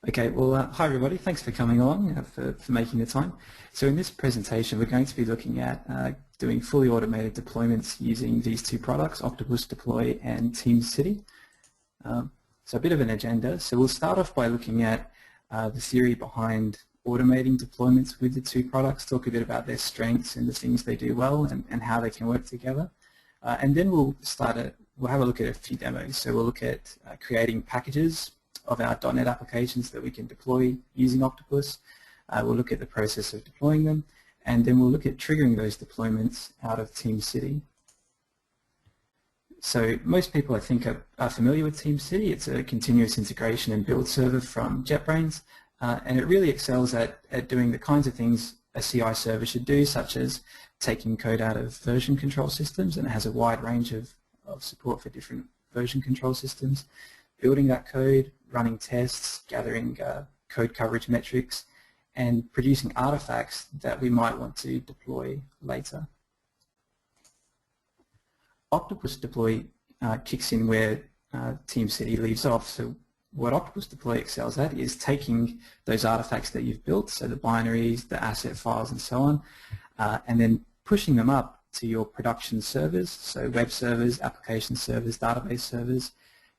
Okay, well, hi everybody. Thanks for coming along, for making the time. So in this presentation, we're going to be looking at doing fully automated deployments using these two products, Octopus Deploy and TeamCity. So a bit of an agenda. So we'll start off by looking at the theory behind automating deployments with the two products, talk a bit about their strengths and the things they do well and how they can work together. And then we'll have a look at a few demos. So we'll look at creating packages of our .NET applications that we can deploy using Octopus. We'll look at the process of deploying them, and then we'll look at triggering those deployments out of TeamCity. So most people, I think, are familiar with TeamCity. It's a continuous integration and build server from JetBrains, and it really excels at doing the kinds of things a CI server should do, such as taking code out of version control systems, and it has a wide range of support for different version control systems, building that code, running tests, gathering code coverage metrics, and producing artifacts that we might want to deploy later. Octopus Deploy kicks in where TeamCity leaves off. So what Octopus Deploy excels at is taking those artifacts that you've built, so the binaries, the asset files, and so on, and then pushing them up to your production servers, so web servers, application servers, database servers,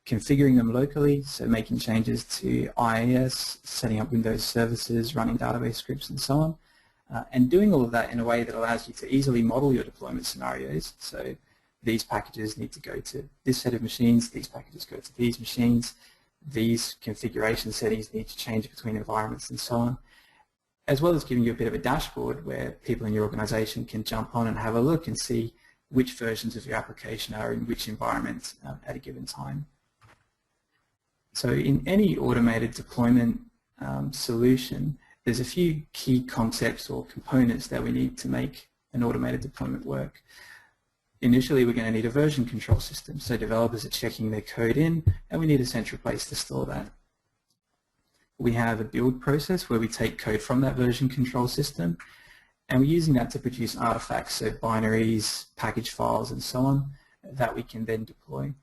configuring them locally, so making changes to IIS, setting up Windows services, running database scripts, and so on, and doing all of that in a way that allows you to easily model your deployment scenarios. So these packages need to go to this set of machines, these packages go to these machines, these configuration settings need to change between environments, and so on, as well as giving you a bit of a dashboard where people in your organization can jump on and have a look and see which versions of your application are in which environment at a given time. So in any automated deployment solution, there's a few key concepts or components that we need to make an automated deployment work. Initially, we're going to need a version control system, so developers are checking their code in, and we need a central place to store that. We have a build process where we take code from that version control system, and we're using that to produce artifacts, so binaries, package files, and so on, that we can then deploy.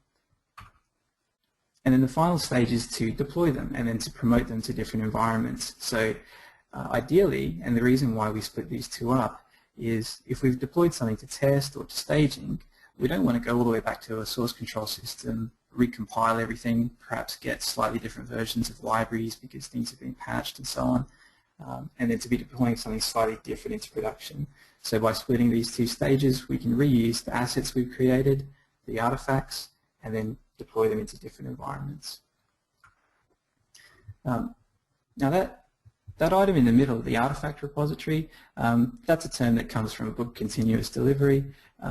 And then the final stage is to deploy them and then to promote them to different environments. So ideally, and the reason why we split these two up, is if we've deployed something to test or to staging, we don't want to go all the way back to a source control system, recompile everything, perhaps get slightly different versions of libraries because things have been patched and so on, and then to be deploying something slightly different into production. So by splitting these two stages, we can reuse the assets we've created, the artifacts, and then deploy them into different environments. Now that item in the middle, the artifact repository, that's a term that comes from a book, Continuous Delivery.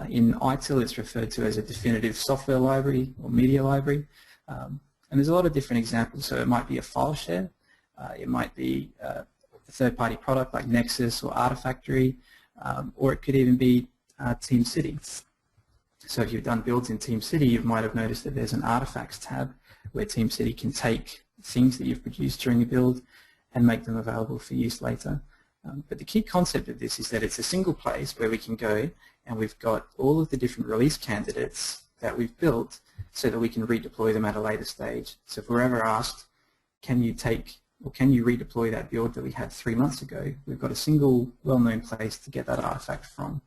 In ITIL, it's referred to as a definitive software library or media library. And there's a lot of different examples. So it might be a file share, it might be a third-party product like Nexus or Artifactory, or it could even be TeamCity. So if you've done builds in TeamCity, you might have noticed that there's an artifacts tab where TeamCity can take things that you've produced during a build and make them available for use later. But the key concept of this is that it's a single place where we can go and we've got all of the different release candidates that we've built so that we can redeploy them at a later stage. So if we're ever asked, can you redeploy that build that we had 3 months ago, we've got a single well-known place to get that artifact from.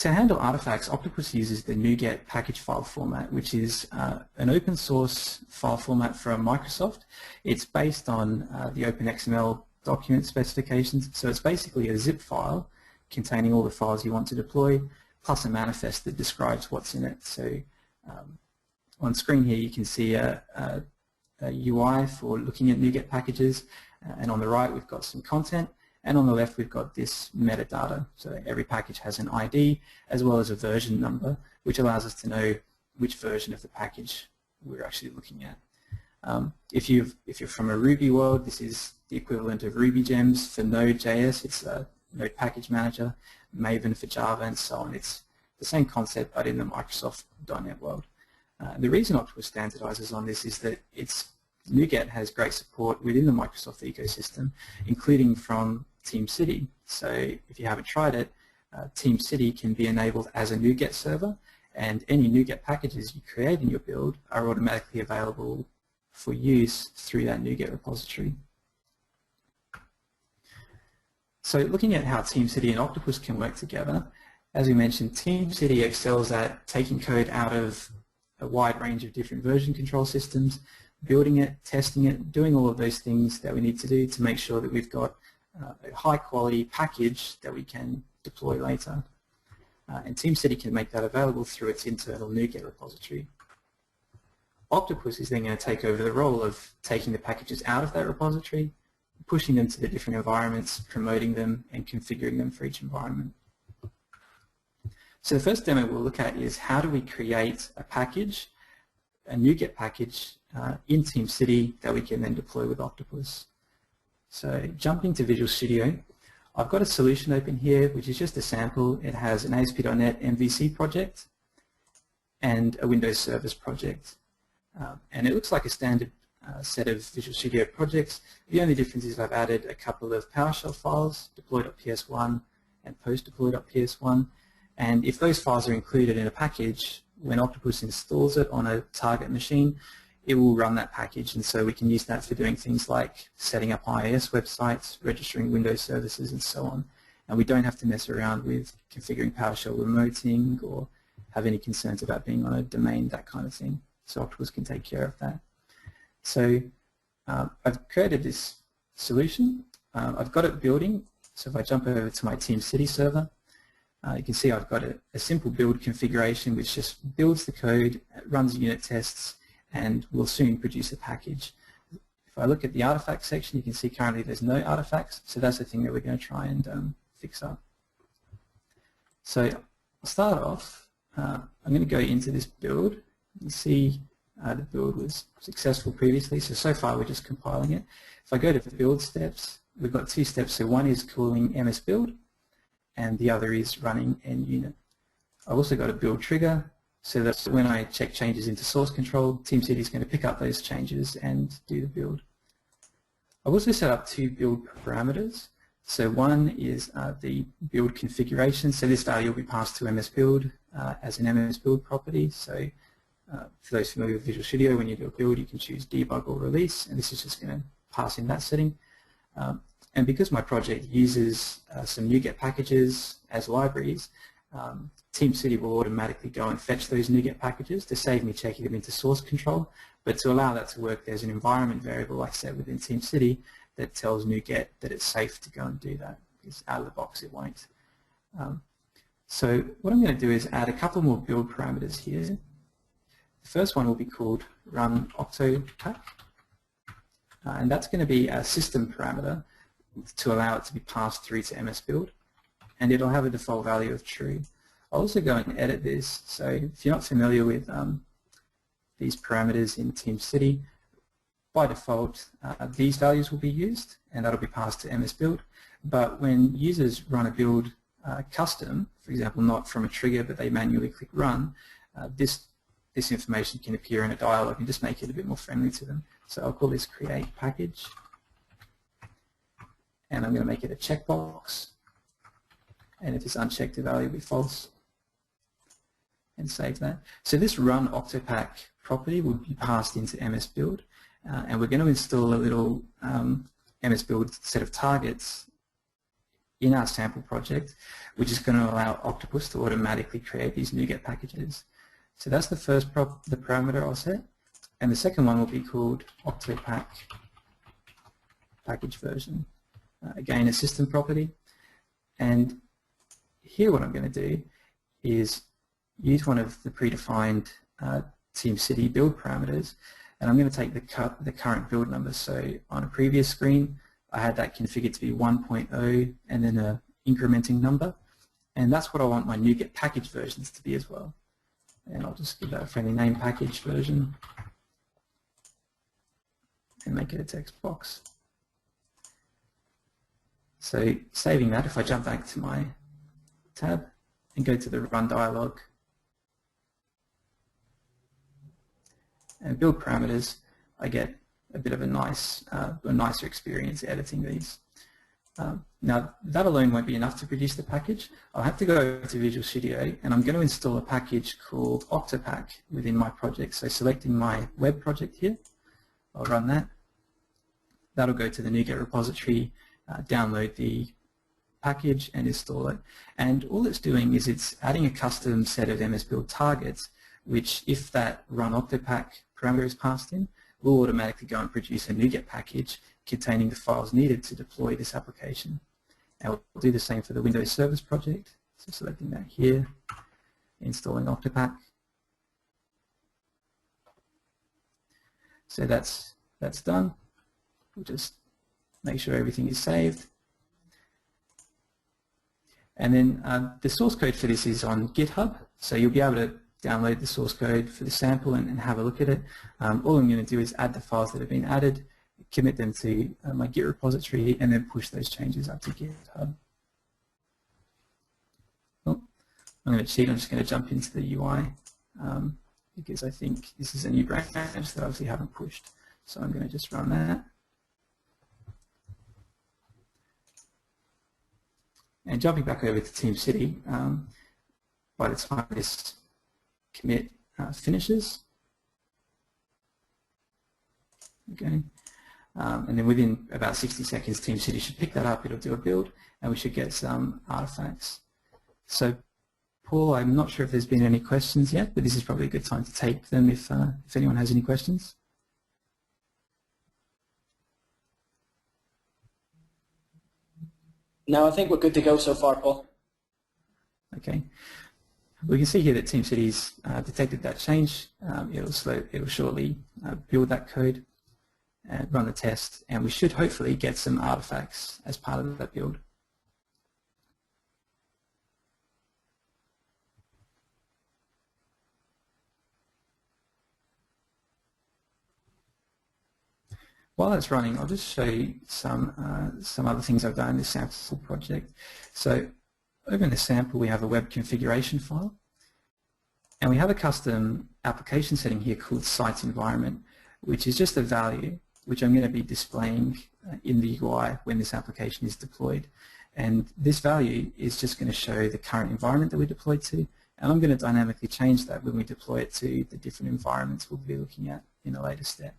To handle artifacts, Octopus uses the Nuget package file format, which is an open source file format from Microsoft. It's based on the OpenXML document specifications, so it's basically a zip file containing all the files you want to deploy, plus a manifest that describes what's in it. So on screen here you can see a UI for looking at Nuget packages, and on the right we've got some content. And on the left, we've got this metadata. So every package has an ID as well as a version number, which allows us to know which version of the package we're actually looking at. If you're from a Ruby world, this is the equivalent of Ruby gems. For Node.js, it's a Node Package Manager, Maven for Java, and so on. It's the same concept, but in the Microsoft .NET world. The reason Octopus standardizes on this is that Nuget has great support within the Microsoft ecosystem, including from TeamCity. So if you haven't tried it, TeamCity can be enabled as a Nuget server, and any Nuget packages you create in your build are automatically available for use through that Nuget repository. So looking at how TeamCity and Octopus can work together, as we mentioned, TeamCity excels at taking code out of a wide range of different version control systems, building it, testing it, doing all of those things that we need to do to make sure that we've got a high quality package that we can deploy later. And TeamCity can make that available through its internal Nuget repository. Octopus is then going to take over the role of taking the packages out of that repository, pushing them to the different environments, promoting them, and configuring them for each environment. So the first demo we'll look at is how do we create a package, a Nuget package in TeamCity that we can then deploy with Octopus. So jumping to Visual Studio, I've got a solution open here which is just a sample. It has an ASP.NET MVC project and a Windows Service project. And it looks like a standard set of Visual Studio projects. The only difference is I've added a couple of PowerShell files, deploy.ps1 and post-deploy.ps1. And if those files are included in a package, when Octopus installs it on a target machine, it will run that package. And so we can use that for doing things like setting up IIS websites, registering Windows services, and so on. And we don't have to mess around with configuring PowerShell remoting or have any concerns about being on a domain, that kind of thing. So Octopus can take care of that. So I've created this solution. I've got it building. So if I jump over to my TeamCity server, you can see I've got a simple build configuration which just builds the code, runs unit tests, and will soon produce a package. If I look at the artifact section, you can see currently there's no artifacts, so that's the thing that we're going to try and fix up. So I'll start off. I'm going to go into this build. You can see the build was successful previously, so far we're just compiling it. If I go to the build steps, we've got two steps. So one is calling MS build, and the other is running NUnit. I've also got a build trigger, so that when I check changes into source control, TeamCity is going to pick up those changes and do the build. I've also set up two build parameters. So one is the build configuration. So this value will be passed to MS build as an MS build property. So for those familiar with Visual Studio, when you do a build, you can choose debug or release, and this is just going to pass in that setting. And because my project uses some NuGet packages as libraries, TeamCity will automatically go and fetch those NuGet packages to save me checking them into source control. But to allow that to work, there's an environment variable I set within TeamCity that tells NuGet that it's safe to go and do that, because out of the box it won't. So what I'm going to do is add a couple more build parameters here. The first one will be called run octopack, and that's going to be a system parameter to allow it to be passed through to MS build, and it'll have a default value of true. I'll also go and edit this. So if you're not familiar with these parameters in TeamCity, by default these values will be used, and that'll be passed to MS build. But when users run a build custom, for example, not from a trigger but they manually click run, this information can appear in a dialog and just make it a bit more friendly to them. So I'll call this create package, and I'm going to make it a checkbox, and if it's unchecked the value will be false, and save that. So this run octopack property will be passed into MS build, and we're going to install a little MS build set of targets in our sample project, which is going to allow Octopus to automatically create these NuGet packages. So that's the first the parameter I'll set, and the second one will be called octopack package version. Again, a system property, and here what I'm going to do is use one of the predefined TeamCity build parameters, and I'm going to take the current build number. So on a previous screen I had that configured to be 1.0 and then an incrementing number, and that's what I want my NuGet package versions to be as well. And I'll just give that a friendly name, package version, and make it a text box. So saving that, if I jump back to my tab and go to the run dialog and build parameters, I get a bit of a nicer experience editing these. Now that alone won't be enough to produce the package. I'll have to go to Visual Studio, and I'm going to install a package called Octopack within my project. So selecting my web project here, I'll run that. That'll go to the Nuget repository, download the package and install it. And all it's doing is it's adding a custom set of MS Build targets, which if that run Octopack parameter is passed in, will automatically go and produce a Nuget package containing the files needed to deploy this application. And we'll do the same for the Windows Service project. So selecting that here, installing Octopack. So that's done. We'll just make sure everything is saved. And then the source code for this is on GitHub, so you'll be able to download the source code for the sample and have a look at it. All I'm going to do is add the files that have been added, commit them to my Git repository, and then push those changes up to GitHub. Oh, I'm going to cheat, I'm just going to jump into the UI because I think this is a new branch that I obviously haven't pushed. So I'm going to just run that. And jumping back over to TeamCity, by the time this commit finishes, okay, and then within about 60 seconds, TeamCity should pick that up, it'll do a build, and we should get some artifacts. So, Paul, I'm not sure if there's been any questions yet, but this is probably a good time to take them if anyone has any questions. No, I think we're good to go so far, Paul. Okay. We can see here that TeamCity's detected that change. It'll shortly build that code and run the test, and we should hopefully get some artifacts as part of that build. While that's running, I'll just show you some other things I've done in this sample project. So over in the sample, we have a web configuration file, and we have a custom application setting here called site environment, which is just a value which I'm going to be displaying in the UI when this application is deployed. And this value is just going to show the current environment that we deployed to, and I'm going to dynamically change that when we deploy it to the different environments we'll be looking at in a later step.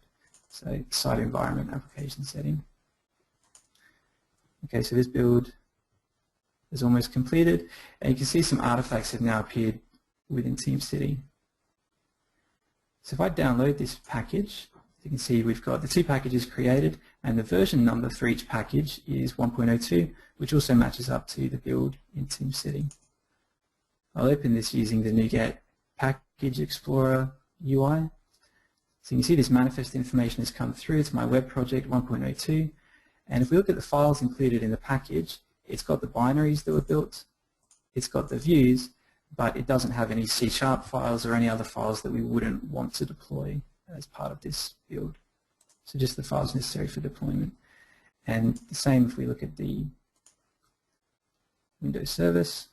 So site environment application setting. Okay, so this build is almost completed, and you can see some artifacts have now appeared within TeamCity. So if I download this package, you can see we've got the two packages created, and the version number for each package is 1.02, which also matches up to the build in TeamCity. I'll open this using the Nuget Package Explorer UI. So you can see this manifest information has come through to my web project 1.02, and if we look at the files included in the package, it's got the binaries that were built, it's got the views, but it doesn't have any C# files or any other files that we wouldn't want to deploy as part of this build. So just the files necessary for deployment. And the same if we look at the Windows service.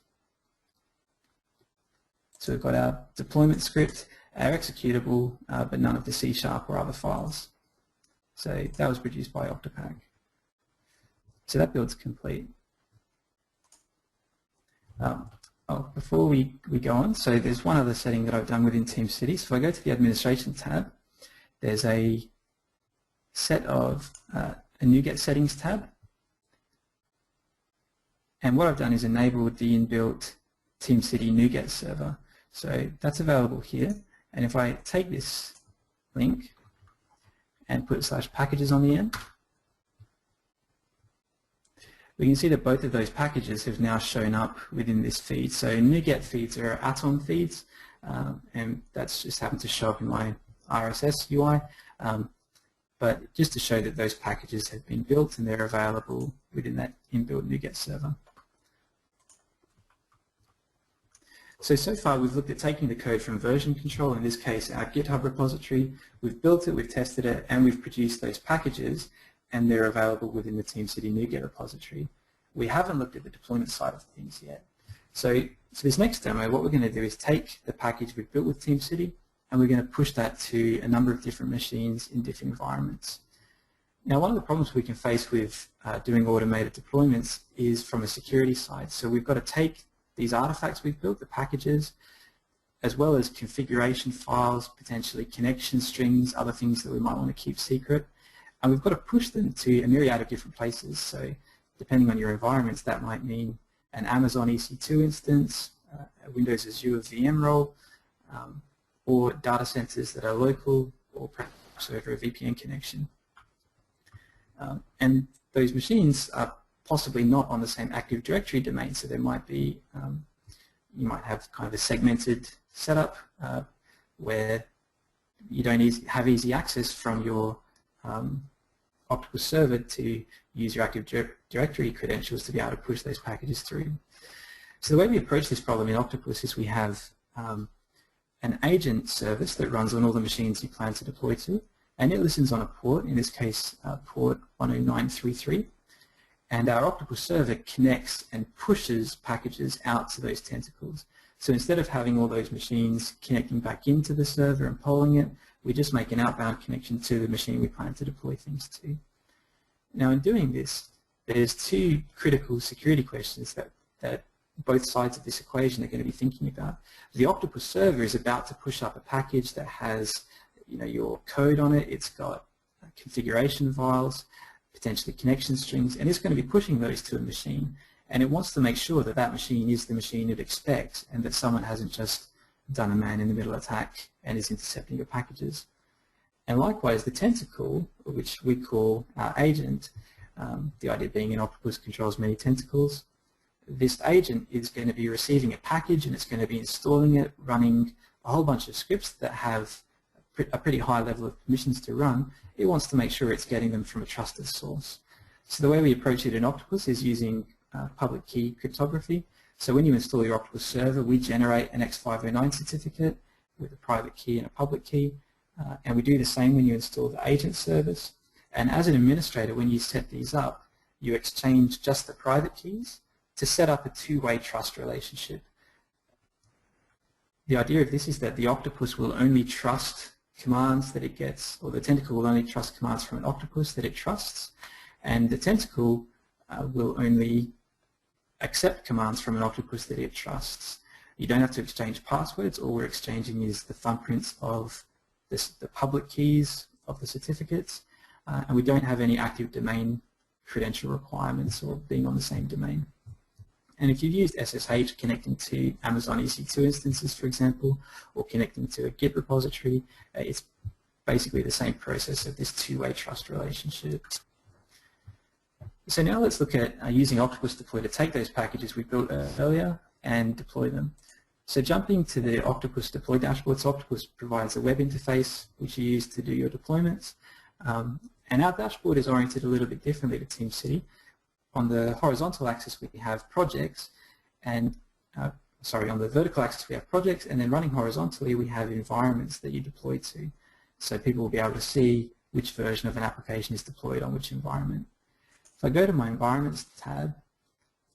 So we've got our deployment script, our executable, but none of the C# or other files. So that was produced by Octopack. So that build's complete. Before we go on, so there's one other setting that I've done within TeamCity. So if I go to the administration tab, there's a set of a NuGet settings tab. And what I've done is enabled the inbuilt TeamCity NuGet server. So that's available here. And if I take this link and put /packages on the end, we can see that both of those packages have now shown up within this feed. So NuGet feeds are Atom feeds, and that's just happened to show up in my RSS UI. But just to show that those packages have been built and they're available within that inbuilt NuGet server. So far we've looked at taking the code from version control, in this case our GitHub repository, we've built it, we've tested it, and we've produced those packages, and they're available within the TeamCity NuGet repository. We haven't looked at the deployment side of things yet. So this next demo, what we're going to do is take the package we've built with TeamCity, and we're going to push that to a number of different machines in different environments. Now, one of the problems we can face with doing automated deployments is from a security side. So we've got to take these artifacts we've built, the packages, as well as configuration files, potentially connection strings, other things that we might want to keep secret. And we've got to push them to a myriad of different places. So depending on your environments, that might mean an Amazon EC2 instance, a Windows Azure VM role, or data centers that are local, or perhaps over a VPN connection. And those machines are possibly not on the same Active Directory domain, so there might be, you might have kind of a segmented setup where you don't have easy access from your Octopus server to use your Active Directory credentials to be able to push those packages through. So the way we approach this problem in Octopus is we have an agent service that runs on all the machines you plan to deploy to, and it listens on a port, in this case port 10933, and our Octopus server connects and pushes packages out to those tentacles. So instead of having all those machines connecting back into the server and polling it, we just make an outbound connection to the machine we plan to deploy things to. Now in doing this, there's two critical security questions that both sides of this equation are going to be thinking about. The Octopus server is about to push up a package that has, your code on it. It's got configuration files, potentially connection strings, and it's going to be pushing those to a machine. And it wants to make sure that that machine is the machine it expects and that someone hasn't just done a man-in-the-middle attack and is intercepting your packages. And likewise, the Tentacle, which we call our agent, the idea being an Octopus controls many tentacles, this agent is going to be receiving a package and it's going to be installing it, running a whole bunch of scripts that have a pretty high level of permissions to run. It wants to make sure it's getting them from a trusted source. So the way we approach it in Octopus is using public key cryptography. So when you install your Octopus server, we generate an X509 certificate with a private key and a public key, and we do the same when you install the agent service. And as an administrator, when you set these up, you exchange just the private keys to set up a two-way trust relationship. The idea of this is that the Octopus will only trust commands that it gets, or the Tentacle will only trust commands from an Octopus that it trusts, and the Tentacle will only accept commands from an Octopus that it trusts. You don't have to exchange passwords. All we're exchanging is the thumbprints of the public keys of the certificates, and we don't have any active domain credential requirements or being on the same domain. And if you've used SSH connecting to Amazon EC2 instances, for example, or connecting to a Git repository, it's basically the same process of this two-way trust relationship. So now let's look at using Octopus Deploy to take those packages we built earlier and deploy them. So jumping to the Octopus Deploy dashboard, so Octopus provides a web interface which you use to do your deployments. And our dashboard is oriented a little bit differently to TeamCity. On the horizontal axis we have projects, and on the vertical axis we have projects, and then running horizontally we have environments that you deploy to. So people will be able to see which version of an application is deployed on which environment. If I go to my Environments tab,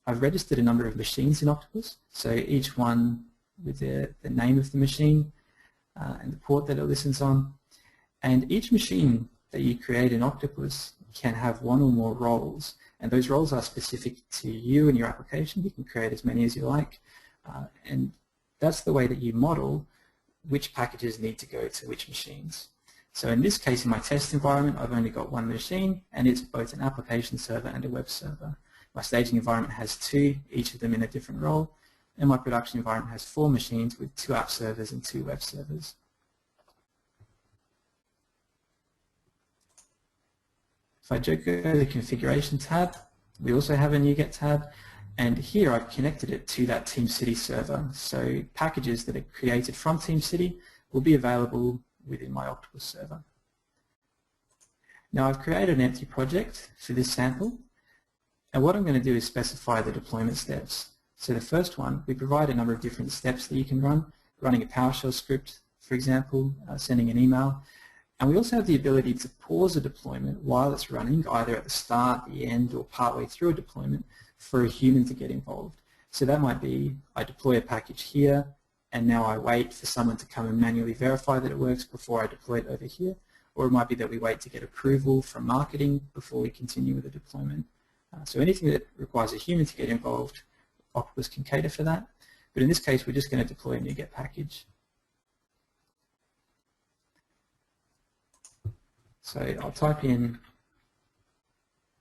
I've registered a number of machines in Octopus, so each one with the name of the machine and the port that it listens on. And each machine that you create in Octopus can have one or more roles, and those roles are specific to you and your application. You can create as many as you like, and that's the way that you model which packages need to go to which machines. So in this case, in my test environment, I've only got one machine, and it's both an application server and a web server. My staging environment has two, each of them in a different role, and my production environment has 4 machines with 2 app servers and 2 web servers. If I go to the Configuration tab, we also have a Nuget tab, and here I've connected it to that TeamCity server. So packages that are created from TeamCity will be available within my Octopus server. Now I've created an empty project for this sample, and what I'm going to do is specify the deployment steps. So the first one, we provide a number of different steps that you can run, running a PowerShell script, for example, sending an email. And we also have the ability to pause a deployment while it's running, either at the start, the end, or partway through a deployment for a human to get involved. So that might be, I deploy a package here, and now I wait for someone to come and manually verify that it works before I deploy it over here. Or it might be that we wait to get approval from marketing before we continue with the deployment. So anything that requires a human to get involved, Octopus can cater for that. But in this case, we're just going to deploy a Nuget package. So I'll type in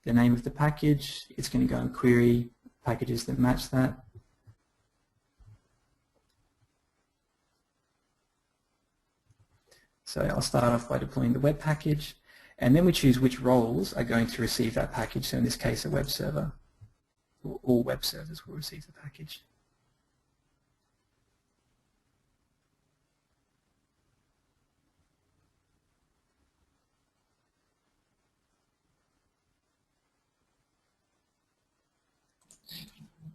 the name of the package. It's going to go and query packages that match that. So I'll start off by deploying the web package, and then we choose which roles are going to receive that package. So in this case, a web server. All web servers will receive the package.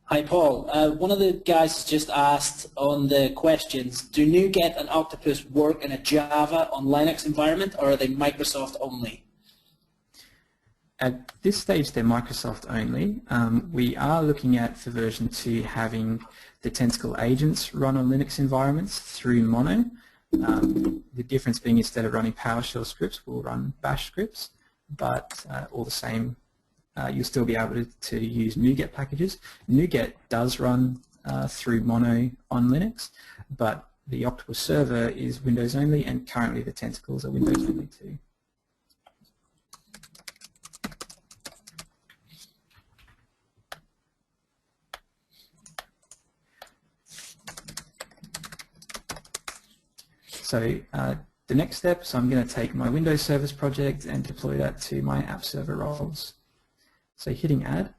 Hi Paul, one of the guys has just asked on the questions, do Nuget and Octopus work in a Java on Linux environment, or are they Microsoft only? At this stage they're Microsoft only. We are looking at, for version 2, having the Tentacle agents run on Linux environments through Mono. The difference being, instead of running PowerShell scripts, we'll run Bash scripts, but all the same, you'll still be able to use Nuget packages. Nuget does run through Mono on Linux, but the Octopus server is Windows only, and currently the Tentacles are Windows only too. So the next step, so I'm going to take my Windows Service project and deploy that to my app server roles. So hitting add.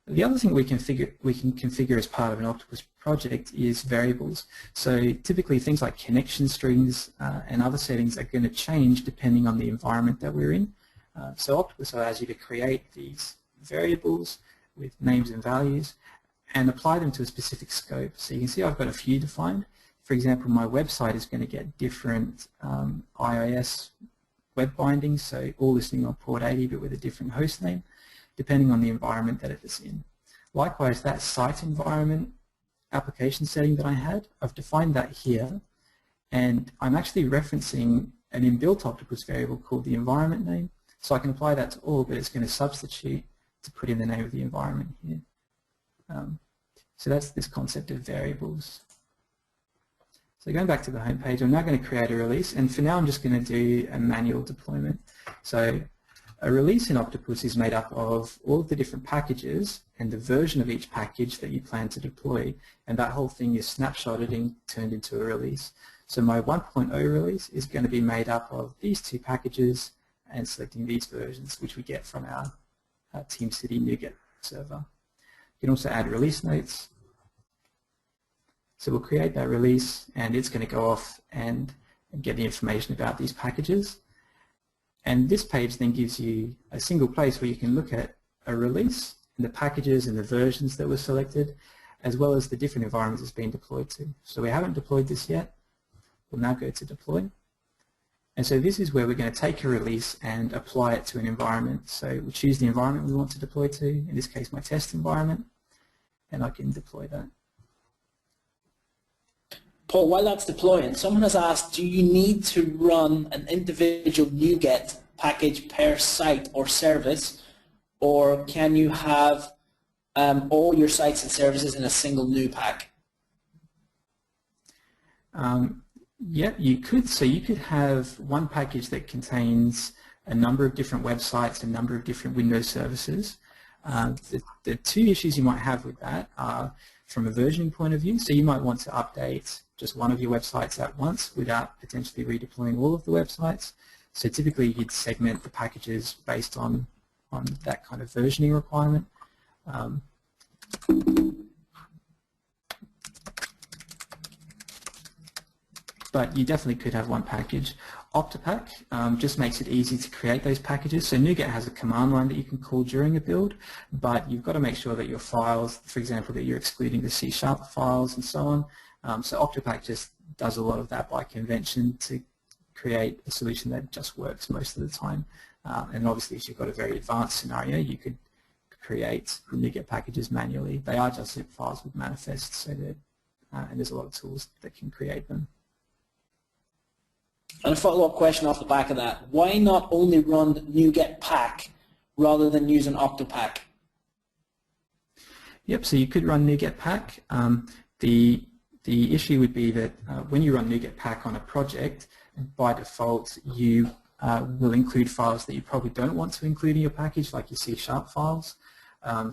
The other thing we can configure as part of an Octopus project is variables. So typically things like connection strings and other settings are going to change depending on the environment that we're in. So Octopus allows you to create these variables with names and values and apply them to a specific scope. So you can see I've got a few defined. For example, my website is going to get different IIS web bindings, so all listening on port 80 but with a different host name, depending on the environment that it is in. Likewise, that site environment application setting that I had, I've defined that here, and I'm actually referencing an inbuilt Octopus variable called the environment name, so I can apply that to all, but it's going to substitute to put in the name of the environment here. So that's this concept of variables. So going back to the home page, I'm now going to create a release, and for now I'm just going to do a manual deployment. So a release in Octopus is made up of all of the different packages and the version of each package that you plan to deploy, and that whole thing is snapshotted and turned into a release. So my 1.0 release is going to be made up of these two packages and selecting these versions, which we get from our TeamCity Nuget server. You can also add release notes. So we'll create that release, and it's going to go off and get the information about these packages. And this page then gives you a single place where you can look at a release and the packages and the versions that were selected, as well as the different environments it's been deployed to. So we haven't deployed this yet. We'll now go to deploy. And so this is where we're going to take a release and apply it to an environment. So we'll choose the environment we want to deploy to, in this case my test environment, and I can deploy that. Paul, while that's deploying, someone has asked, do you need to run an individual Nuget package per site or service, or can you have all your sites and services in a single NuPack? Yeah, you could. So you could have one package that contains a number of different websites, a number of different Windows services. The two issues you might have with that are from a versioning point of view. So you might want to update just one of your websites at once without potentially redeploying all of the websites. So typically you'd segment the packages based on that kind of versioning requirement. But you definitely could have one package. Octopack just makes it easy to create those packages. So Nuget has a command line that you can call during a build, but you've got to make sure that your files, for example, that you're excluding the C# files and so on. So Octopack just does a lot of that by convention to create a solution that just works most of the time. And obviously, if you've got a very advanced scenario, you could create Nuget packages manually. They are just zip files with manifests, so that, and there's a lot of tools that can create them. And a follow-up question off the back of that. Why not only run Nuget pack rather than use an Octopack? Yep, so you could run Nuget pack. The issue would be that when you run Nuget pack on a project, by default you will include files that you probably don't want to include in your package, like your C# files.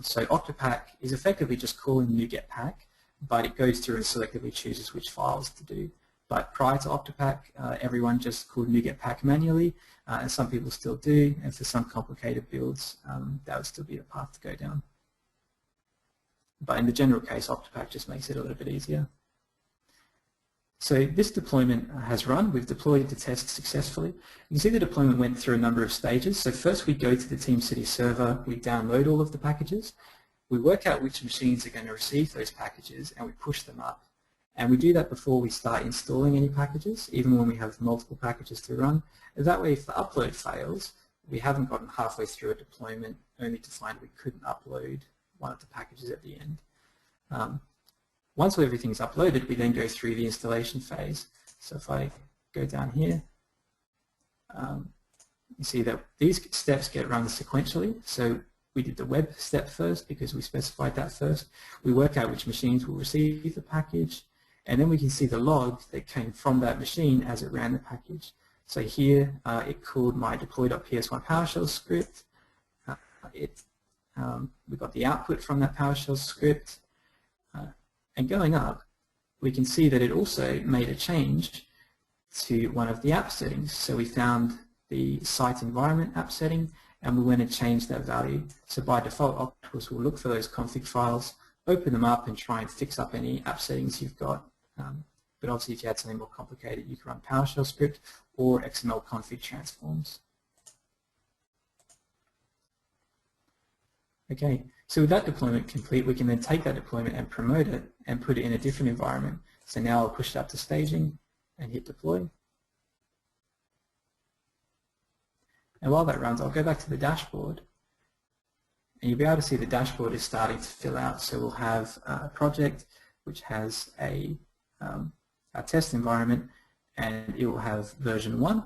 So Octopack is effectively just calling Nuget pack, but it goes through and selectively chooses which files to do. But prior to Octopack, everyone just called Nuget pack manually, and some people still do, and for some complicated builds, that would still be the path to go down. But in the general case, Octopack just makes it a little bit easier. So this deployment has run. We've deployed the test successfully. You can see the deployment went through a number of stages. So first we go to the TeamCity server, we download all of the packages, we work out which machines are going to receive those packages, and we push them up. And we do that before we start installing any packages, even when we have multiple packages to run. And that way, if the upload fails, we haven't gotten halfway through a deployment only to find we couldn't upload one of the packages at the end. Once everything's uploaded, we then go through the installation phase. So if I go down here, you see that these steps get run sequentially. So we did the web step first because we specified that first. We work out which machines will receive the package, and then we can see the log that came from that machine as it ran the package. So here it called my deploy.ps1 PowerShell script. We got the output from that PowerShell script. And going up, we can see that it also made a change to one of the app settings. So we found the site environment app setting, and we went and changed that value. So by default, Octopus will look for those config files, open them up, and try and fix up any app settings you've got. But obviously, if you had something more complicated, you can run PowerShell script or XML config transforms. Okay, so with that deployment complete, we can then take that deployment and promote it and put it in a different environment. So now I'll push it up to staging and hit deploy. And while that runs, I'll go back to the dashboard, and you'll be able to see the dashboard is starting to fill out. So we'll have a project which has a test environment, and it will have version 1,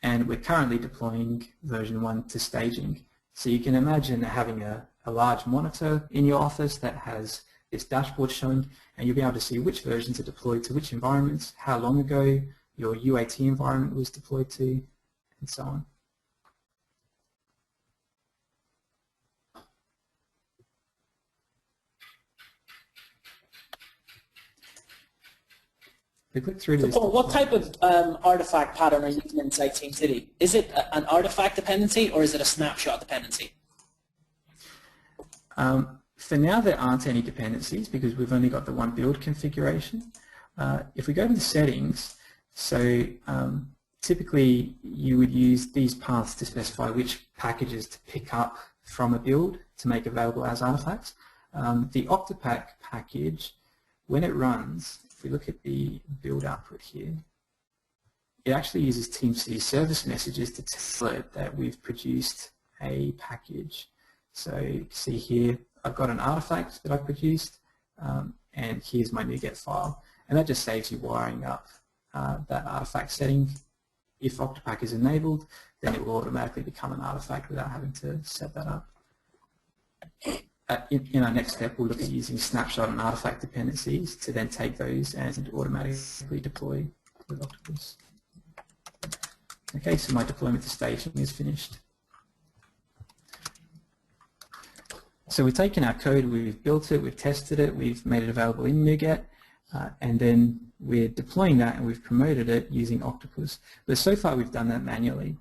and we're currently deploying version 1 to staging. So you can imagine having a large monitor in your office that has this dashboard showing, and you'll be able to see which versions are deployed to which environments, how long ago your UAT environment was deployed to, and so on. We click through to this. Paul, what type of artifact pattern are you using inside TeamCity? Is it an artifact dependency or is it a snapshot dependency? For now, there aren't any dependencies because we've only got the one build configuration. If we go to the settings, so typically you would use these paths to specify which packages to pick up from a build to make available as artifacts. The Octopack package, when it runs, if we look at the build output here, it actually uses TeamCity service messages to tell it that we've produced a package. So you can see here, I've got an artifact that I've produced, and here's my NuGet file. And that just saves you wiring up that artifact setting. If Octopack is enabled, then it will automatically become an artifact without having to set that up. In our next step, we'll look at using snapshot and artifact dependencies to then take those and automatically deploy with Octopus. Okay, so my deployment to staging is finished. So we've taken our code, we've built it, we've tested it, we've made it available in NuGet, and then we're deploying that and we've promoted it using Octopus. But so far we've done that manually.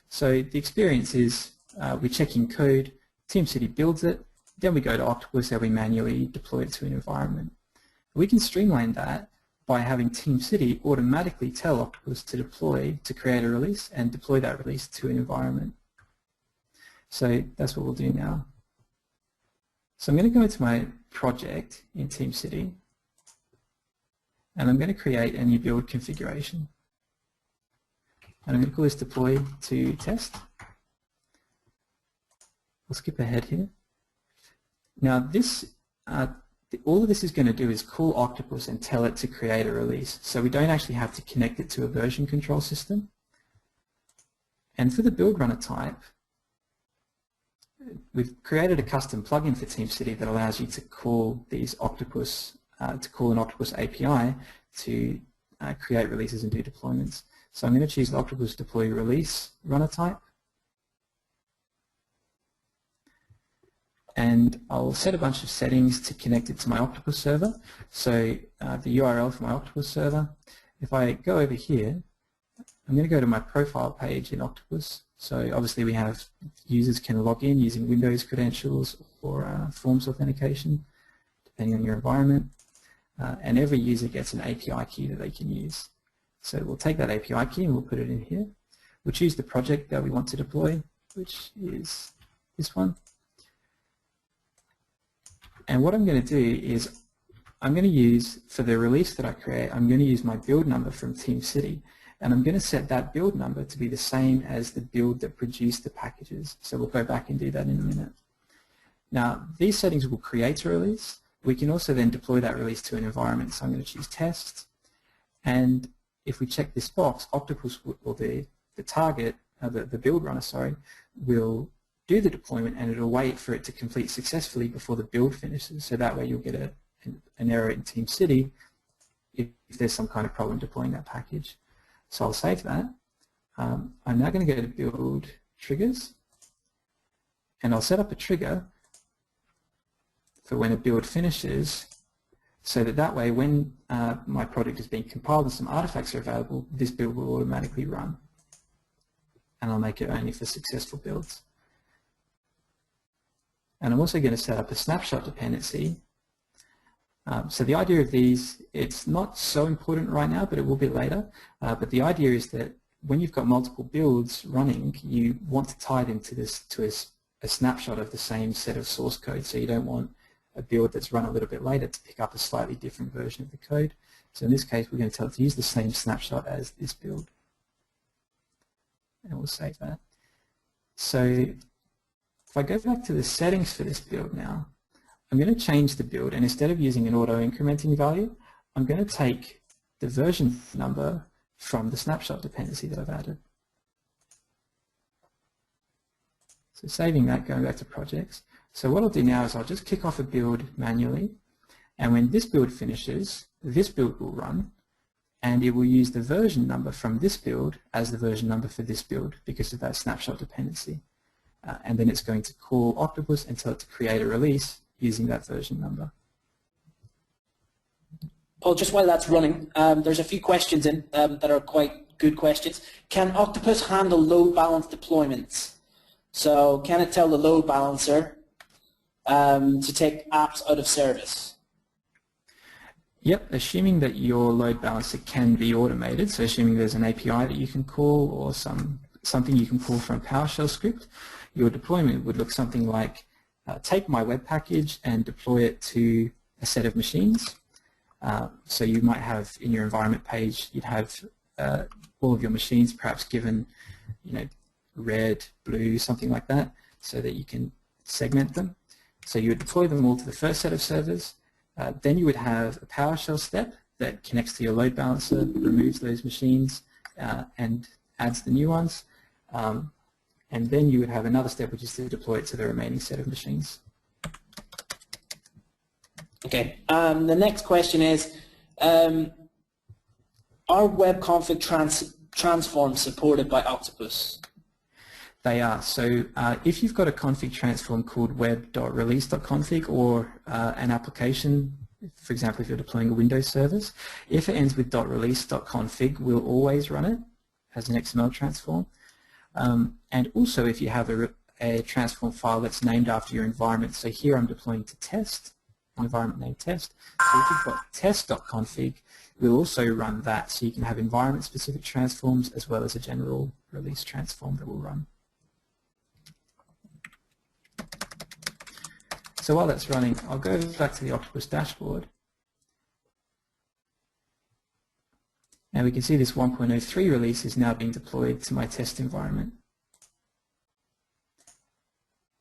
So the experience is we're checking code, TeamCity builds it, then we go to Octopus and we manually deploy it to an environment. We can streamline that by having TeamCity automatically tell Octopus to deploy, to create a release and deploy that release to an environment. So that's what we'll do now. So I'm going to go into my project in TeamCity, and I'm going to create a new build configuration. And I'm going to call this deploy to test. We'll skip ahead here. Now this, all of this is going to do is call Octopus and tell it to create a release. So we don't actually have to connect it to a version control system. And for the build runner type, we've created a custom plugin for TeamCity that allows you to call these Octopus, to call an Octopus API to create releases and do deployments. So I'm going to choose the Octopus deploy release runner type. And I'll set a bunch of settings to connect it to my Octopus server. So the URL for my Octopus server, if I go over here, I'm going to go to my profile page in Octopus. So obviously we have users can log in using Windows credentials or Forms authentication, depending on your environment. And every user gets an API key that they can use. So we'll take that API key and we'll put it in here. We'll choose the project that we want to deploy, which is this one. And what I'm going to do is I'm going to use, for the release that I create, I'm going to use my build number from TeamCity. And I'm going to set that build number to be the same as the build that produced the packages. So we'll go back and do that in a minute. Now, these settings will create a release. We can also then deploy that release to an environment. So I'm going to choose test. And if we check this box, Octopus will be the target, the build runner, sorry, will do the deployment and it'll wait for it to complete successfully before the build finishes. So that way you'll get an error in TeamCity if there's some kind of problem deploying that package. So I'll save that. I'm now going to go to build triggers and I'll set up a trigger for when a build finishes so that way when my project is being compiled and some artifacts are available, this build will automatically run. And I'll make it only for successful builds. And I'm also going to set up a snapshot dependency. So the idea of these, it's not so important right now, but it will be later. But the idea is that when you've got multiple builds running, you want to tie them to a snapshot of the same set of source code. So you don't want a build that's run a little bit later to pick up a slightly different version of the code. So in this case, we're going to tell it to use the same snapshot as this build. And we'll save that. So if I go back to the settings for this build now, I'm going to change the build, and instead of using an auto-incrementing value, I'm going to take the version number from the snapshot dependency that I've added. So saving that, going back to projects. So what I'll do now is I'll just kick off a build manually, and when this build finishes, this build will run, and it will use the version number from this build as the version number for this build because of that snapshot dependency. And then it's going to call Octopus and tell it to create a release using that version number. Paul, just while that's running, there's a few questions in that are quite good questions. Can Octopus handle load balance deployments? So can it tell the load balancer to take apps out of service? Yep, assuming that your load balancer can be automated, so assuming there's an API that you can call or something you can pull from a PowerShell script, your deployment would look something like take my web package and deploy it to a set of machines. So you might have in your environment page, you'd have all of your machines perhaps given, red, blue, something like that, so that you can segment them. So you would deploy them all to the first set of servers. Then you would have a PowerShell step that connects to your load balancer, removes those machines, and adds the new ones. And then you would have another step, which is to deploy it to the remaining set of machines. Okay. The next question is, are web config transforms supported by Octopus? They are. So if you've got a config transform called web.release.config or an application, for example, if you're deploying a Windows service, if it ends with .release.config, we'll always run it as an XML transform. And also if you have a transform file that's named after your environment, so here I'm deploying to test, my environment name test, so if you've got test.config, we'll also run that, so you can have environment specific transforms as well as a general release transform that will run. So while that's running, I'll go back to the Octopus dashboard. And we can see this 1.03 release is now being deployed to my test environment.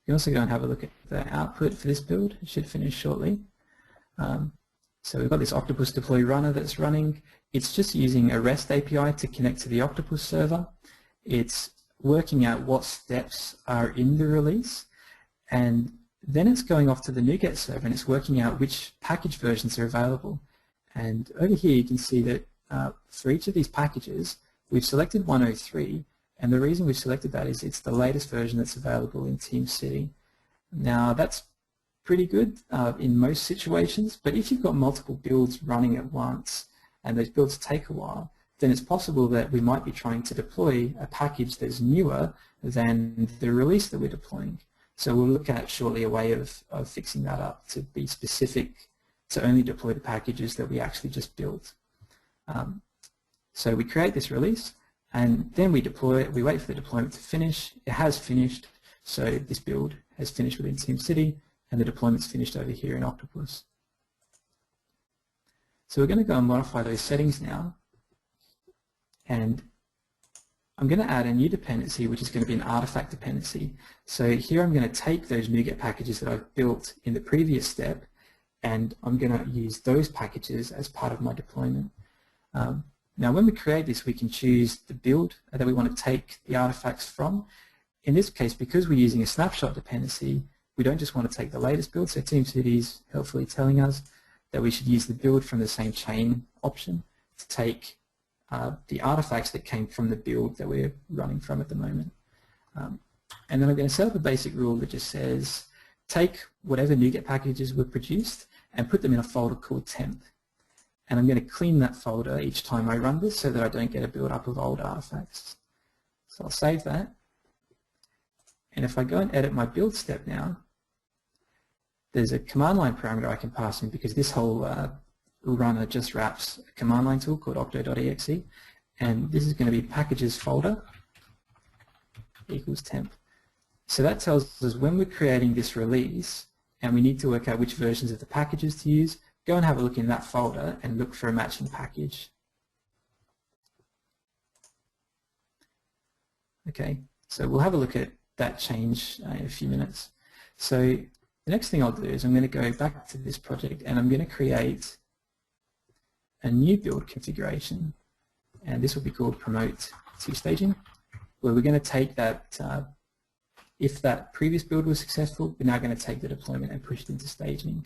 You can also go and have a look at the output for this build. It should finish shortly. So we've got this Octopus deploy runner that's running. It's just using a REST API to connect to the Octopus server. It's working out what steps are in the release, and then it's going off to the Nuget server and it's working out which package versions are available. And over here you can see that for each of these packages, we've selected 103, and the reason we've selected that is it's the latest version that's available in TeamCity. Now that's pretty good in most situations, but if you've got multiple builds running at once and those builds take a while, then it's possible that we might be trying to deploy a package that's newer than the release that we're deploying. So we'll look at shortly a way of fixing that up to be specific, to only deploy the packages that we actually just built. So we create this release, and then we deploy it. We wait for the deployment to finish. It has finished, so this build has finished within TeamCity, and the deployment's finished over here in Octopus. So we're going to go and modify those settings now, and I'm going to add a new dependency, which is going to be an artifact dependency. So here I'm going to take those Nuget packages that I've built in the previous step, and I'm going to use those packages as part of my deployment. Now when we create this, we can choose the build that we want to take the artifacts from. In this case, because we're using a snapshot dependency, we don't just want to take the latest build, so TeamCity is helpfully telling us that we should use the build from the same chain option to take the artifacts that came from the build that we're running from at the moment. And then I'm going to set up a basic rule that just says take whatever Nuget packages were produced and put them in a folder called temp. And I'm going to clean that folder each time I run this so that I don't get a build up of old artifacts. So I'll save that. And if I go and edit my build step now, there's a command line parameter I can pass in because this whole runner just wraps a command line tool called octo.exe, and this is going to be packages folder equals temp. So that tells us when we're creating this release and we need to work out which versions of the packages to use, go and have a look in that folder and look for a matching package. Okay, so we'll have a look at that change in a few minutes. So the next thing I'll do is I'm going to go back to this project and I'm going to create a new build configuration, and this will be called promote to staging, where we're going to take that, if that previous build was successful, we're now going to take the deployment and push it into staging.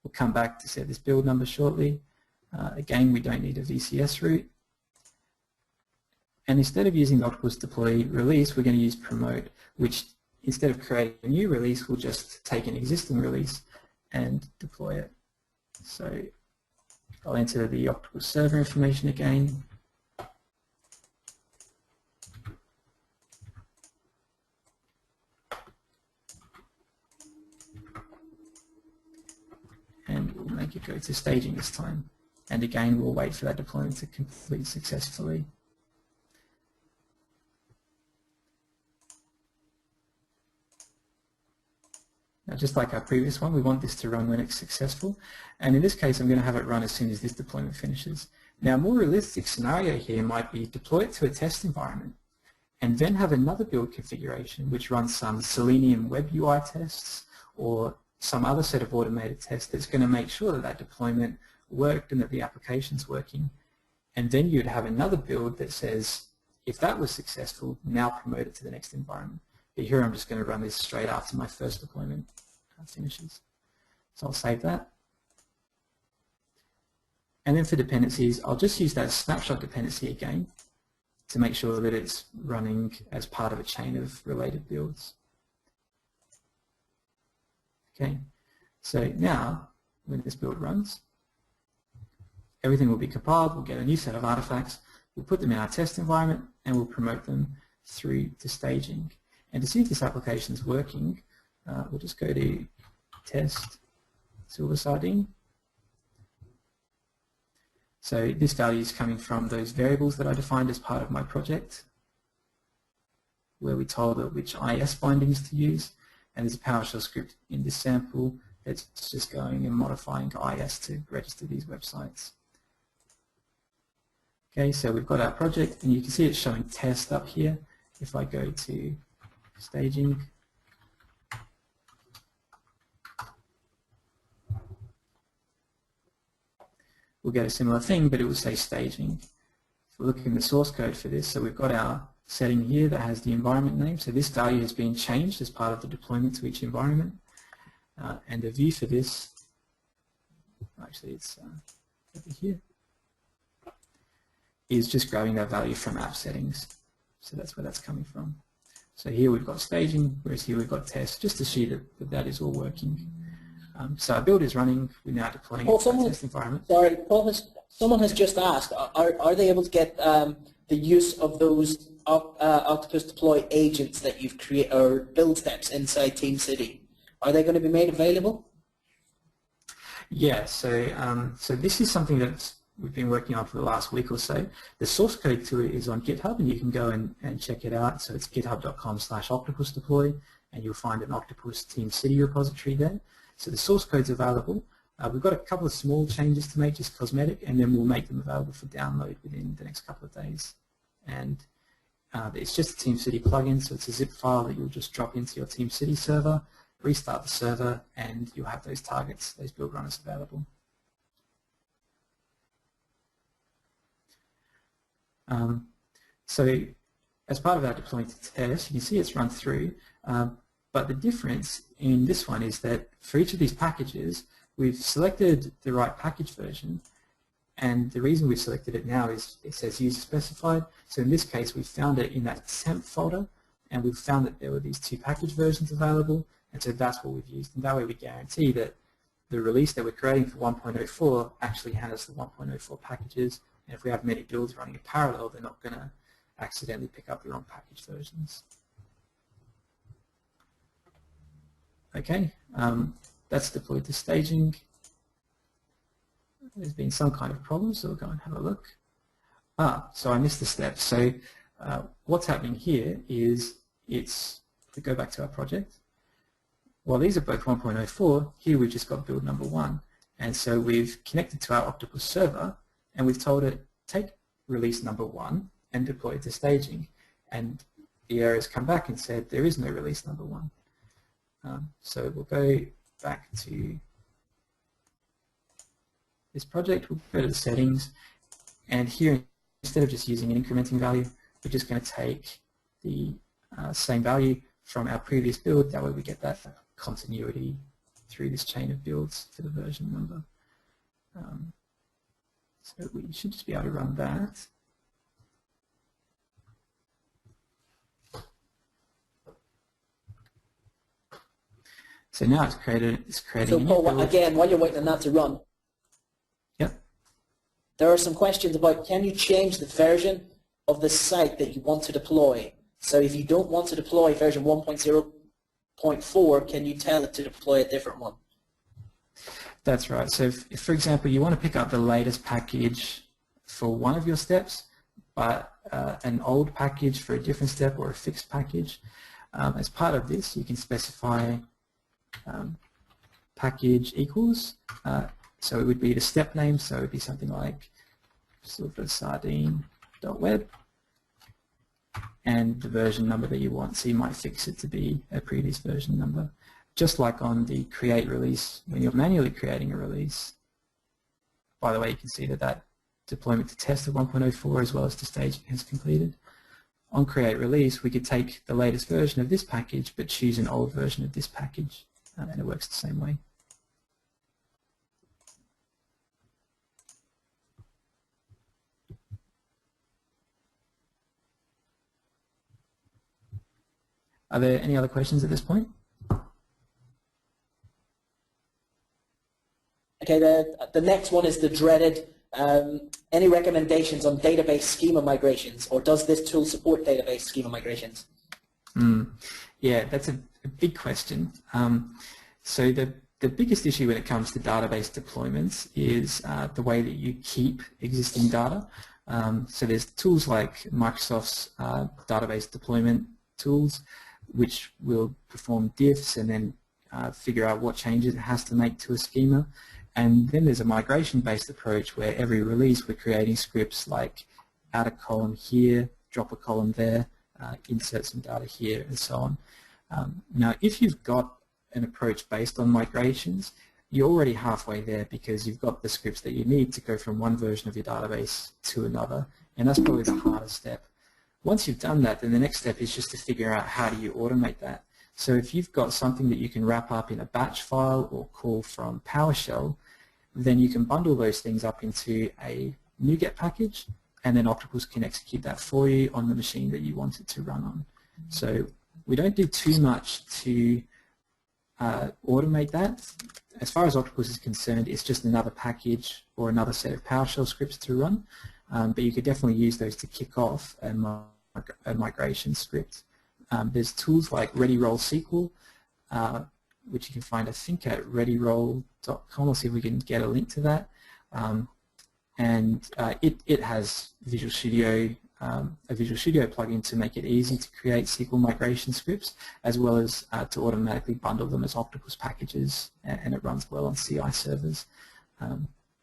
We'll come back to set this build number shortly. Again, we don't need a VCS route. And instead of using the Octopus deploy release, we're going to use promote, which instead of creating a new release, we'll just take an existing release and deploy it. So I'll enter the Octopus server information again. And we'll make it go to staging this time. And again, we'll wait for that deployment to complete successfully. Now, just like our previous one, we want this to run when it's successful. And in this case, I'm going to have it run as soon as this deployment finishes. Now, a more realistic scenario here might be deploy it to a test environment and then have another build configuration which runs some Selenium web UI tests or some other set of automated tests that's going to make sure that that deployment worked and that the application's working. And then you'd have another build that says, if that was successful, now promote it to the next environment. But here I'm just going to run this straight after my first deployment finishes. So I'll save that. And then for dependencies, I'll just use that snapshot dependency again to make sure that it's running as part of a chain of related builds. Okay, so now when this build runs, everything will be compiled, we'll get a new set of artifacts, we'll put them in our test environment, and we'll promote them through to staging. And to see if this application is working, we'll just go to test silver sardine. So this value is coming from those variables that I defined as part of my project, where we told it which IS bindings to use. And there's a PowerShell script in this sample that's just going and modifying IS to register these websites. Okay, so we've got our project, and you can see it's showing test up here. If I go to staging, we'll get a similar thing, but it will say staging. If we look in the source code for this, so we've got our setting here that has the environment name. So this value has been changed as part of the deployment to each environment. And the view for this, actually it's over here. is just grabbing that value from app settings. So that's where that's coming from. So here we've got staging, whereas here we've got test, just to see that that is all working. So our build is running, we're now deploying it to a test environment. Sorry, Paul, someone has just asked, are they able to get the use of those Octopus deploy agents that you've created, or build steps inside TeamCity? Are they going to be made available? Yeah, so this is something that we've been working on for the last week or so. The source code to it is on GitHub, and you can go and check it out. So it's github.com/octopusdeploy, and you'll find an Octopus TeamCity repository there. So the source code's available. We've got a couple of small changes to make, just cosmetic, and then we'll make them available for download within the next couple of days. And it's just a TeamCity plugin, so it's a zip file that you'll just drop into your TeamCity server, restart the server, and you'll have those targets, those build runners available. So as part of our deploying to test, you can see it's run through, but the difference in this one is that for each of these packages, we've selected the right package version, and the reason we've selected it now is it says user specified. So in this case, we found it in that temp folder, and we've found that there were these two package versions available, and so that's what we've used. And that way we guarantee that the release that we're creating for 1.04 actually handles the 1.04 packages, and if we have many builds running in parallel, they're not going to accidentally pick up the wrong package versions. Okay, that's deployed to staging. There's been some kind of problem, so we'll go and have a look. So I missed a step. So what's happening here is if we go back to our project, well, these are both 1.04. Here we've just got build number 1. And so we've connected to our Octopus server, and we've told it, take release number 1 and deploy it to staging. And the error has come back and said there is no release number 1. So we'll go back to this project, we'll go to the settings, and here instead of just using an incrementing value, we're just going to take the same value from our previous build. That way we get that continuity through this chain of builds for the version number. So we should just be able to run that. So now it's creating. So Paul, again, while you're waiting on that to run, yep, there are some questions about, can you change the version of the site that you want to deploy? So if you don't want to deploy version 1.0.4, can you tell it to deploy a different one? That's right. So if, for example, you want to pick up the latest package for one of your steps, but an old package for a different step, or a fixed package, as part of this, you can specify package equals. So it would be the step name, so it would be something like silversardine.web, and the version number that you want. So you might fix it to be a previous version number. Just like on the create release, when you're manually creating a release. By the way, you can see that that deployment to test of 1.04 as well as to staging has completed. On create release, we could take the latest version of this package but choose an old version of this package, and it works the same way. Are there any other questions at this point? Okay, the next one is the dreaded, any recommendations on database schema migrations, or does this tool support database schema migrations? Yeah, that's a big question. So the biggest issue when it comes to database deployments is the way that you keep existing data. So there's tools like Microsoft's database deployment tools, which will perform diffs and then figure out what changes it has to make to a schema. And then there's a migration-based approach where every release we're creating scripts like add a column here, drop a column there, insert some data here, and so on. Now, if you've got an approach based on migrations, you're already halfway there because you've got the scripts that you need to go from one version of your database to another, and that's probably the hardest step. Once you've done that, then the next step is just to figure out how do you automate that. So if you've got something that you can wrap up in a batch file or call from PowerShell, then you can bundle those things up into a Nuget package, and then Octopus can execute that for you on the machine that you want it to run on. So we don't do too much to automate that. As far as Octopus is concerned, it's just another package or another set of PowerShell scripts to run, but you could definitely use those to kick off a migration script. There's tools like ReadyRoll SQL, which you can find, I think, at readyroll.com. I'll see if we can get a link to that. It has Visual Studio, a Visual Studio plugin to make it easy to create SQL migration scripts, as well as to automatically bundle them as Octopus packages, and it runs well on CI servers.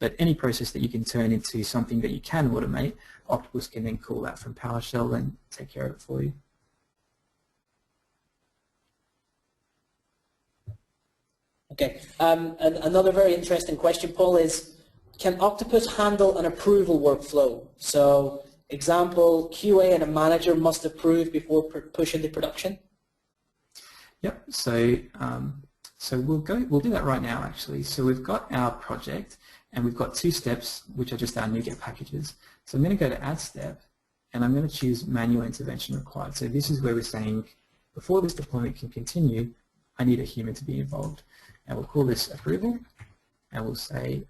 But any process that you can turn into something that you can automate, Octopus can then call that from PowerShell and take care of it for you. Okay, and another very interesting question, Paul, is can Octopus handle an approval workflow? So, example, QA and a manager must approve before pushing to production? Yep, so we'll do that right now actually. So we've got our project and we've got two steps which are just our NuGet packages. So I'm going to go to add step and I'm going to choose manual intervention required. So this is where we're saying before this deployment can continue, I need a human to be involved. And we'll call this approval, and we'll say,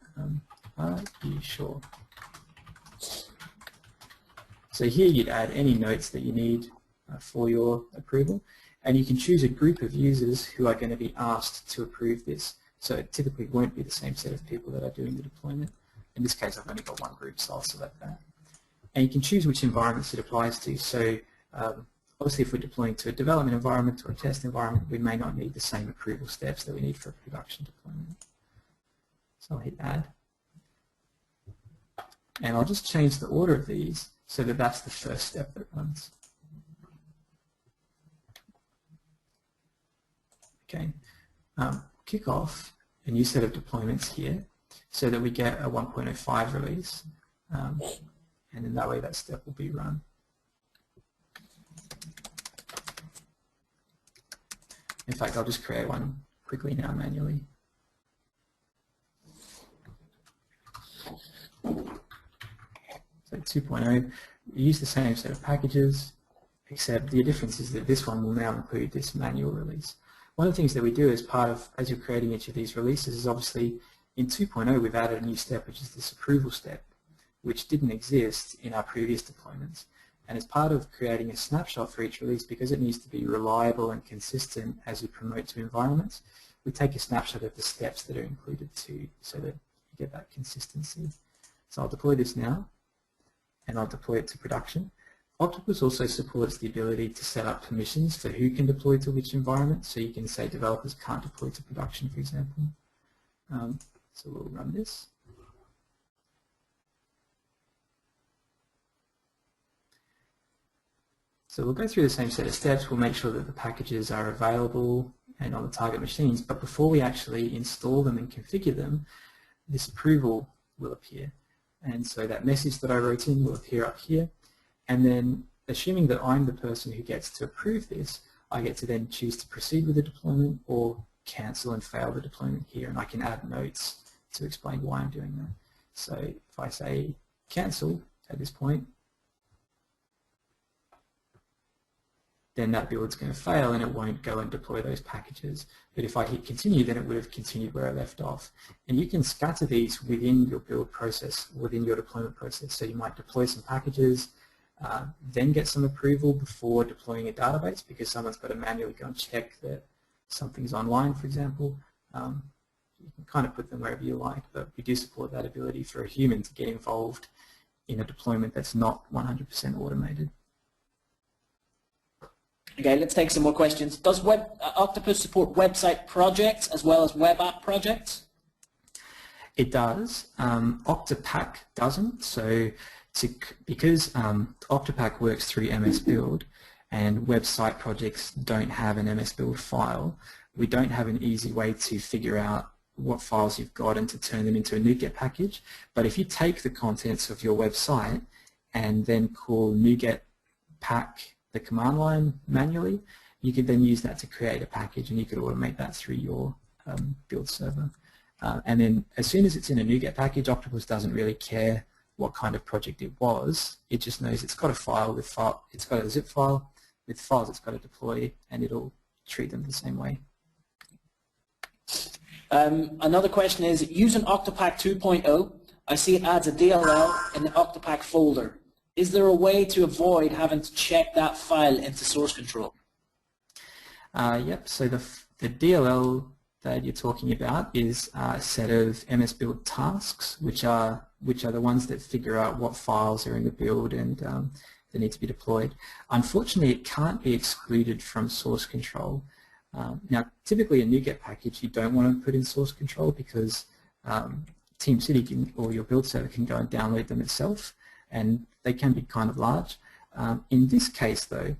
are you sure? So here you'd add any notes that you need for your approval, and you can choose a group of users who are going to be asked to approve this. So it typically won't be the same set of people that are doing the deployment. In this case, I've only got one group, so I'll select that. And you can choose which environments it applies to. So obviously, if we're deploying to a development environment or a test environment, we may not need the same approval steps that we need for a production deployment. So I'll hit add. And I'll just change the order of these so that that's the first step that runs. Okay. Kick off a new set of deployments here so that we get a 1.05 release. And then that way that step will be run. In fact, I'll just create one quickly now manually. So 2.0, we use the same set of packages, except the difference is that this one will now include this manual release. One of the things that we do as part of, as you're creating each of these releases, is obviously in 2.0 we've added a new step, which is this approval step, which didn't exist in our previous deployments. And as part of creating a snapshot for each release, because it needs to be reliable and consistent as you promote to environments, we take a snapshot of the steps that are included too, so that you get that consistency. So I'll deploy this now, and I'll deploy it to production. Octopus also supports the ability to set up permissions for who can deploy to which environment, so you can say developers can't deploy to production, for example. So we'll run this. So we'll go through the same set of steps. We'll make sure that the packages are available and on the target machines, but before we actually install them and configure them, this approval will appear. And so that message that I wrote in will appear up here. And then, assuming that I'm the person who gets to approve this, I get to then choose to proceed with the deployment or cancel and fail the deployment here, and I can add notes to explain why I'm doing that. So if I say cancel at this point, then that build's going to fail and it won't go and deploy those packages. But if I hit continue, then it would have continued where I left off. And you can scatter these within your build process, within your deployment process. So you might deploy some packages, then get some approval before deploying a database, because someone's got to manually go and check that something's online, for example. You can kind of put them wherever you like, but we do support that ability for a human to get involved in a deployment that's not 100% automated. Okay, let's take some more questions. Does Octopus support website projects as well as web app projects? It does. Octopack doesn't. So because Octopack works through MS Build and website projects don't have an MS Build file, we don't have an easy way to figure out what files you've got and to turn them into a NuGet package. But if you take the contents of your website and then call NuGet pack the command line manually, you could then use that to create a package, and you could automate that through your build server. And then as soon as it's in a NuGet package, Octopus doesn't really care what kind of project it was. It just knows it's got a file with it's got a zip file with files it's got to deploy, and it'll treat them the same way. Another question is, using Octopack 2.0, I see it adds a DLL in the Octopack folder. Is there a way to avoid having to check that file into source control? Yep, so the DLL that you're talking about is a set of MS Build tasks, which are the ones that figure out what files are in the build and they need to be deployed. Unfortunately, it can't be excluded from source control. Now, typically a NuGet package you don't want to put in source control because TeamCity or your build server can go and download them itself, and they can be kind of large. In this case, though,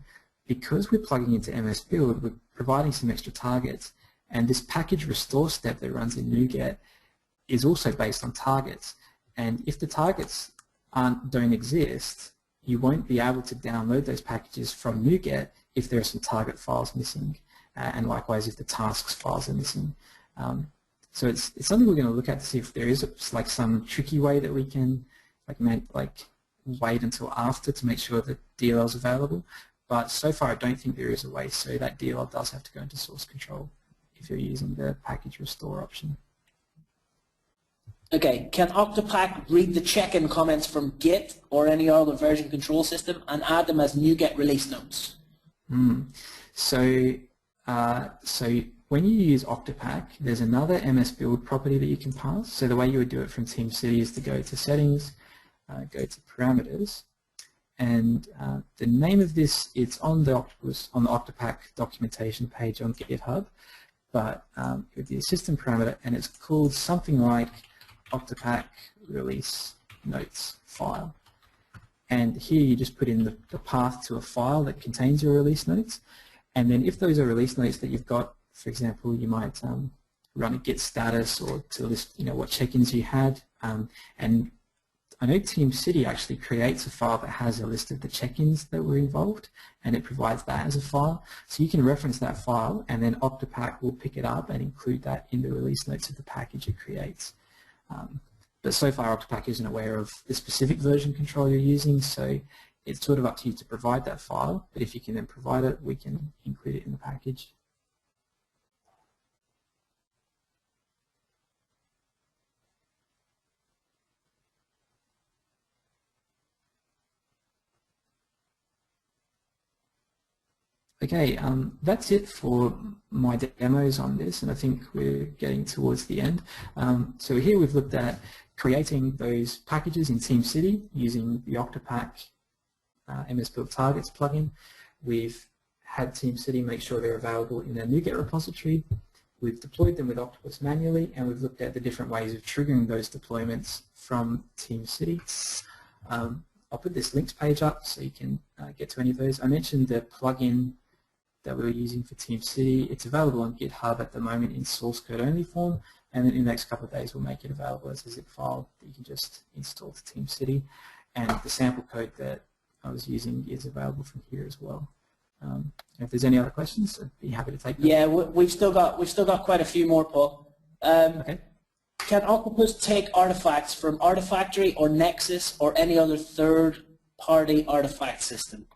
because we're plugging into MS Build, we're providing some extra targets, and this package restore step that runs in NuGet is also based on targets. And if the targets don't exist, you won't be able to download those packages from NuGet if there are some target files missing, and likewise if the tasks files are missing. So it's something we're going to look at to see if there is like some tricky way that we can wait until after to make sure that DLL is available. But so far I don't think there is a way, so that DLL does have to go into source control if you're using the package restore option. Okay, can Octopack read the check-in comments from Git or any other version control system and add them as NuGet release notes? So when you use Octopack, there's another MS Build property that you can pass. So the way you would do it from TeamCity is to go to Settings, go to Parameters, and the name of this, it's on the Octopack documentation page on GitHub, but it would be a system parameter, and it's called something like Octopack release notes file. And here you just put in the path to a file that contains your release notes, and then if those are release notes that you've got, for example, you might run a git status or to list what check-ins you had, and I know TeamCity actually creates a file that has a list of the check-ins that were involved, and it provides that as a file. So you can reference that file, and then Octopack will pick it up and include that in the release notes of the package it creates. But so far Octopack isn't aware of the specific version control you're using, so it's sort of up to you to provide that file, but if you can then provide it, we can include it in the package. Okay, that's it for my demos on this, and I think we're getting towards the end. So here we've looked at creating those packages in TeamCity using the Octopack MS Build Targets plugin. We've had TeamCity make sure they're available in their NuGet repository. We've deployed them with Octopus manually, and we've looked at the different ways of triggering those deployments from TeamCity. I'll put this links page up so you can get to any of those. I mentioned the plugin that we were using for TeamCity. It's available on GitHub at the moment in source code only form, and then in the next couple of days we'll make it available as a zip file that you can just install to TeamCity. And the sample code that I was using is available from here as well. If there's any other questions, I'd be happy to take them. Yeah, we've still got quite a few more, Paul. Okay. Can Octopus take artifacts from Artifactory or Nexus or any other third-party artifact system?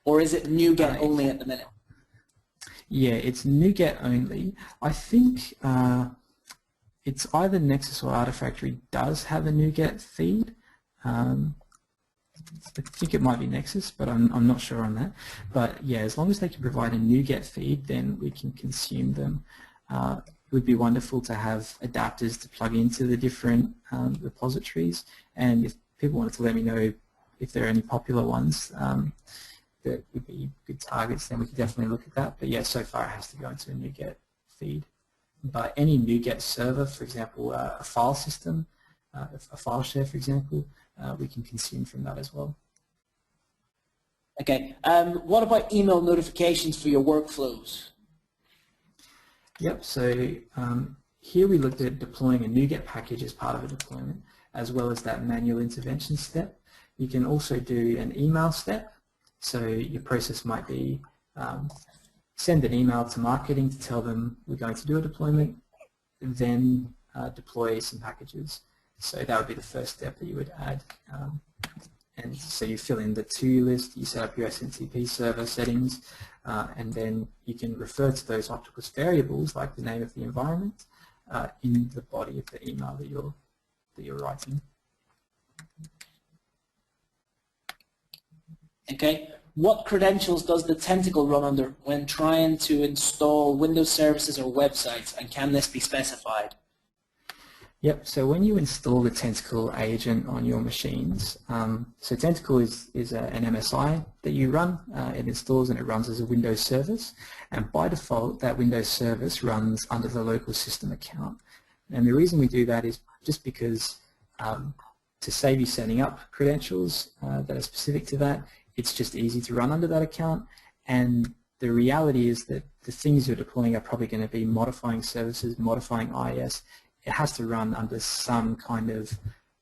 Or is it NuGet only at the minute? Yeah, it's NuGet only. I think it's either Nexus or Artifactory does have a NuGet feed. I think it might be Nexus, but I'm not sure on that. But yeah, as long as they can provide a NuGet feed, then we can consume them. It would be wonderful to have adapters to plug into the different repositories, and if people wanted to let me know if there are any popular ones that would be good targets, then we could definitely look at that. But yeah, so far it has to go into a NuGet feed. But any NuGet server, for example, a file system, a file share, for example, we can consume from that as well. Okay. What about email notifications for your workflows? Yep, so here we looked at deploying a NuGet package as part of a deployment, as well as that manual intervention step. You can also do an email step. So your process might be send an email to marketing to tell them we're going to do a deployment, then deploy some packages. So that would be the first step that you would add. And so you fill in the to list, you set up your SMTP server settings, and then you can refer to those Octopus variables, like the name of the environment, in the body of the email that you're writing. Okay. What credentials does the Tentacle run under when trying to install Windows services or websites, and can this be specified? Yep, so when you install the Tentacle agent on your machines, so Tentacle is an MSI that you run. It installs and it runs as a Windows service, and by default that Windows service runs under the local system account. And the reason we do that is just because to save you setting up credentials that are specific to that, it's just easy to run under that account. And the reality is that the things you're deploying are probably going to be modifying services, modifying IIS. It has to run under some kind of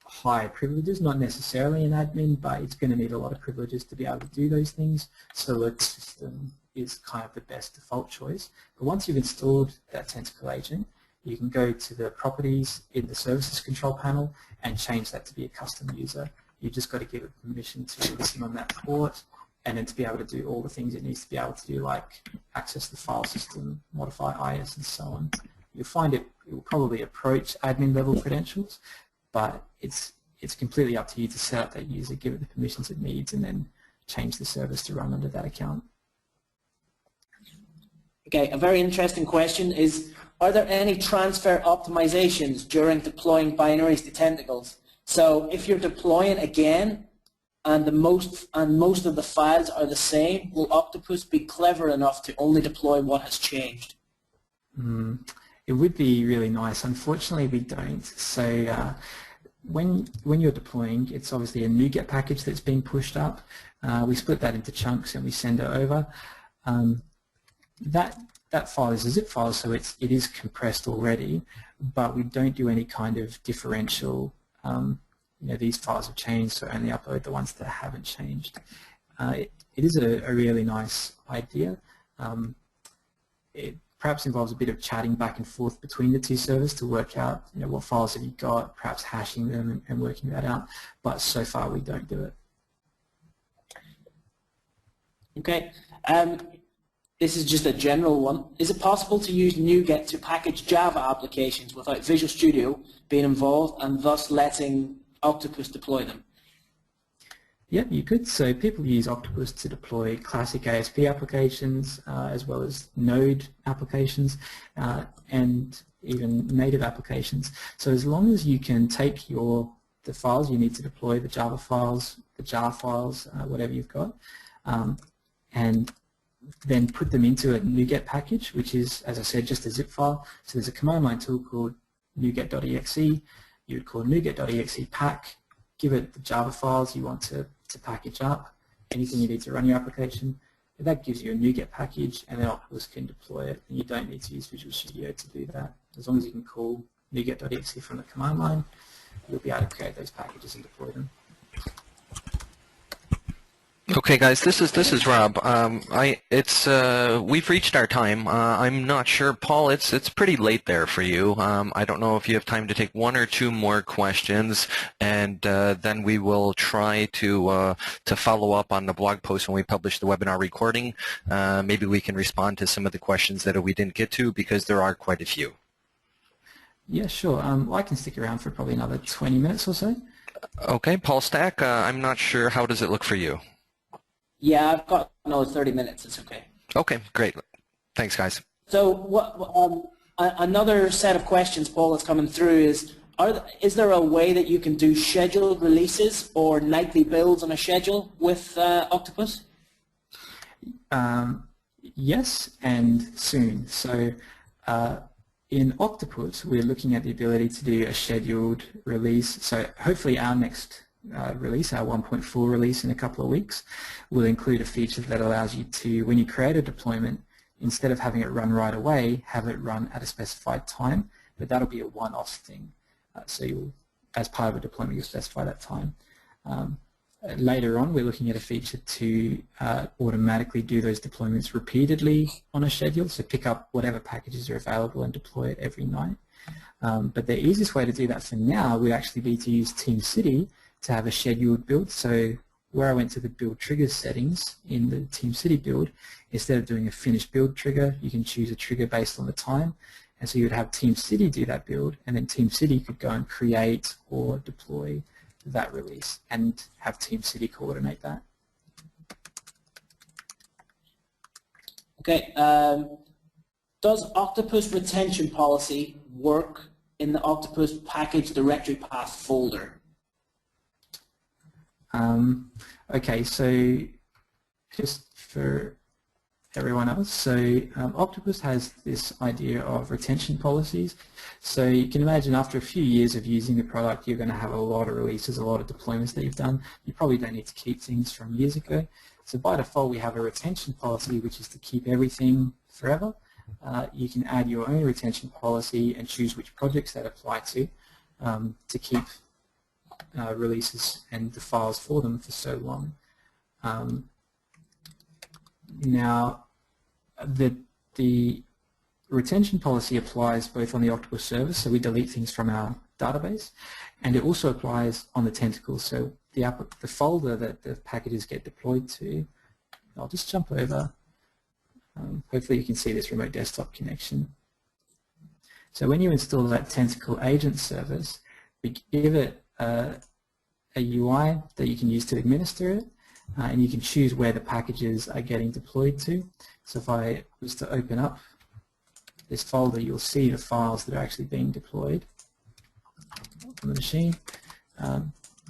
high privileges, not necessarily an admin, but it's going to need a lot of privileges to be able to do those things. So local system is kind of the best default choice. But once you've installed that Tentacle agent, you can go to the properties in the services control panel and change that to be a custom user. You've just got to give it permission to listen on that port, and then to be able to do all the things it needs to be able to do, like access the file system, modify IIS, and so on. You'll find it will probably approach admin level credentials, but it's completely up to you to set up that user, give it the permissions it needs, and then change the service to run under that account. Okay, a very interesting question is, are there any transfer optimizations during deploying binaries to Tentacles? So if you're deploying again and most of the files are the same, will Octopus be clever enough to only deploy what has changed? It would be really nice. Unfortunately, we don't. So when you're deploying, it's obviously a Nuget package that's being pushed up. We split that into chunks and we send it over. That file is a zip file, so it is compressed already, but we don't do any kind of differential. These files have changed, so only upload the ones that haven't changed. It is a really nice idea. It perhaps involves a bit of chatting back and forth between the two servers to work out what files have you got, perhaps hashing them and working that out, but so far we don't do it. Okay. This is just a general one. Is it possible to use Nuget to package Java applications without Visual Studio being involved and thus letting Octopus deploy them? Yeah, you could. So people use Octopus to deploy classic ASP applications as well as Node applications and even native applications. So as long as you can take the files you need to deploy, the Java files, the jar files, whatever you've got, and then put them into a Nuget package, which is, as I said, just a zip file. So there's a command line tool called nuget.exe. You would call nuget.exe pack, give it the Java files you want to package up, anything you need to run your application. That gives you a Nuget package, and then Octopus can deploy it, and you don't need to use Visual Studio to do that. As long as you can call nuget.exe from the command line, you'll be able to create those packages and deploy them. Okay, guys, this is Rob. We've reached our time. I'm not sure, Paul. It's pretty late there for you. I don't know if you have time to take one or two more questions, and then we will try to follow up on the blog post when we publish the webinar recording. Maybe we can respond to some of the questions that we didn't get to, because there are quite a few. Yeah, sure. I can stick around for probably another 20 minutes or so. Okay, Paul Stack. I'm not sure. How does it look for you? Yeah, I've got another 30 minutes. It's okay. Okay, great. Thanks, guys. So another set of questions, Paul, that's coming through is there a way that you can do scheduled releases or nightly builds on a schedule with Octopus? Yes, and soon. So in Octopus, we're looking at the ability to do a scheduled release. So hopefully our next release, our 1.4 release in a couple of weeks, will include a feature that allows you to, when you create a deployment, instead of having it run right away, have it run at a specified time, but that'll be a one-off thing. So you'll, as part of a deployment, you'll specify that time. Later on, we're looking at a feature to automatically do those deployments repeatedly on a schedule, so pick up whatever packages are available and deploy it every night. But the easiest way to do that for now would actually be to use TeamCity to have a scheduled build. So where I went to the build triggers settings in the TeamCity build, instead of doing a finished build trigger, you can choose a trigger based on the time. And so you would have TeamCity do that build, and then TeamCity could go and create or deploy that release and have TeamCity coordinate that. Okay. Does Octopus retention policy work in the Octopus package directory path folder? Okay, so just for everyone else, so Octopus has this idea of retention policies. So you can imagine after a few years of using the product, you're going to have a lot of releases, a lot of deployments that you've done. You probably don't need to keep things from years ago. So by default, we have a retention policy, which is to keep everything forever. You can add your own retention policy and choose which projects that apply to keep releases and the files for them for so long. Now, the retention policy applies both on the Octopus server, so we delete things from our database, and it also applies on the Tentacle. So the folder that the packages get deployed to, I'll just jump over. Hopefully you can see this remote desktop connection. So when you install that Tentacle agent service, we give it a UI that you can use to administer it, and you can choose where the packages are getting deployed to. So if I was to open up this folder, you'll see the files that are actually being deployed on the machine.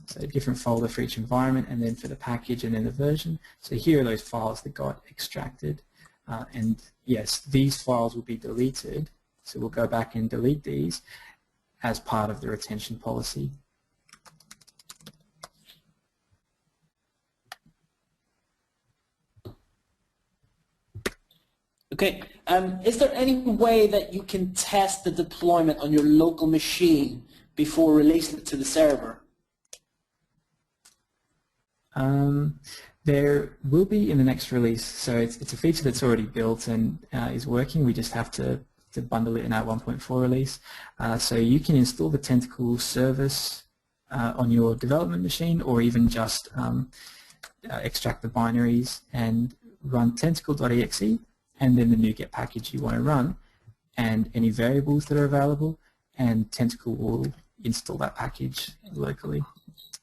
So a different folder for each environment, and then for the package and then the version. So here are those files that got extracted. And yes, these files will be deleted. So we'll go back and delete these as part of the retention policy. Okay, is there any way that you can test the deployment on your local machine before releasing it to the server? There will be in the next release, so it's a feature that's already built and is working. We just have to bundle it in our 1.4 release. So you can install the Tentacle service on your development machine, or even just extract the binaries and run tentacle.exe, and then the NuGet package you want to run, and any variables that are available, and Tentacle will install that package locally.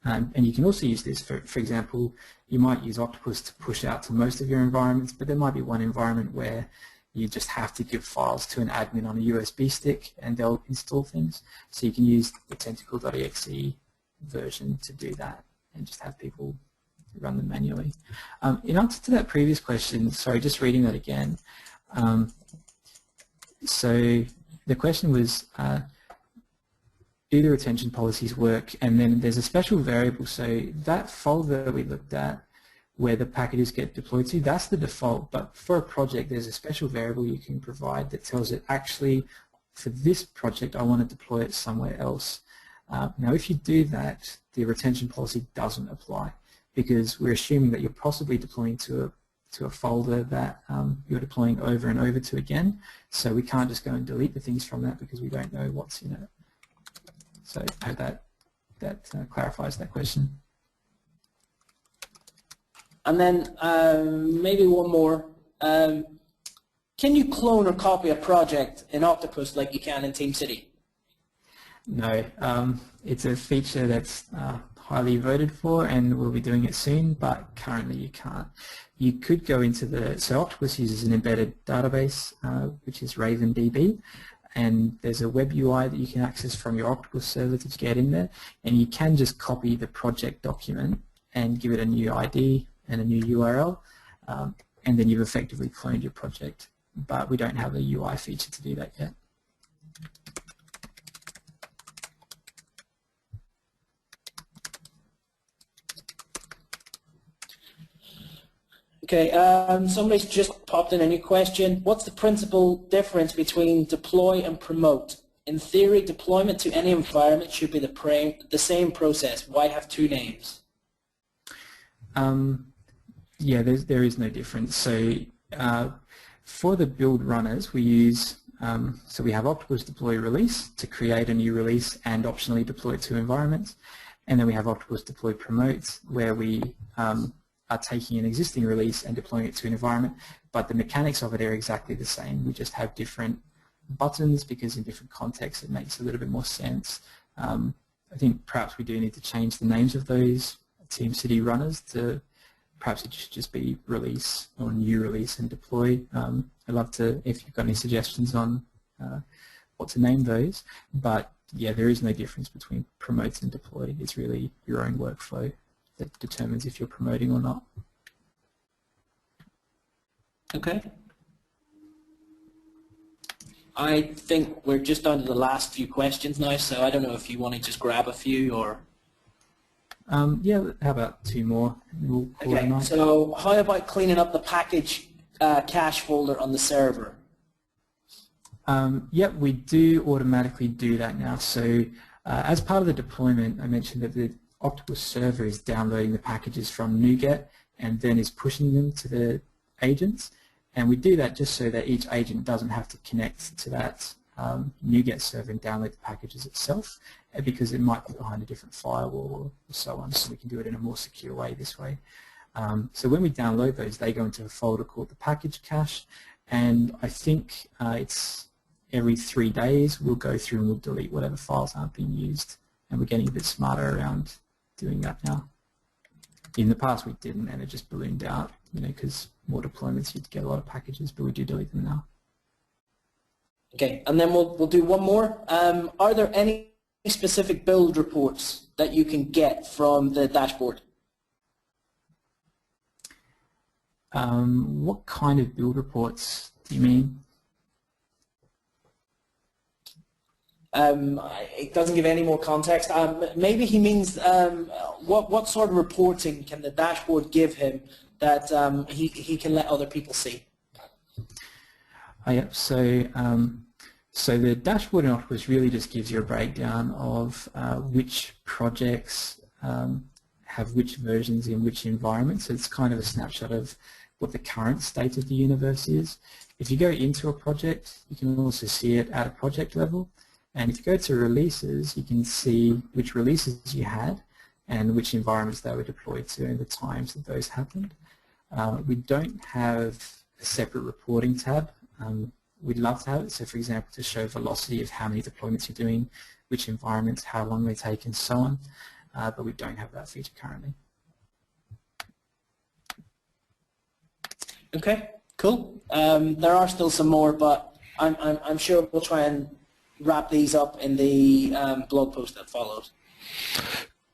And you can also use this for example, you might use Octopus to push out to most of your environments, but there might be one environment where you just have to give files to an admin on a USB stick and they'll install things. So you can use the tentacle.exe version to do that and just have people run them manually. In answer to that previous question, sorry, just reading that again. So the question was, do the retention policies work? And then there's a special variable. So that folder that we looked at where the packages get deployed to, that's the default. But for a project, there's a special variable you can provide that tells it, actually, for this project, I want to deploy it somewhere else. Now, if you do that, the retention policy doesn't apply, because we're assuming that you're possibly deploying to a folder that you're deploying over and over to again. So we can't just go and delete the things from that because we don't know what's in it. So I hope that clarifies that question. And then maybe one more. Can you clone or copy a project in Octopus like you can in TeamCity? No, it's a feature that's highly voted for, and we'll be doing it soon, but currently you can't. You could go into so Octopus uses an embedded database, which is RavenDB, and there's a web UI that you can access from your Octopus server to get in there, and you can just copy the project document and give it a new ID and a new URL, and then you've effectively cloned your project. But we don't have a UI feature to do that yet. Okay, somebody's just popped in a new question. What's the principal difference between deploy and promote? In theory, deployment to any environment should be the same process. Why have two names? Yeah, there is no difference. So for the build runners, we use So we have Octopus deploy release to create a new release and optionally deploy it to environments. And then we have Octopus deploy promote, where we are taking an existing release and deploying it to an environment, but the mechanics of it are exactly the same. We just have different buttons because in different contexts it makes a little bit more sense. I think perhaps we do need to change the names of those TeamCity runners to perhaps it should just be release or new release and deploy. I'd love to, if you've got any suggestions on what to name those, but yeah, there is no difference between promote and deploy. It's really your own workflow that determines if you're promoting or not. Okay. I think we're just down to the last few questions now, so I don't know if you want to just grab a few or... Yeah, how about two more? We'll call it a night. So how about cleaning up the package cache folder on the server? Yep, we do automatically do that now. So as part of the deployment, I mentioned that the Octopus server is downloading the packages from Nuget and then is pushing them to the agents. And we do that just so that each agent doesn't have to connect to that Nuget server and download the packages itself, because it might be behind a different firewall or so on, so we can do it in a more secure way this way. So when we download those, they go into a folder called the package cache, and I think it's every 3 days we'll go through and we'll delete whatever files aren't being used, and we're getting a bit smarter around doing that now. In the past we didn't, and it just ballooned out, because more deployments you'd get a lot of packages, but we do delete them now. Okay, and then we'll do one more. Are there any specific build reports that you can get from the dashboard? What kind of build reports do you mean? It doesn't give any more context. Maybe he means what sort of reporting can the dashboard give him that he can let other people see? Oh, yeah. So the dashboard in Octopus really just gives you a breakdown of which projects have which versions in which environment. So it's kind of a snapshot of what the current state of the universe is. If you go into a project, you can also see it at a project level. And if you go to releases, you can see which releases you had and which environments they were deployed to and the times that those happened. We don't have a separate reporting tab. We'd love to have it, so for example, to show velocity of how many deployments you're doing, which environments, how long they take, and so on, but we don't have that feature currently. Okay, cool. There are still some more, but I'm sure we'll try and wrap these up in the blog post that follows.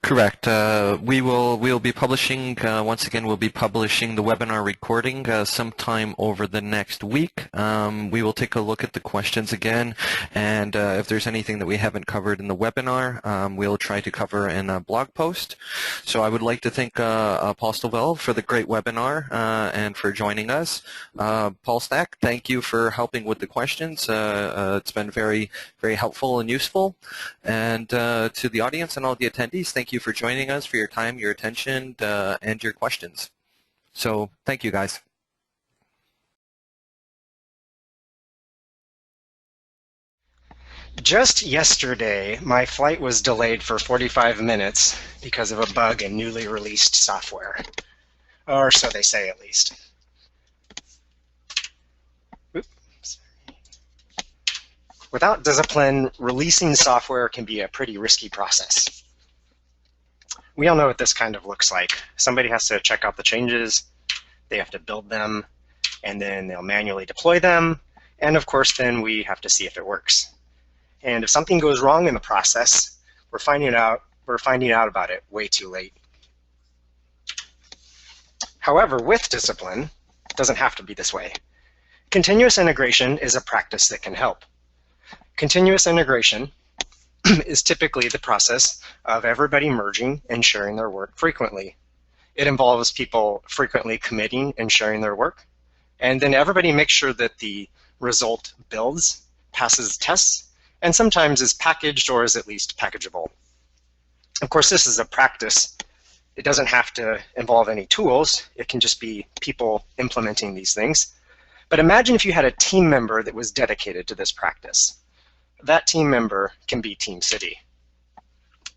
Correct. We'll be publishing, once again, we'll be publishing the webinar recording sometime over the next week. We will take a look at the questions again, and if there's anything that we haven't covered in the webinar, we'll try to cover in a blog post. So I would like to thank Paul Stovell for the great webinar and for joining us. Paul Stack, thank you for helping with the questions. It's been very, very helpful and useful. And to the audience and all the attendees, thank you for joining us, for your time, your attention, and your questions. So thank you, guys. Just yesterday, my flight was delayed for 45 minutes because of a bug in newly released software. Or so they say, at least. Oops. Without discipline, releasing software can be a pretty risky process. We all know what this kind of looks like. Somebody has to check out the changes, they have to build them, and then they'll manually deploy them, and of course then we have to see if it works. And if something goes wrong in the process, we're finding out about it way too late. However, with discipline, it doesn't have to be this way. Continuous integration is a practice that can help. Continuous integration is typically the process of everybody merging and sharing their work frequently. It involves people frequently committing and sharing their work, and then everybody makes sure that the result builds, passes tests, and sometimes is packaged or is at least packageable. Of course, this is a practice. It doesn't have to involve any tools. It can just be people implementing these things. But imagine if you had a team member that was dedicated to this practice. That team member can be TeamCity.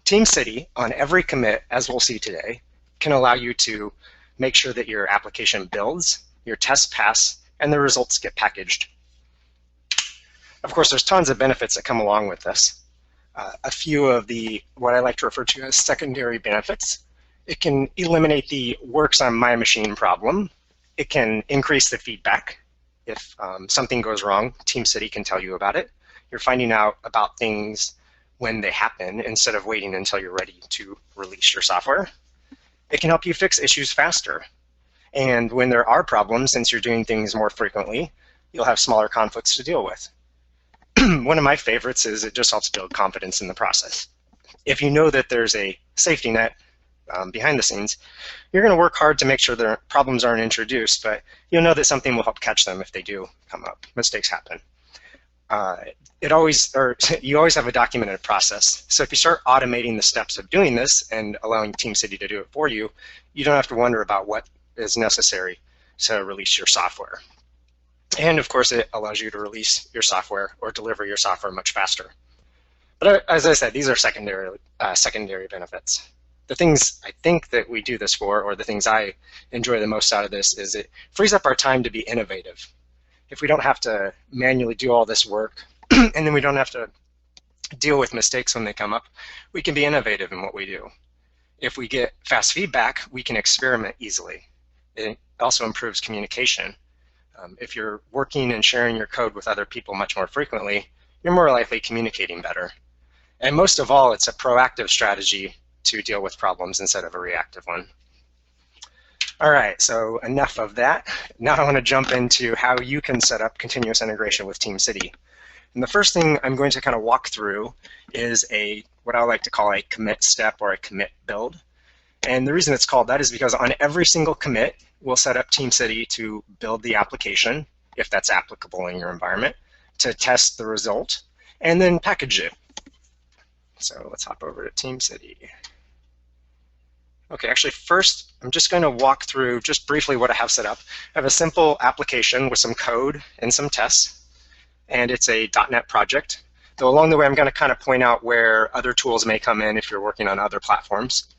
TeamCity, on every commit, as we'll see today, can allow you to make sure that your application builds, your tests pass, and the results get packaged. Of course, there's tons of benefits that come along with this. A few of the, what I like to refer to as secondary benefits. It can eliminate the works on my machine problem. It can increase the feedback. If something goes wrong, TeamCity can tell you about it. You're finding out about things when they happen instead of waiting until you're ready to release your software. It can help you fix issues faster. And when there are problems, since you're doing things more frequently, you'll have smaller conflicts to deal with. One of my favorites is it just helps build confidence in the process. If you know that there's a safety net behind the scenes, you're going to work hard to make sure their problems aren't introduced, but you'll know that something will help catch them if they do come up. Mistakes happen. You always have a documented process. So if you start automating the steps of doing this and allowing TeamCity to do it for you, you don't have to wonder about what is necessary to release your software. And of course, it allows you to release your software or deliver your software much faster. But as I said, these are secondary benefits. The things I think that we do this for, or the things I enjoy the most out of this, is it frees up our time to be innovative. If we don't have to manually do all this work, and then we don't have to deal with mistakes when they come up, we can be innovative in what we do. If we get fast feedback, we can experiment easily. It also improves communication. If you're working and sharing your code with other people much more frequently, you're more likely communicating better. And most of all, it's a proactive strategy to deal with problems instead of a reactive one. All right, so enough of that. Now I want to jump into how you can set up continuous integration with TeamCity. And the first thing I'm going to kind of walk through is what I like to call a commit step or a commit build. And the reason it's called that is because on every single commit, we'll set up TeamCity to build the application, if that's applicable in your environment, to test the result, and then package it. So let's hop over to TeamCity. Okay, actually first, I'm just going to walk through just briefly what I have set up. I have a simple application with some code and some tests, and it's a .NET project. Though along the way, I'm going to kind of point out where other tools may come in if you're working on other platforms.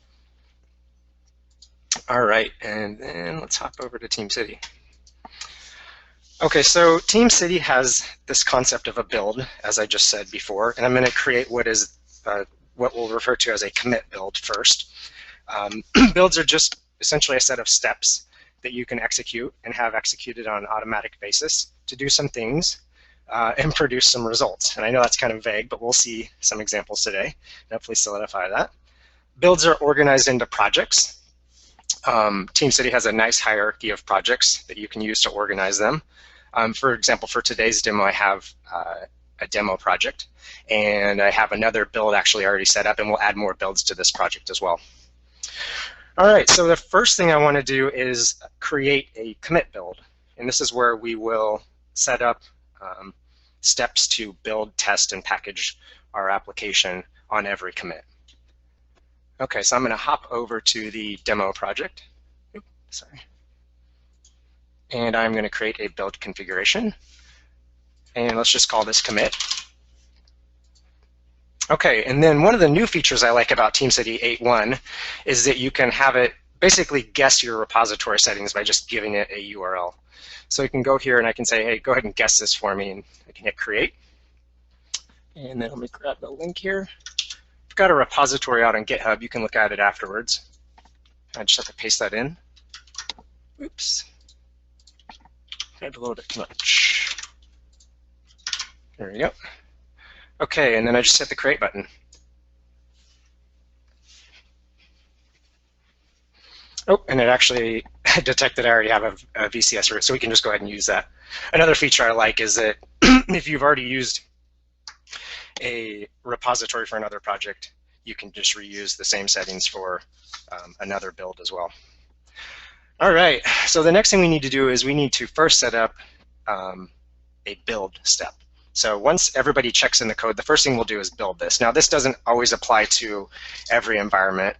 All right, and then let's hop over to TeamCity. Okay, so TeamCity has this concept of a build, as I just said before, and I'm going to create what we'll refer to as a commit build first. Builds are just essentially a set of steps that you can execute and have executed on an automatic basis to do some things and produce some results. And I know that's kind of vague, but we'll see some examples today and hopefully solidify that. Builds are organized into projects. TeamCity has a nice hierarchy of projects that you can use to organize them. For example, for today's demo, I have a demo project, and I have another build actually already set up, and we'll add more builds to this project as well. All right, so the first thing I want to do is create a commit build, and this is where we will set up steps to build, test, and package our application on every commit. Okay, so I'm going to hop over to the demo project. Oops, sorry. And I'm going to create a build configuration. And let's just call this commit. Okay, and then one of the new features I like about TeamCity 8.1 is that you can have it basically guess your repository settings by just giving it a URL. So you can go here and I can say, hey, go ahead and guess this for me, and I can hit create. And then let me grab the link here. I've got a repository out on GitHub. You can look at it afterwards. I just have to paste that in. Oops. Maybe a little bit too much. There we go. Okay, and then I just hit the create button. Oh, and it actually detected I already have a VCS root, so we can just go ahead and use that. Another feature I like is that if you've already used a repository for another project, you can just reuse the same settings for another build as well. All right, so the next thing we need to do is we need to first set up a build step. So once everybody checks in the code, the first thing we'll do is build this. Now this doesn't always apply to every environment.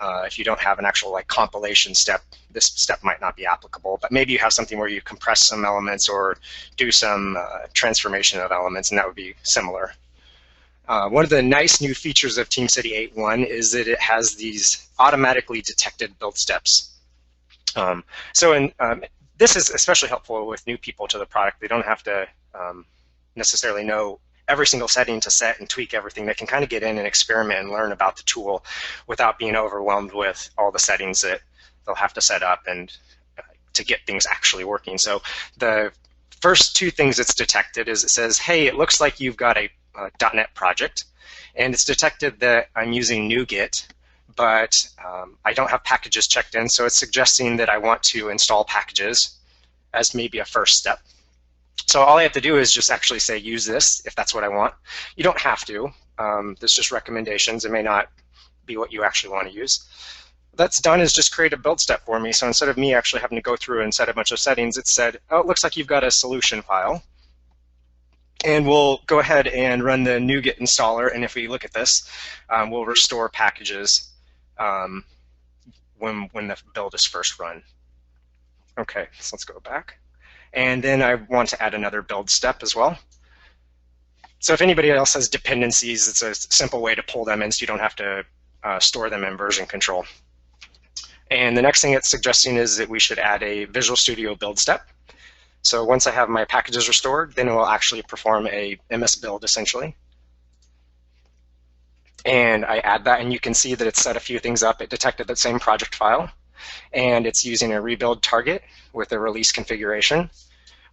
If you don't have an actual like compilation step, this step might not be applicable, but maybe you have something where you compress some elements or do some transformation of elements, and that would be similar. One of the nice new features of TeamCity 8.1 is that it has these automatically detected build steps. This is especially helpful with new people to the product. They don't have to necessarily know every single setting to set and tweak everything. They can kind of get in and experiment and learn about the tool without being overwhelmed with all the settings that they'll have to set up and to get things actually working. So the first two things it's detected is it says, hey, it looks like you've got a .NET project, and it's detected that I'm using Nuget, but I don't have packages checked in, so it's suggesting that I want to install packages as maybe a first step. So all I have to do is just actually say use this if that's what I want. You don't have to. There's just recommendations. It may not be what you actually want to use. What that's done is just create a build step for me. So instead of me actually having to go through and set a bunch of settings, it said, oh, it looks like you've got a solution file. And we'll go ahead and run the Nuget installer. And if we look at this, we'll restore packages when the build is first run. OK, so let's go back. And then I want to add another build step as well. So if anybody else has dependencies, it's a simple way to pull them in so you don't have to store them in version control. And the next thing it's suggesting is that we should add a Visual Studio build step. So once I have my packages restored, then it will actually perform a MS build, essentially. And I add that, and you can see that it's set a few things up. It detected that same project file, and it's using a rebuild target with a release configuration,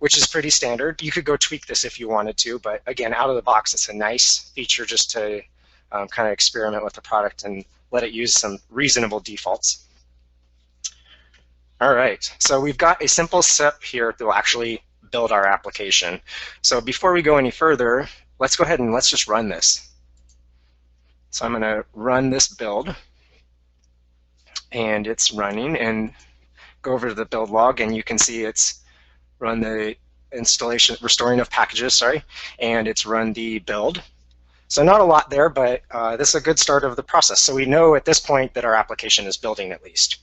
which is pretty standard. You could go tweak this if you wanted to, but again, out of the box, it's a nice feature just to kind of experiment with the product and let it use some reasonable defaults. All right, so we've got a simple step here that will actually build our application. So before we go any further, let's go ahead and let's just run this. So I'm going to run this build, and it's running, and go over to the build log, and you can see it's run the installation, restoring of packages, sorry, and it's run the build. So not a lot there, but this is a good start of the process. So we know at this point that our application is building at least.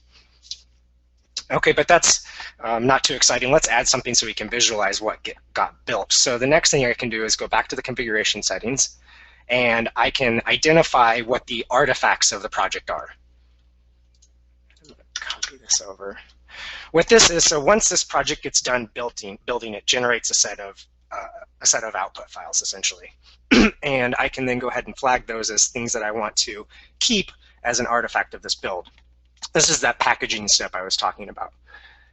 Okay, but that's not too exciting. Let's add something so we can visualize what got built. So the next thing I can do is go back to the configuration settings, and I can identify what the artifacts of the project are. I'm going to copy this over. What this is, so once this project gets done building, it generates a set of output files, essentially. And I can then go ahead and flag those as things that I want to keep as an artifact of this build. This is that packaging step I was talking about.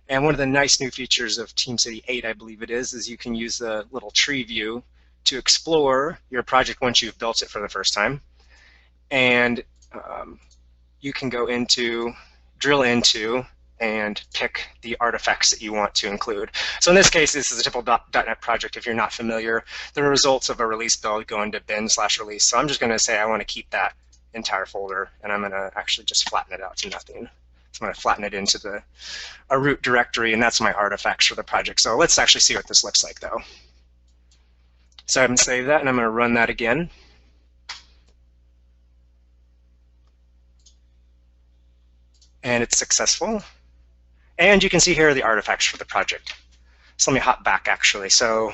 And one of the nice new features of TeamCity 8, I believe it is you can use the little tree view to explore your project once you've built it for the first time. And you can go into, drill into, and pick the artifacts that you want to include. So in this case, this is a typical .NET project. If you're not familiar, the results of a release build go into bin/release. So I'm just going to say I want to keep that entire folder, and I'm going to actually just flatten it out to nothing. So I'm going to flatten it into a root directory, and that's my artifacts for the project. So let's actually see what this looks like, though. So I'm going to save that, and I'm going to run that again. And it's successful. And you can see here are the artifacts for the project. So let me hop back, actually. So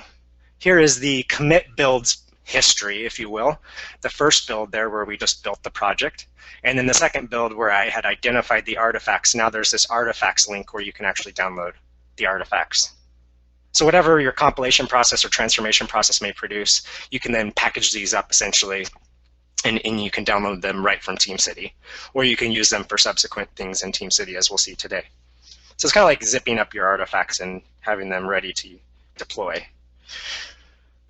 here is the commit builds history, if you will. The first build there where we just built the project. And then the second build where I had identified the artifacts. Now there's this artifacts link where you can actually download the artifacts. So whatever your compilation process or transformation process may produce, you can then package these up, essentially, and you can download them right from TeamCity. Or you can use them for subsequent things in TeamCity, as we'll see today. So it's kind of like zipping up your artifacts and having them ready to deploy.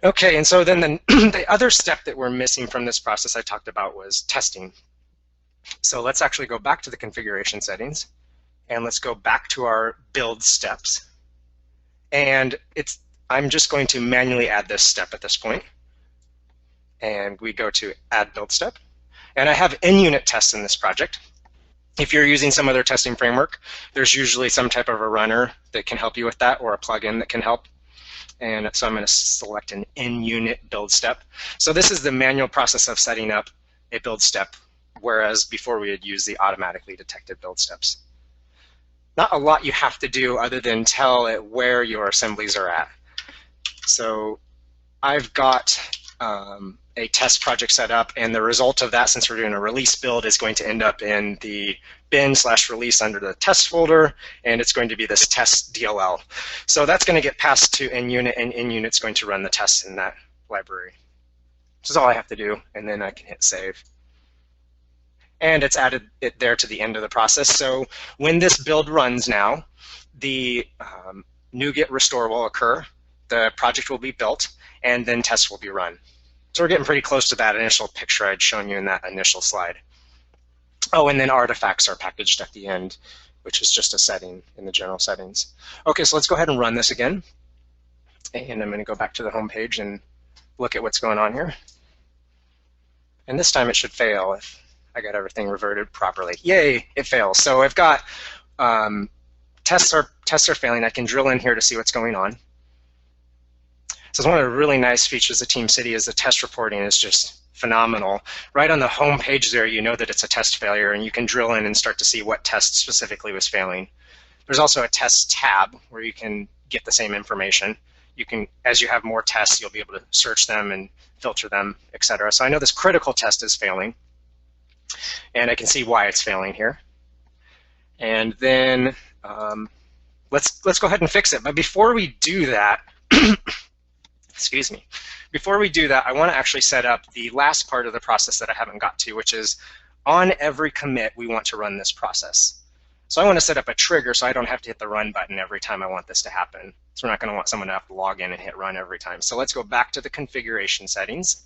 Okay, and so then the other step that we're missing from this process I talked about was testing. So let's actually go back to the configuration settings, and let's go back to our build steps. And I'm just going to manually add this step at this point. And we go to add build step. And I have in-unit tests in this project. If you're using some other testing framework, there's usually some type of a runner that can help you with that, or a plugin that can help. And so I'm going to select an in-unit build step. So this is the manual process of setting up a build step whereas before we had used the automatically detected build steps. Not a lot you have to do other than tell it where your assemblies are at. So I've got a test project set up, and the result of that, since we're doing a release build, is going to end up in the bin/release under the test folder, and it's going to be this test DLL. So that's going to get passed to NUnit, and NUnit's going to run the tests in that library. This is all I have to do, and then I can hit save. And it's added it there to the end of the process. So when this build runs now, the NuGet restore will occur, the project will be built, and then tests will be run. So we're getting pretty close to that initial picture I'd shown you in that initial slide. Oh, and then artifacts are packaged at the end, which is just a setting in the general settings. Okay, so let's go ahead and run this again. And I'm going to go back to the home page and look at what's going on here. And this time it should fail if I got everything reverted properly. Yay, it fails. So I've got tests are failing. I can drill in here to see what's going on. So one of the really nice features of TeamCity is the test reporting is just phenomenal. Right on the home page there, you know that it's a test failure, and you can drill in and start to see what test specifically was failing. There's also a test tab where you can get the same information. You can, as you have more tests, you'll be able to search them and filter them, etc. So I know this critical test is failing, and I can see why it's failing here. And then let's go ahead and fix it. But before we do that, excuse me, before we do that, I want to actually set up the last part of the process that I haven't got to, which is on every commit, we want to run this process. So I want to set up a trigger so I don't have to hit the run button every time I want this to happen. So we're not going to want someone to have to log in and hit run every time. So let's go back to the configuration settings,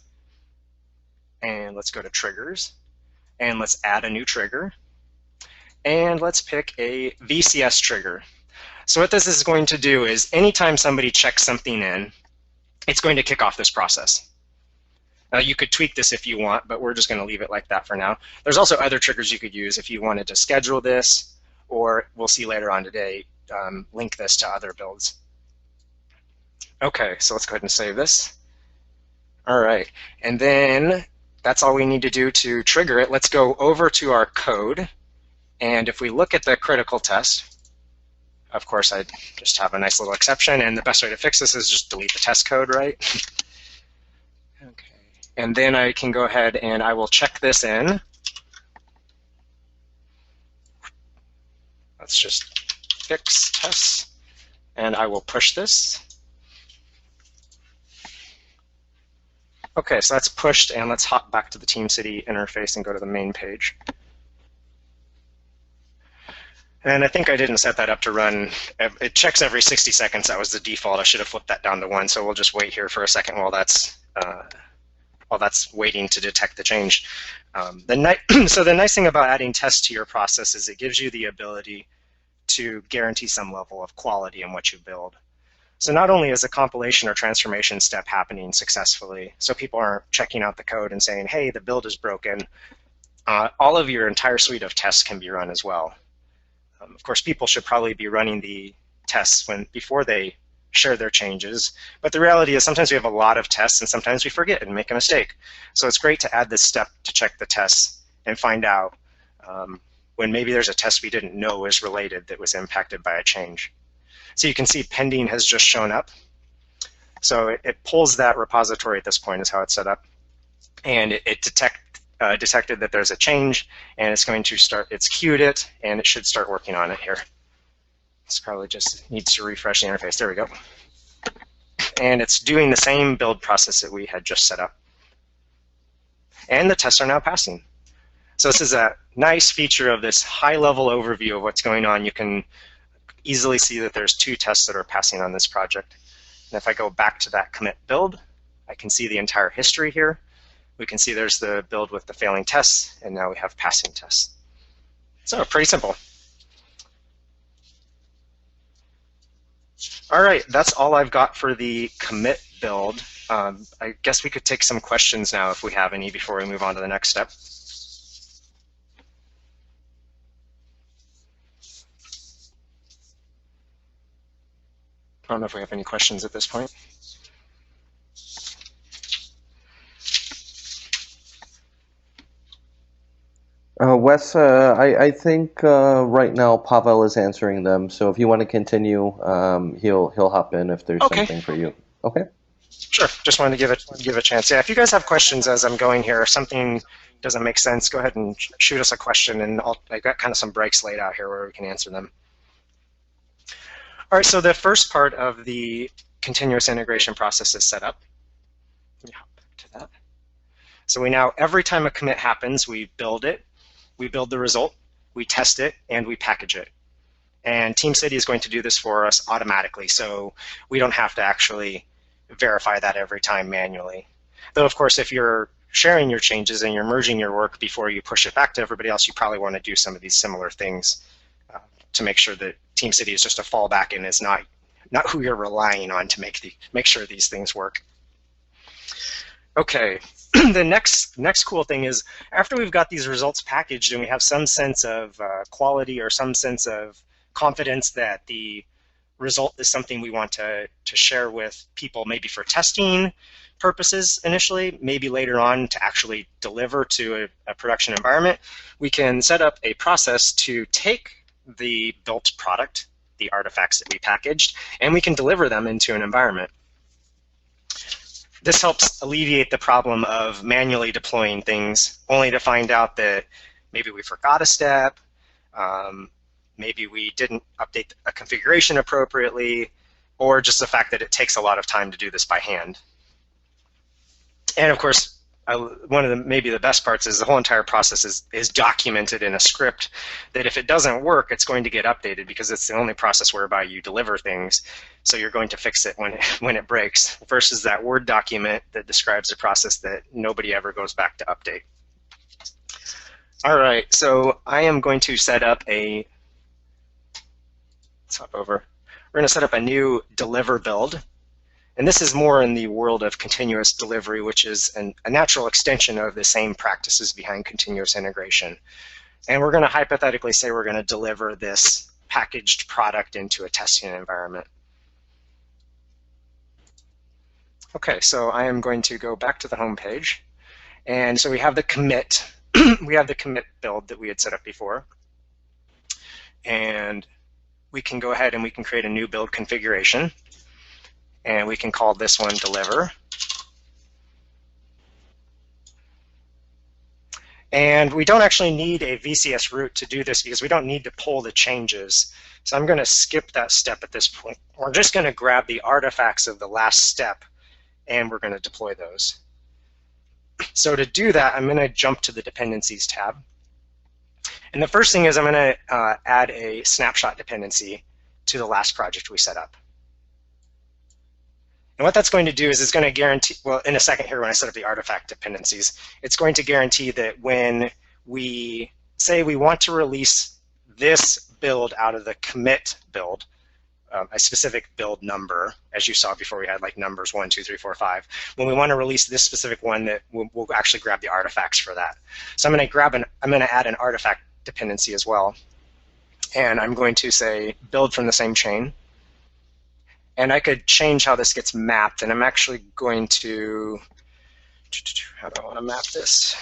and let's go to triggers, and let's add a new trigger, and let's pick a VCS trigger. So what this is going to do is anytime somebody checks something in, it's going to kick off this process. Now you could tweak this if you want, but we're just going to leave it like that for now. There's also other triggers you could use if you wanted to schedule this, or we'll see later on today, link this to other builds. Okay, so let's go ahead and save this. All right, and then that's all we need to do to trigger it. Let's go over to our code, and if we look at the critical test, of course, I just have a nice little exception, and the best way to fix this is just delete the test code, right? Okay. And then I can go ahead and I will check this in. Let's just fix tests, and I will push this. Okay, so that's pushed, and let's hop back to the TeamCity interface and go to the main page. And I think I didn't set that up to run. It checks every 60 seconds. That was the default. I should have flipped that down to 1. So we'll just wait here for a second while that's waiting to detect the change. So the nice thing about adding tests to your process is it gives you the ability to guarantee some level of quality in what you build. So not only is a compilation or transformation step happening successfully, so people aren't checking out the code and saying, hey, the build is broken, all of your entire suite of tests can be run as well. Of course, people should probably be running the tests before they share their changes. But the reality is sometimes we have a lot of tests, and sometimes we forget and make a mistake. So it's great to add this step to check the tests and find out when maybe there's a test we didn't know was related that was impacted by a change. So you can see pending has just shown up. So it pulls that repository at this point is how it's set up. And it detected that there's a change, and it's going to start, it's queued it, and it should start working on it here. This probably just needs to refresh the interface. There we go. And it's doing the same build process that we had just set up. And the tests are now passing. So this is a nice feature of this high-level overview of what's going on. You can easily see that there's 2 tests that are passing on this project. And if I go back to that commit build, I can see the entire history here. We can see there's the build with the failing tests, and now we have passing tests. So pretty simple. All right, that's all I've got for the commit build. I guess we could take some questions now if we have any before we move on to the next step. I don't know if we have any questions at this point. Wes, I think right now Pavel is answering them. So if you want to continue, he'll hop in if there's something for you. Okay. Sure. Just wanted to give a chance. Yeah. If you guys have questions as I'm going here, if something doesn't make sense, go ahead and shoot us a question, and I've got kind of some breaks laid out here where we can answer them. All right. So the first part of the continuous integration process is set up. Let me hop back to that. So we now, every time a commit happens, we build it, we build the result, we test it, and we package it. And TeamCity is going to do this for us automatically, so we don't have to actually verify that every time manually. Though, of course, if you're sharing your changes and you're merging your work before you push it back to everybody else, you probably want to do some of these similar things to make sure that TeamCity is just a fallback and is not who you're relying on to make sure these things work. Okay, the next cool thing is after we've got these results packaged and we have some sense of quality or some sense of confidence that the result is something we want to share with people, maybe for testing purposes initially, maybe later on to actually deliver to a production environment, we can set up a process to take the built product, the artifacts that we packaged, and we can deliver them into an environment. This helps alleviate the problem of manually deploying things only to find out that maybe we forgot a step, maybe we didn't update a configuration appropriately, or just the fact that it takes a lot of time to do this by hand. And of course, one of maybe the best parts is the whole entire process is documented in a script that if it doesn't work, it's going to get updated because it's the only process whereby you deliver things. So you're going to fix it when it breaks versus that Word document that describes a process that nobody ever goes back to update. All right, so I am going to set up let's hop over. We're going to set up a new deliver build. And this is more in the world of continuous delivery, which is a natural extension of the same practices behind continuous integration. And we're going to hypothetically say we're going to deliver this packaged product into a testing environment. Okay, so I am going to go back to the home page. And so we have the commit. We have the commit build that we had set up before. And we can go ahead and we can create a new build configuration. And we can call this one deliver. And we don't actually need a VCS root to do this because we don't need to pull the changes. So I'm going to skip that step at this point. We're just going to grab the artifacts of the last step and we're going to deploy those. So to do that, I'm going to jump to the dependencies tab. And the first thing is I'm going to add a snapshot dependency to the last project we set up. And what that's going to do is it's going to guarantee, well, in a second here when I set up the artifact dependencies, it's going to guarantee that when we say we want to release this build out of the commit build, a specific build number, as you saw before we had like numbers 1, 2, 3, 4, 5. When we want to release this specific one, that we'll actually grab the artifacts for that. So I'm going to add an artifact dependency as well. And I'm going to say build from the same chain. And I could change how this gets mapped, and I'm actually going to, how do I want to map this?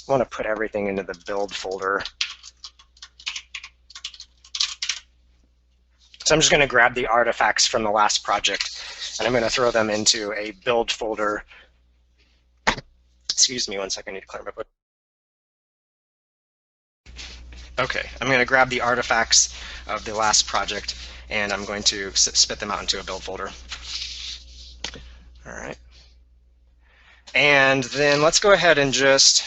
I want to put everything into the build folder. So I'm just going to grab the artifacts from the last project, and I'm going to throw them into a build folder. Excuse me one second, I need to clear my book. Okay, I'm going to grab the artifacts of the last project, and I'm going to spit them out into a build folder. All right. And then let's go ahead and just,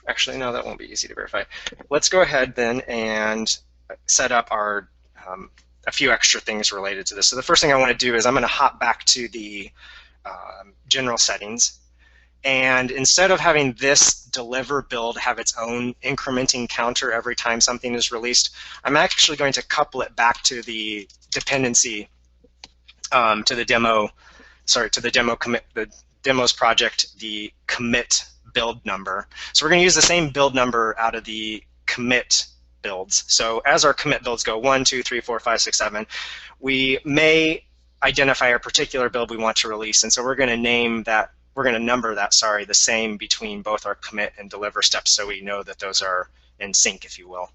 actually, no, that won't be easy to verify. Let's go ahead then and set up our, a few extra things related to this. So the first thing I want to do is I'm going to hop back to the general settings. And instead of having this deliver build have its own incrementing counter every time something is released, I'm actually going to couple it back to the dependency, to the demo commit, the demos project, the commit build number. So we're going to use the same build number out of the commit builds. So as our commit builds go 1, 2, 3, 4, 5, 6, 7, we may identify a particular build we want to release, and so we're going to name that we're going to number that, the same between both our commit and deliver steps, so we know that those are in sync, if you will.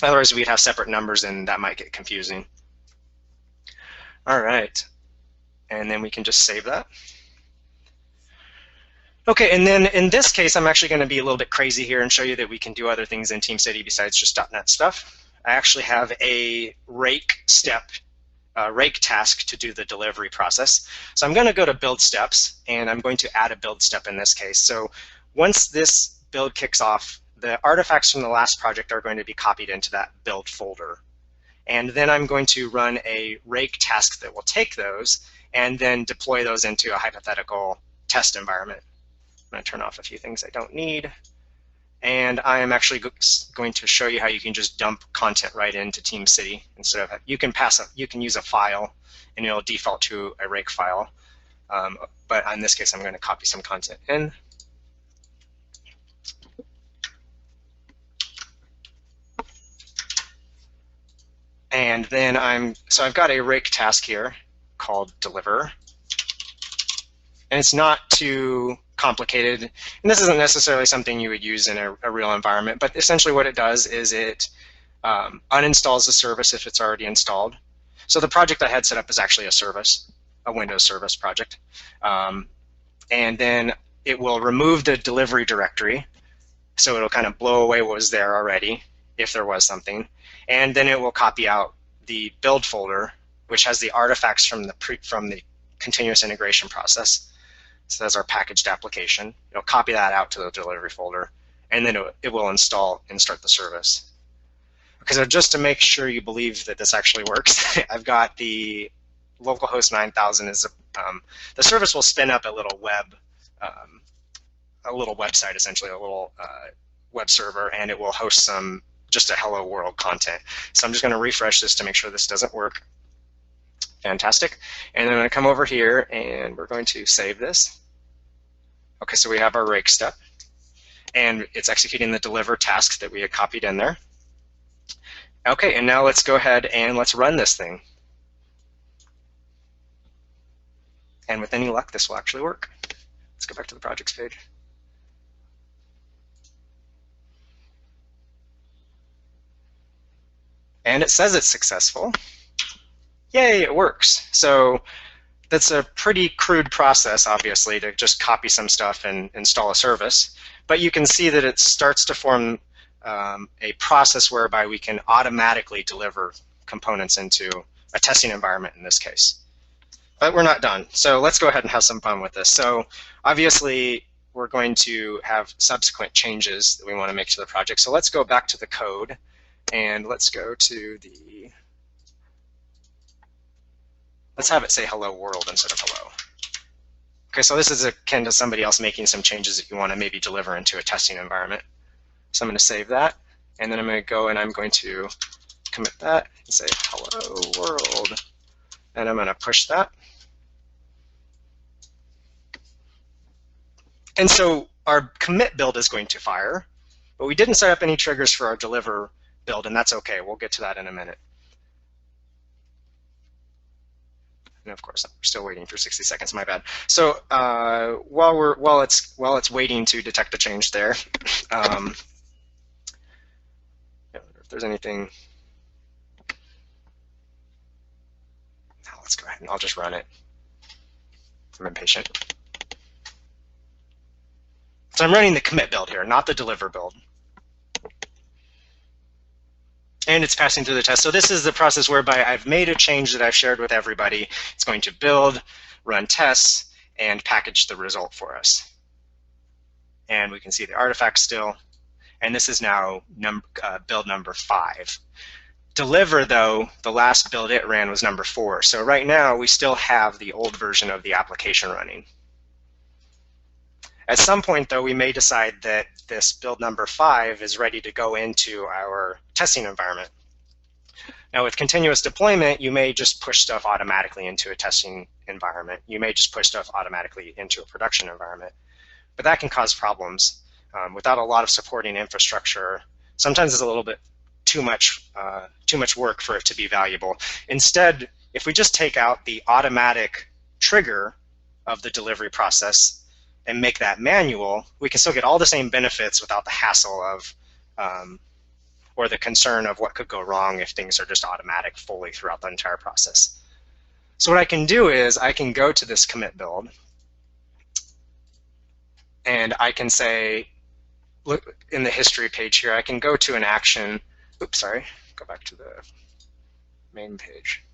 Otherwise, we'd have separate numbers, and that might get confusing. All right, and then we can just save that. Okay, and then in this case, I'm actually going to be a little bit crazy here and show you that we can do other things in TeamCity besides just .NET stuff. I actually have a rake task to do the delivery process. So I'm going to go to build steps, and I'm going to add a build step in this case. So once this build kicks off, the artifacts from the last project are going to be copied into that build folder. And then I'm going to run a rake task that will take those and then deploy those into a hypothetical test environment. I'm going to turn off a few things I don't need. And I am actually going to show you how you can just dump content right into TeamCity instead of you can use a file, and it'll default to a rake file. But in this case, I'm going to copy some content in. And then I've got a rake task here called deliver. And it's not too complicated. And this isn't necessarily something you would use in a real environment, but essentially what it does is it uninstalls the service if it's already installed. So the project I had set up is actually a service, a Windows service project. And then it will remove the delivery directory. So it'll kind of blow away what was there already, if there was something. And then it will copy out the build folder, which has the artifacts from the continuous integration process. So that's our packaged application. It'll copy that out to the delivery folder, and then it will install and start the service. Okay, so just to make sure you believe that this actually works, I've got the localhost 9000 the service will spin up a little website, essentially a little web server, and it will host just a hello world content. So I'm just going to refresh this to make sure this doesn't work. Fantastic. And then I'm going to come over here, and we're going to save this. Okay, so we have our rake step, and it's executing the deliver task that we had copied in there. Okay, and now let's go ahead and let's run this thing. And with any luck, this will actually work. Let's go back to the projects page. And it says it's successful. Yay, it works. So that's a pretty crude process, obviously, to just copy some stuff and install a service. But you can see that it starts to form a process whereby we can automatically deliver components into a testing environment in this case. But we're not done. So let's go ahead and have some fun with this. So obviously, we're going to have subsequent changes that we want to make to the project. So let's go back to the code, and let's go to the... Let's have it say hello world instead of hello. Okay, so this is akin to somebody else making some changes that you want to maybe deliver into a testing environment. So I'm going to save that, and then I'm going to go and I'm going to commit that and say hello world, and I'm going to push that. And so our commit build is going to fire, but we didn't set up any triggers for our deliver build, and that's okay. We'll get to that in a minute. And of course, we're still waiting for 60 seconds. My bad. So while it's waiting to detect a change there, I wonder if there's anything. Now let's go ahead and I'll just run it. I'm impatient. So I'm running the commit build here, not the deliver build. And it's passing through the test. So this is the process whereby I've made a change that I've shared with everybody. It's going to build, run tests, and package the result for us. And we can see the artifact still. And this is now build number 5. Deliver, though, the last build it ran was number 4. So right now, we still have the old version of the application running. At some point, though, we may decide that this build number 5 is ready to go into our testing environment. Now, with continuous deployment, you may just push stuff automatically into a testing environment. You may just push stuff automatically into a production environment. But that can cause problems. Without a lot of supporting infrastructure, sometimes it's a little bit too much work for it to be valuable. Instead, if we just take out the automatic trigger of the delivery process, and make that manual, we can still get all the same benefits without the hassle of or the concern of what could go wrong if things are just automatic fully throughout the entire process. So what I can do is I can go to this commit build, and I can say, look in the history page here, I can go to an action. Oops, sorry, go back to the main page.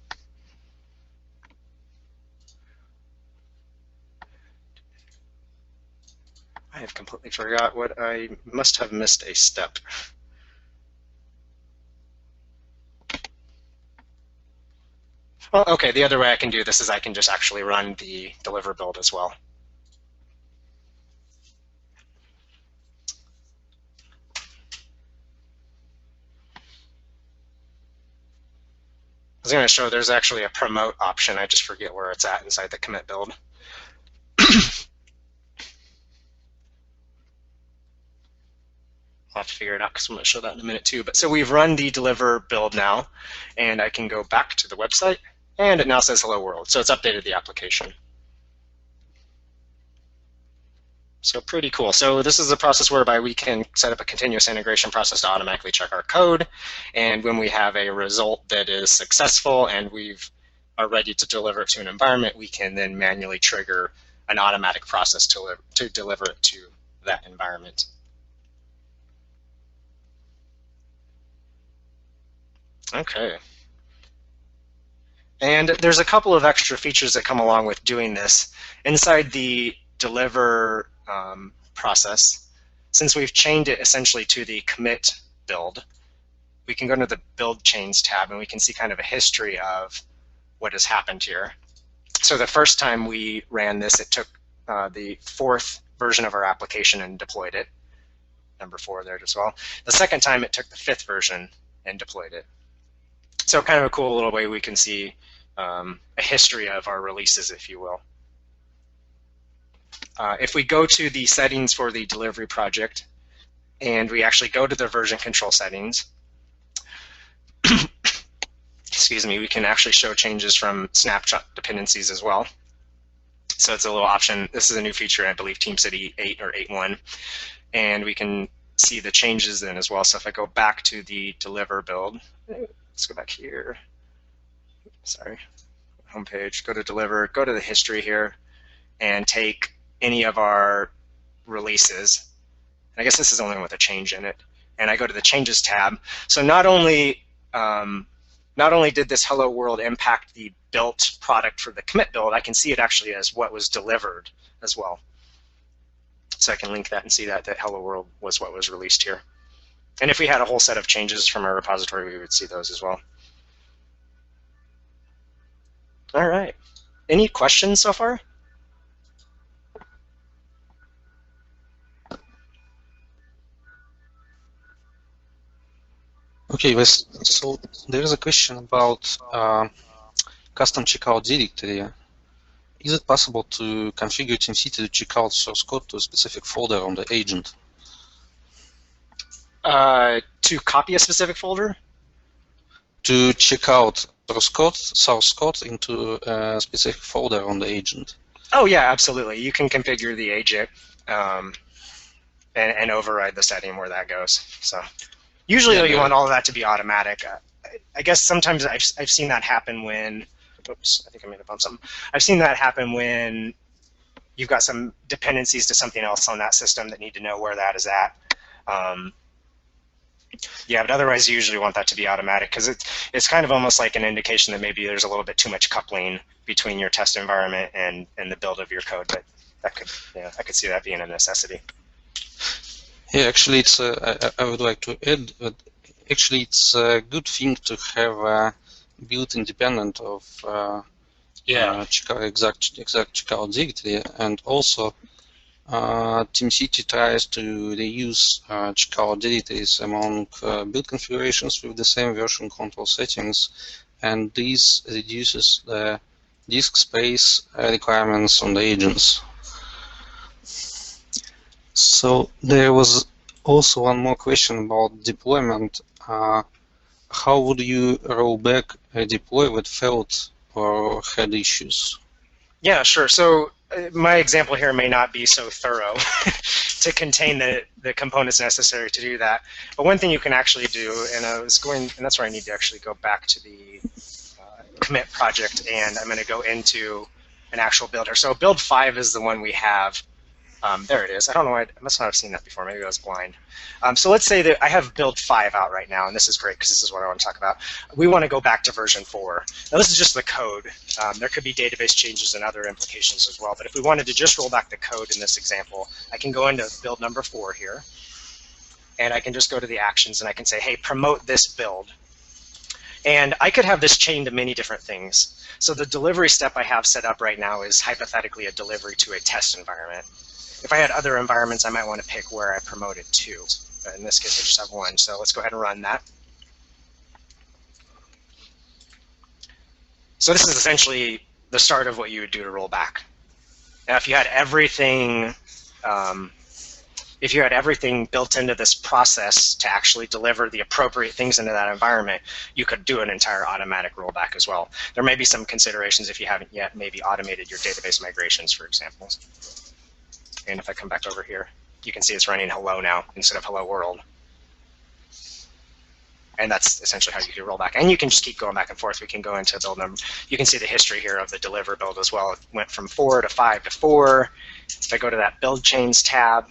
I have completely forgot what I must have missed a step. Well, okay, the other way I can do this is I can just actually run the deliver build as well. I was going to show there's actually a promote option. I just forget where it's at inside the commit build. I'll have to figure it out because I'm going to show that in a minute too. But so we've run the deliver build now, and I can go back to the website, and it now says hello world. So it's updated the application. So pretty cool. So this is a process whereby we can set up a continuous integration process to automatically check our code. And when we have a result that is successful and are ready to deliver it to an environment, we can then manually trigger an automatic process to deliver it to that environment. Okay. And there's a couple of extra features that come along with doing this. Inside the deliver process, since we've chained it essentially to the commit build, we can go to the build chains tab and we can see kind of a history of what has happened here. So the first time we ran this, it took the 4th version of our application and deployed it. Number 4 there as well. The second time it took the 5th version and deployed it. So kind of a cool little way we can see a history of our releases, if you will. If we go to the settings for the delivery project and we actually go to the version control settings, excuse me, we can actually show changes from snapshot dependencies as well. So it's a little option. This is a new feature, I believe, TeamCity 8 or 8.1, and we can see the changes then as well. So if I go back to the deliver build, let's go back here. Sorry, homepage. Go to deliver. Go to the history here, and take any of our releases. I guess this is only with a change in it. And I go to the changes tab. So not only did this hello world impact the built product for the commit build, I can see it actually as what was delivered as well. So I can link that and see that hello world was what was released here. And if we had a whole set of changes from our repository, we would see those as well. All right. Any questions so far? Okay, so there is a question about custom checkout directory. Is it possible to configure TeamCity to check out source code to a specific folder on the agent? To copy a specific folder? To check out source code into a specific folder on the agent. Oh yeah, absolutely. You can configure the agent and override the setting where that goes. So usually though, you want all of that to be automatic. I guess sometimes I've seen that happen when, oops, I think I may have bumped something. I've seen that happen when you've got some dependencies to something else on that system that need to know where that is at. Yeah, but otherwise you usually want that to be automatic because it's kind of almost like an indication that maybe there's a little bit too much coupling between your test environment and the build of your code. But that could, yeah, I could see that being a necessity. Yeah, actually, it's I would like to add that actually it's a good thing to have a built independent of exact checkout directory, and also TeamCity tries to reuse checkout directories among build configurations with the same version control settings, and this reduces the disk space requirements on the agents. So there was also one more question about deployment. How would you roll back a deploy that failed or had issues? Yeah, sure. So my example here may not be so thorough to contain the components necessary to do that. But one thing you can actually do, and that's where I need to actually go back to the commit project, and I'm going to go into an actual builder. So build 5 is the one we have. There it is. I don't know why, I must not have seen that before. Maybe I was blind. So let's say that I have build 5 out right now, and this is great because this is what I want to talk about. We want to go back to version 4. Now this is just the code. There could be database changes and other implications as well, but if we wanted to just roll back the code in this example, I can go into build number 4 here, and I can just go to the actions, and I can say, hey, promote this build. And I could have this chained to many different things. So the delivery step I have set up right now is hypothetically a delivery to a test environment. If I had other environments, I might want to pick where I promote it to. But in this case, I just have one. So let's go ahead and run that. So this is essentially the start of what you would do to roll back. Now, if you had everything, built into this process to actually deliver the appropriate things into that environment, you could do an entire automatic rollback as well. There may be some considerations if you haven't yet maybe automated your database migrations, for example. And if I come back over here, you can see it's running hello now instead of hello world. And that's essentially how you do rollback. And you can just keep going back and forth. We can go into build number. You can see the history here of the deliver build as well. It went from 4 to 5 to 4. If I go to that build chains tab,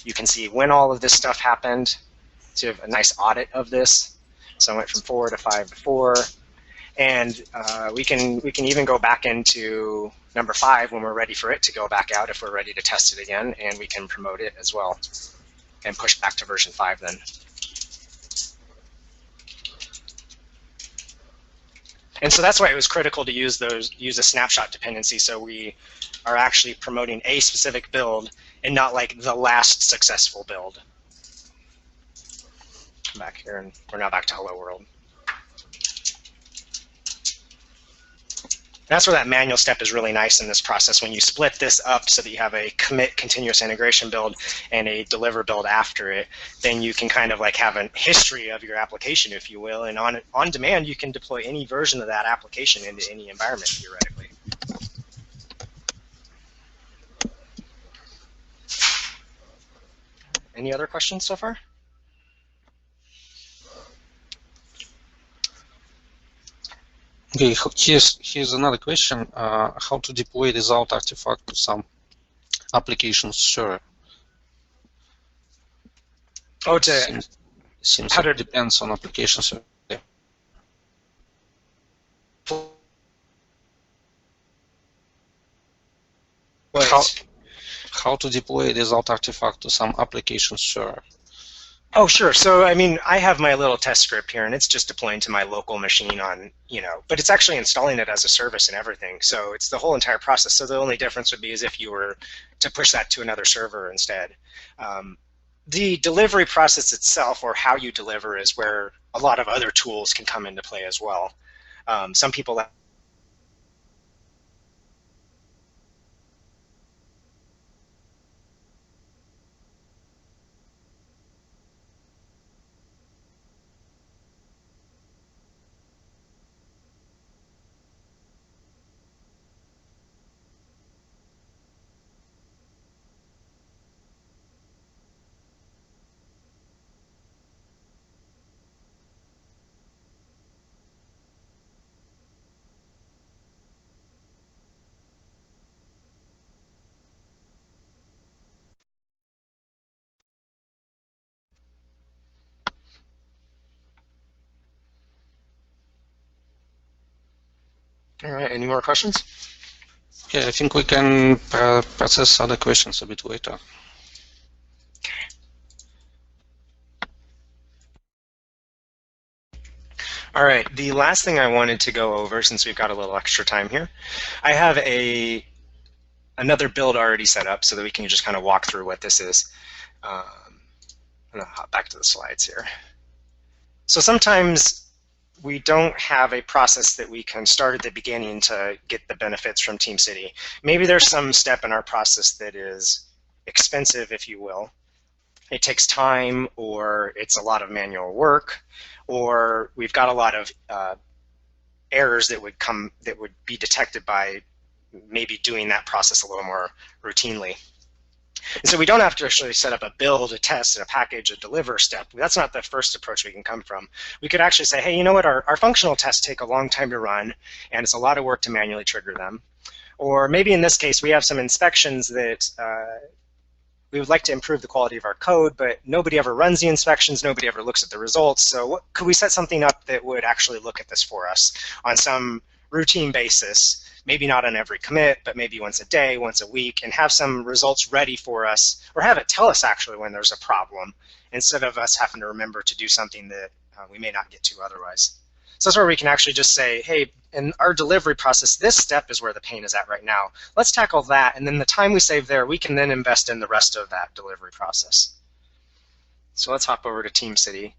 you can see when all of this stuff happened. So you have a nice audit of this. So I went from 4 to 5 to 4. And we can even go back into number 5 when we're ready for it to go back out if we're ready to test it again, and we can promote it as well and push back to version 5 then. And so that's why it was critical to use a snapshot dependency, so we are actually promoting a specific build and not like the last successful build. Come back here, and we're now back to hello world. That's where that manual step is really nice in this process. When you split this up so that you have a commit continuous integration build and a deliver build after it, then you can kind of like have a history of your application, if you will, and on demand you can deploy any version of that application into any environment theoretically. Any other questions so far? Okay, here's another question. How to deploy result artifact to some application server? Oh, seems it depends on application server. Yeah. How to deploy result artifact to some application server? Oh, sure. So, I mean, I have my little test script here, and it's just deploying to my local machine on, but it's actually installing it as a service and everything. So it's the whole entire process. So the only difference would be is if you were to push that to another server instead. The delivery process itself, or how you deliver, is where a lot of other tools can come into play as well. Some people All right, any more questions? Yeah, I think we can process other questions a bit later. All right, the last thing I wanted to go over, since we've got a little extra time here, I have another build already set up so that we can just kind of walk through what this is. I'm going to hop back to the slides here. So sometimes we don't have a process that we can start at the beginning to get the benefits from TeamCity. Maybe there's some step in our process that is expensive, if you will. It takes time, or it's a lot of manual work, or we've got a lot of errors that would be detected by maybe doing that process a little more routinely. And so we don't have to actually set up a build, a test, and a package, a deliver step. That's not the first approach we can come from. We could actually say, hey, you know what, our functional tests take a long time to run, and it's a lot of work to manually trigger them. Or maybe in this case, we have some inspections that we would like to improve the quality of our code, but nobody ever runs the inspections, nobody ever looks at the results. So could we set something up that would actually look at this for us on some routine basis? Maybe not on every commit, but maybe once a day, once a week, and have some results ready for us, or have it tell us actually when there's a problem, instead of us having to remember to do something that we may not get to otherwise. So that's where we can actually just say, hey, in our delivery process, this step is where the pain is at right now. Let's tackle that, and then the time we save there, we can then invest in the rest of that delivery process. So let's hop over to TeamCity,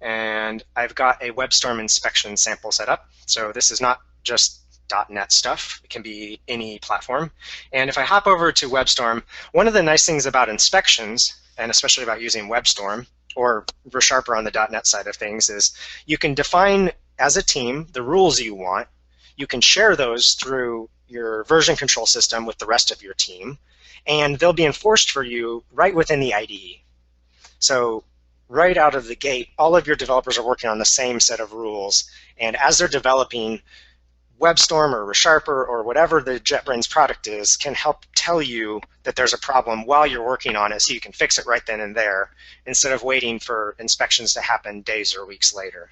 and I've got a WebStorm inspection sample set up. So this is not just .NET stuff. It can be any platform. And if I hop over to WebStorm, one of the nice things about inspections, and especially about using WebStorm or ReSharper on the .NET side of things, is you can define as a team the rules you want. You can share those through your version control system with the rest of your team, and they'll be enforced for you right within the IDE. So right out of the gate, all of your developers are working on the same set of rules, and as they're developing, WebStorm or ReSharper or whatever the JetBrains product is can help tell you that there's a problem while you're working on it, so you can fix it right then and there instead of waiting for inspections to happen days or weeks later.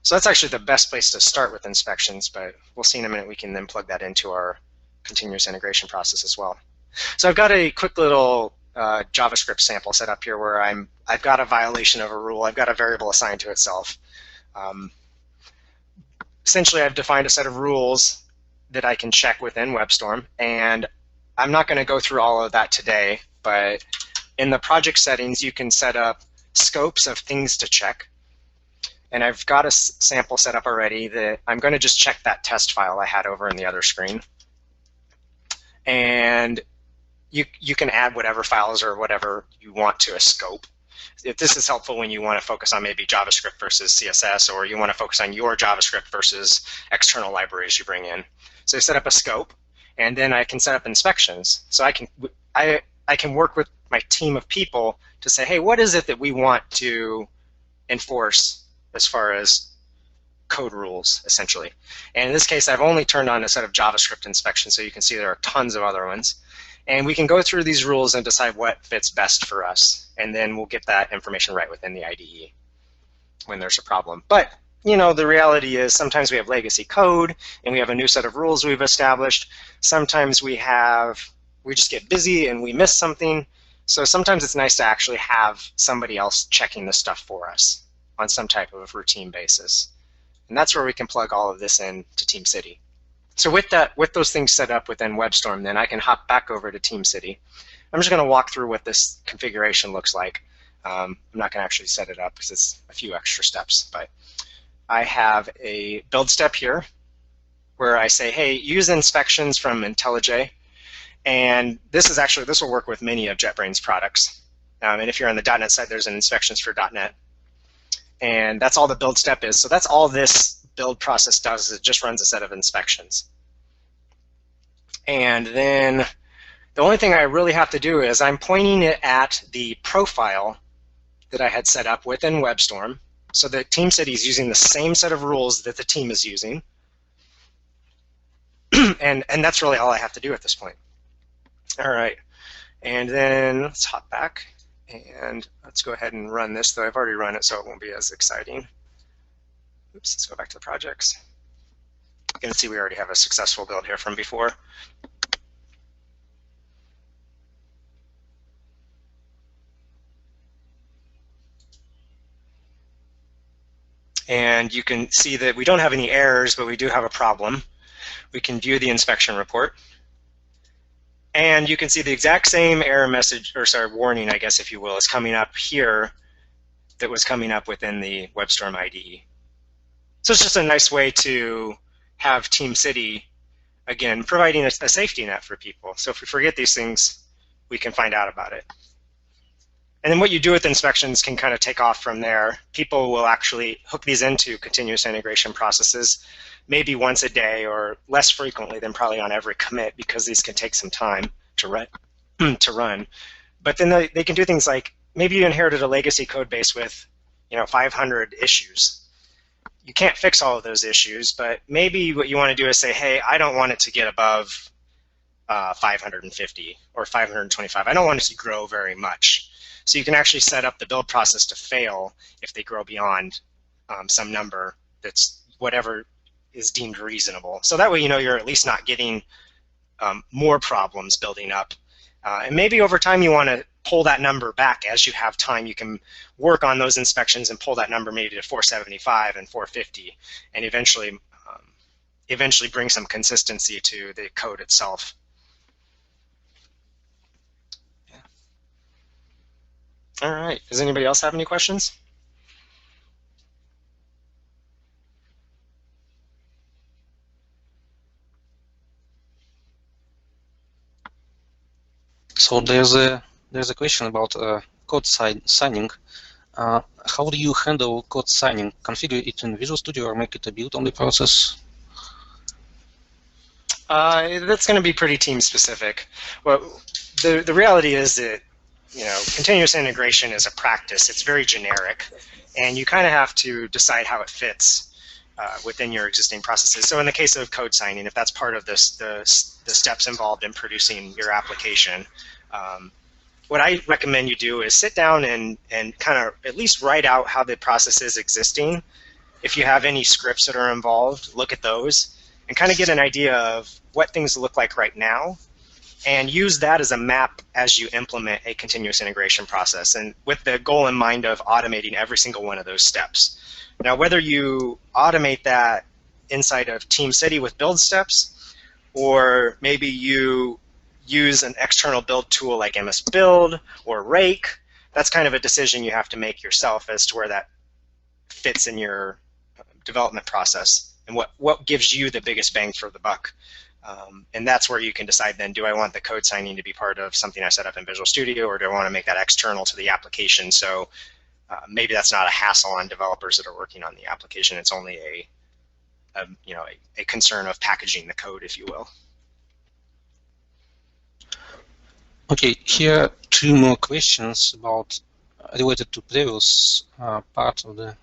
So that's actually the best place to start with inspections, but we'll see in a minute we can then plug that into our continuous integration process as well. So I've got a quick little JavaScript sample set up here where I've got a violation of a rule. I've got a variable assigned to itself. Essentially, I've defined a set of rules that I can check within WebStorm, and I'm not going to go through all of that today, but in the project settings, you can set up scopes of things to check. And I've got a sample set up already that I'm going to just check that test file I had over in the other screen. And you can add whatever files or whatever you want to a scope. If this is helpful when you want to focus on maybe JavaScript versus CSS, or you want to focus on your JavaScript versus external libraries you bring in. So I set up a scope, and then I can set up inspections. So I can work with my team of people to say, hey, what is it that we want to enforce as far as code rules, essentially? And in this case, I've only turned on a set of JavaScript inspections, so you can see there are tons of other ones. And we can go through these rules and decide what fits best for us. And then we'll get that information right within the IDE when there's a problem. But you know, the reality is sometimes we have legacy code and we have a new set of rules we've established. Sometimes we just get busy and we miss something. So sometimes it's nice to actually have somebody else checking the stuff for us on some type of routine basis. And that's where we can plug all of this in to TeamCity. So with those things set up within WebStorm, then I can hop back over to TeamCity. I'm just going to walk through what this configuration looks like. I'm not going to actually set it up because it's a few extra steps, but I have a build step here where I say, hey, use inspections from IntelliJ. And this will work with many of JetBrains products. And if you're on the .NET side, there's an inspections for .NET. And that's all the build step is. So that's all this build process does, is it just runs a set of inspections. And then the only thing I really have to do is I'm pointing it at the profile that I had set up within WebStorm. So that TeamCity is using the same set of rules that the team is using. and that's really all I have to do at this point. All right. And then let's hop back. And let's go ahead and run this, though I've already run it, so it won't be as exciting. Oops, let's go back to the projects. You can see we already have a successful build here from before. And you can see that we don't have any errors, but we do have a problem. We can view the inspection report. And you can see the exact same error message, or sorry, warning, I guess, if you will, is coming up here that was coming up within the WebStorm IDE. So it's just a nice way to have TeamCity, again, providing a safety net for people. So if we forget these things, we can find out about it. And then what you do with inspections can kind of take off from there. People will actually hook these into continuous integration processes. maybe once a day or less frequently than probably on every commit, because these can take some time to run. But then they can do things like, maybe you inherited a legacy code base with 500 issues. You can't fix all of those issues, but maybe what you want to do is say, hey, I don't want it to get above 550 or 525. I don't want it to grow very much. So you can actually set up the build process to fail if they grow beyond some number that's whatever is deemed reasonable. So that way you're at least not getting more problems building up. And maybe over time you want to pull that number back as you have time. You can work on those inspections and pull that number maybe to 475 and 450, and eventually bring some consistency to the code itself. Yeah. All right. Does anybody else have any questions? So there's a question about code signing. How do you handle code signing? Configure it in Visual Studio or make it a build-only process? That's going to be pretty team specific. Well, the reality is that continuous integration is a practice. It's very generic, and you kind of have to decide how it fits within your existing processes. So in the case of code signing, if that's part of the steps involved in producing your application, what I recommend you do is sit down and kind of at least write out how the process is existing. If you have any scripts that are involved, look at those and kind of get an idea of what things look like right now, and use that as a map as you implement a continuous integration process, and with the goal in mind of automating every single one of those steps. Now, whether you automate that inside of TeamCity with build steps, or maybe you use an external build tool like MS Build or Rake, that's kind of a decision you have to make yourself as to where that fits in your development process and what gives you the biggest bang for the buck. And that's where you can decide then, do I want the code signing to be part of something I set up in Visual Studio, or do I want to make that external to the application? So maybe that's not a hassle on developers that are working on the application. It's only a concern of packaging the code, if you will. Okay, here are two more questions related to previous part of the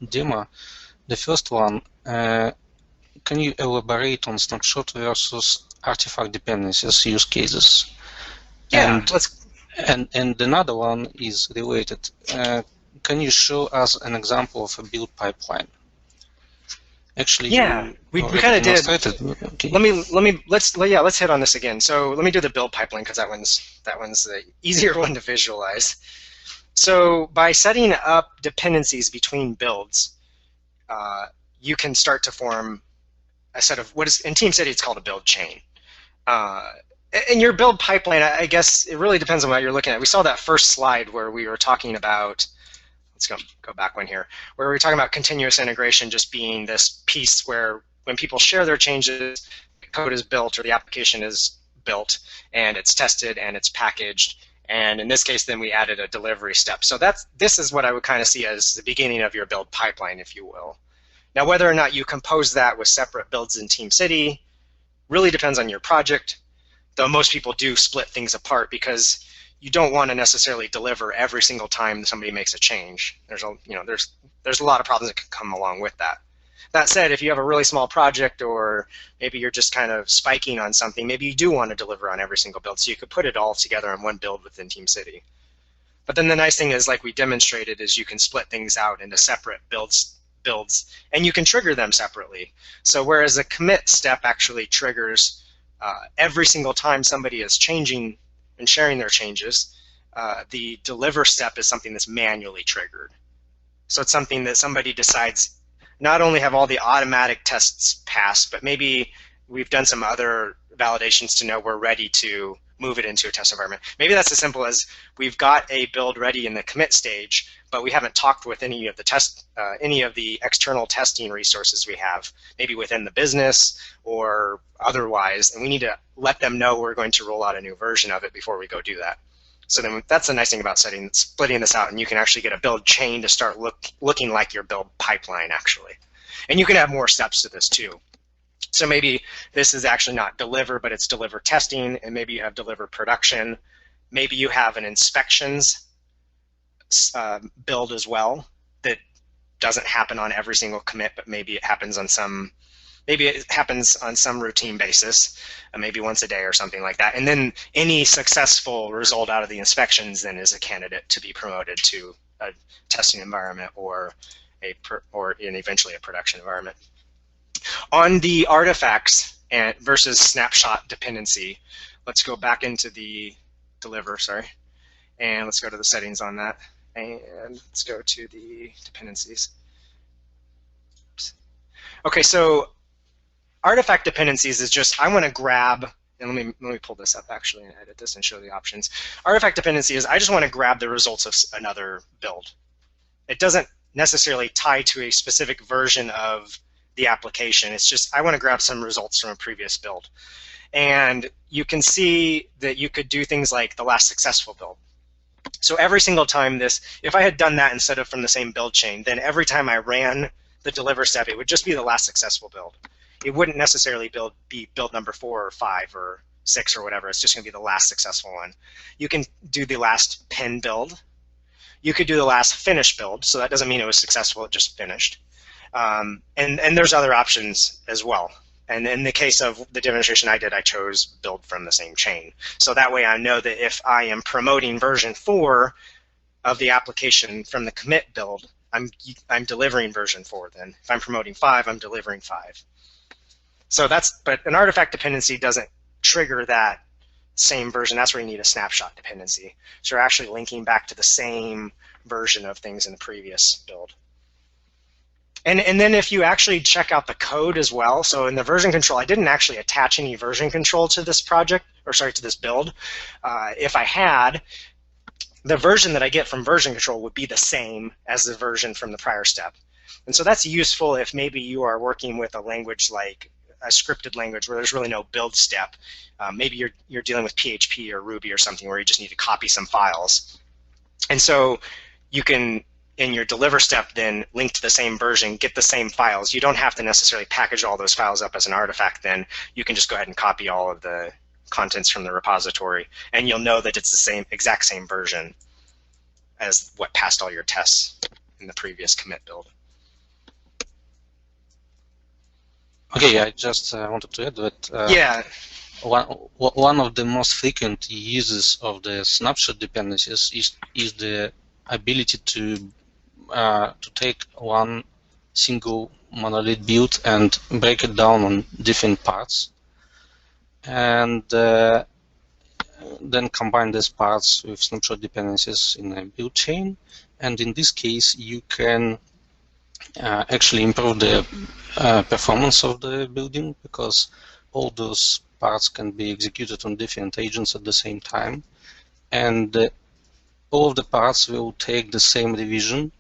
demo. The first one, can you elaborate on snapshot versus artifact dependencies use cases? Yeah, and another one is related. Can you show us an example of a build pipeline? Actually, yeah, we kind of did. Okay. Let's hit on this again. So let me do the build pipeline, because that one's the easier one to visualize. So by setting up dependencies between builds, you can start to form a set of what is in TeamCity it's called a build chain. In your build pipeline, I guess it really depends on what you're looking at. We saw that first slide where we were talking about. Let's go back one here, where we were talking about continuous integration just being this piece where when people share their changes, the code is built or the application is built and it's tested and it's packaged. And in this case, then we added a delivery step. So this is what I would kind of see as the beginning of your build pipeline, if you will. Now, whether or not you compose that with separate builds in TeamCity really depends on your project, though most people do split things apart because you don't want to necessarily deliver every single time somebody makes a change. There's a lot of problems that can come along with that. That said, if you have a really small project, or maybe you're just kind of spiking on something, maybe you do want to deliver on every single build, so you could put it all together in one build within TeamCity. But then the nice thing is, like we demonstrated, is you can split things out into separate builds, and you can trigger them separately. So whereas a commit step actually triggers every single time somebody is changing and sharing their changes, the deliver step is something that's manually triggered. So it's something that somebody decides not only have all the automatic tests passed, but maybe we've done some other validations to know we're ready to move it into a test environment. Maybe that's as simple as we've got a build ready in the commit stage, but we haven't talked with any of the external testing resources we have, maybe within the business or otherwise, and we need to let them know we're going to roll out a new version of it before we go do that. So then that's the nice thing about splitting this out, and you can actually get a build chain to start looking like your build pipeline, actually. And you can add more steps to this too. So maybe this is actually not deliver, but it's deliver testing, and maybe you have deliver production. Maybe you have an inspections build as well that doesn't happen on every single commit, but maybe it happens on some routine basis, maybe once a day or something like that. And then any successful result out of the inspections then is a candidate to be promoted to a testing environment or eventually a production environment. On the artifacts versus snapshot dependency, let's go back into the deliver, and let's go to the settings on that, and let's go to the dependencies. Oops. Okay, so artifact dependencies is just, I want to grab, and let me pull this up actually and edit this and show the options. Artifact dependency is I just want to grab the results of another build. It doesn't necessarily tie to a specific version of the application. It's just I want to grab some results from a previous build. And you can see that you could do things like the last successful build. So every single time if I had done that instead of from the same build chain, then every time I ran the deliver step, it would just be the last successful build. It wouldn't necessarily be build number 4 or 5 or 6 or whatever. It's just going to be the last successful one. You can do the last pin build. You could do the last finish build. So that doesn't mean it was successful. It just finished. And there's other options as well. And in the case of the demonstration I did, I chose build from the same chain. So that way I know that if I am promoting version 4 of the application from the commit build, I'm delivering version 4 then. If I'm promoting 5, I'm delivering 5. So but an artifact dependency doesn't trigger that same version. That's where you need a snapshot dependency. So you're actually linking back to the same version of things in the previous build. And then if you actually check out the code as well, so in the version control, I didn't actually attach any version control to this project, or sorry, to this build. If I had, the version that I get from version control would be the same as the version from the prior step. And so that's useful if maybe you are working with a language like a scripted language where there's really no build step. Maybe you're dealing with PHP or Ruby or something where you just need to copy some files. And so you can, in your deliver step, then link to the same version, get the same files. You don't have to necessarily package all those files up as an artifact then. You can just go ahead and copy all of the contents from the repository, and you'll know that it's the exact same version as what passed all your tests in the previous commit build. Okay, I just wanted to add that yeah. One of the most frequent uses of the snapshot dependencies is the ability to take one single monolith build and break it down on different parts, and then combine these parts with snapshot dependencies in a build chain. And in this case, you can actually improve the performance of the building, because all those parts can be executed on different agents at the same time, and all of the parts will take the same revision,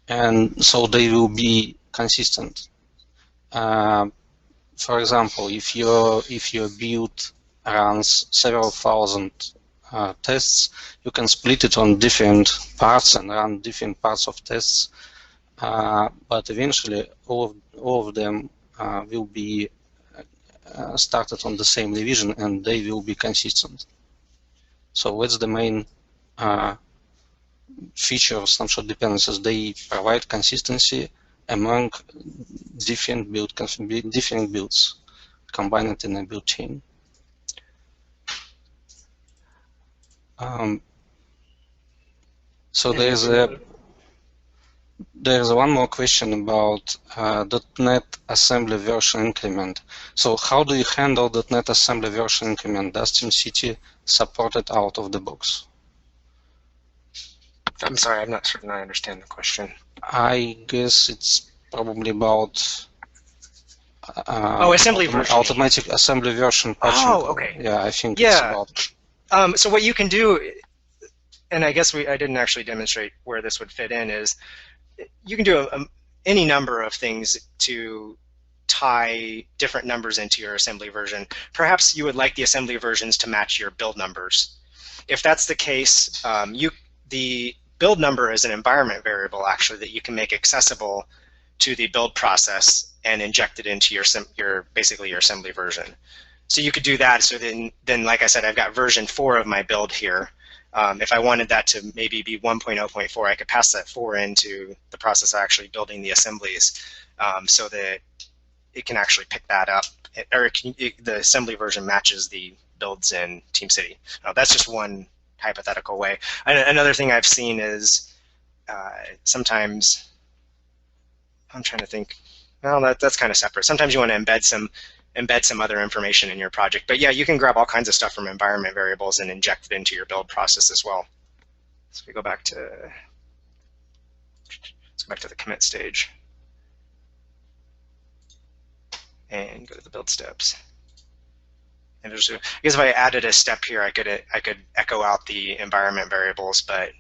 and so they will be consistent. For example, if your build runs several thousand tests, you can split it on different parts and run different parts of tests, but eventually all of them will be started on the same revision, and they will be consistent. So that's the main feature of snapshot dependencies. They provide consistency among different builds combined in a build chain. So there's one more question about .NET assembly version increment. So how do you handle .NET assembly version increment? Does TeamCity support it out of the box? I'm sorry, I'm not certain I understand the question. I guess it's probably about assembly version. Automatic assembly version patching. Oh, okay. Yeah, I think it's about. So what you can do, and I guess I didn't actually demonstrate where this would fit in, is you can do any number of things to tie different numbers into your assembly version. Perhaps you would like the assembly versions to match your build numbers. If that's the case, the build number is an environment variable actually that you can make accessible to the build process and inject it into your basically your assembly version. So you could do that. So then like I said, I've got version 4 of my build here. If I wanted that to maybe be 1.0.4, I could pass that 4 into the process of actually building the assemblies, so that it can actually pick that up, or the assembly version matches the builds in TeamCity. That's just one hypothetical way. Another thing I've seen is sometimes, I'm trying to think, well, that's kind of separate. Sometimes you want to embed some other information in your project. But yeah, you can grab all kinds of stuff from environment variables and inject it into your build process as well. So we go back to, let's go back to the commit stage and go to the build steps. And I guess if I added a step here, I could echo out the environment variables, but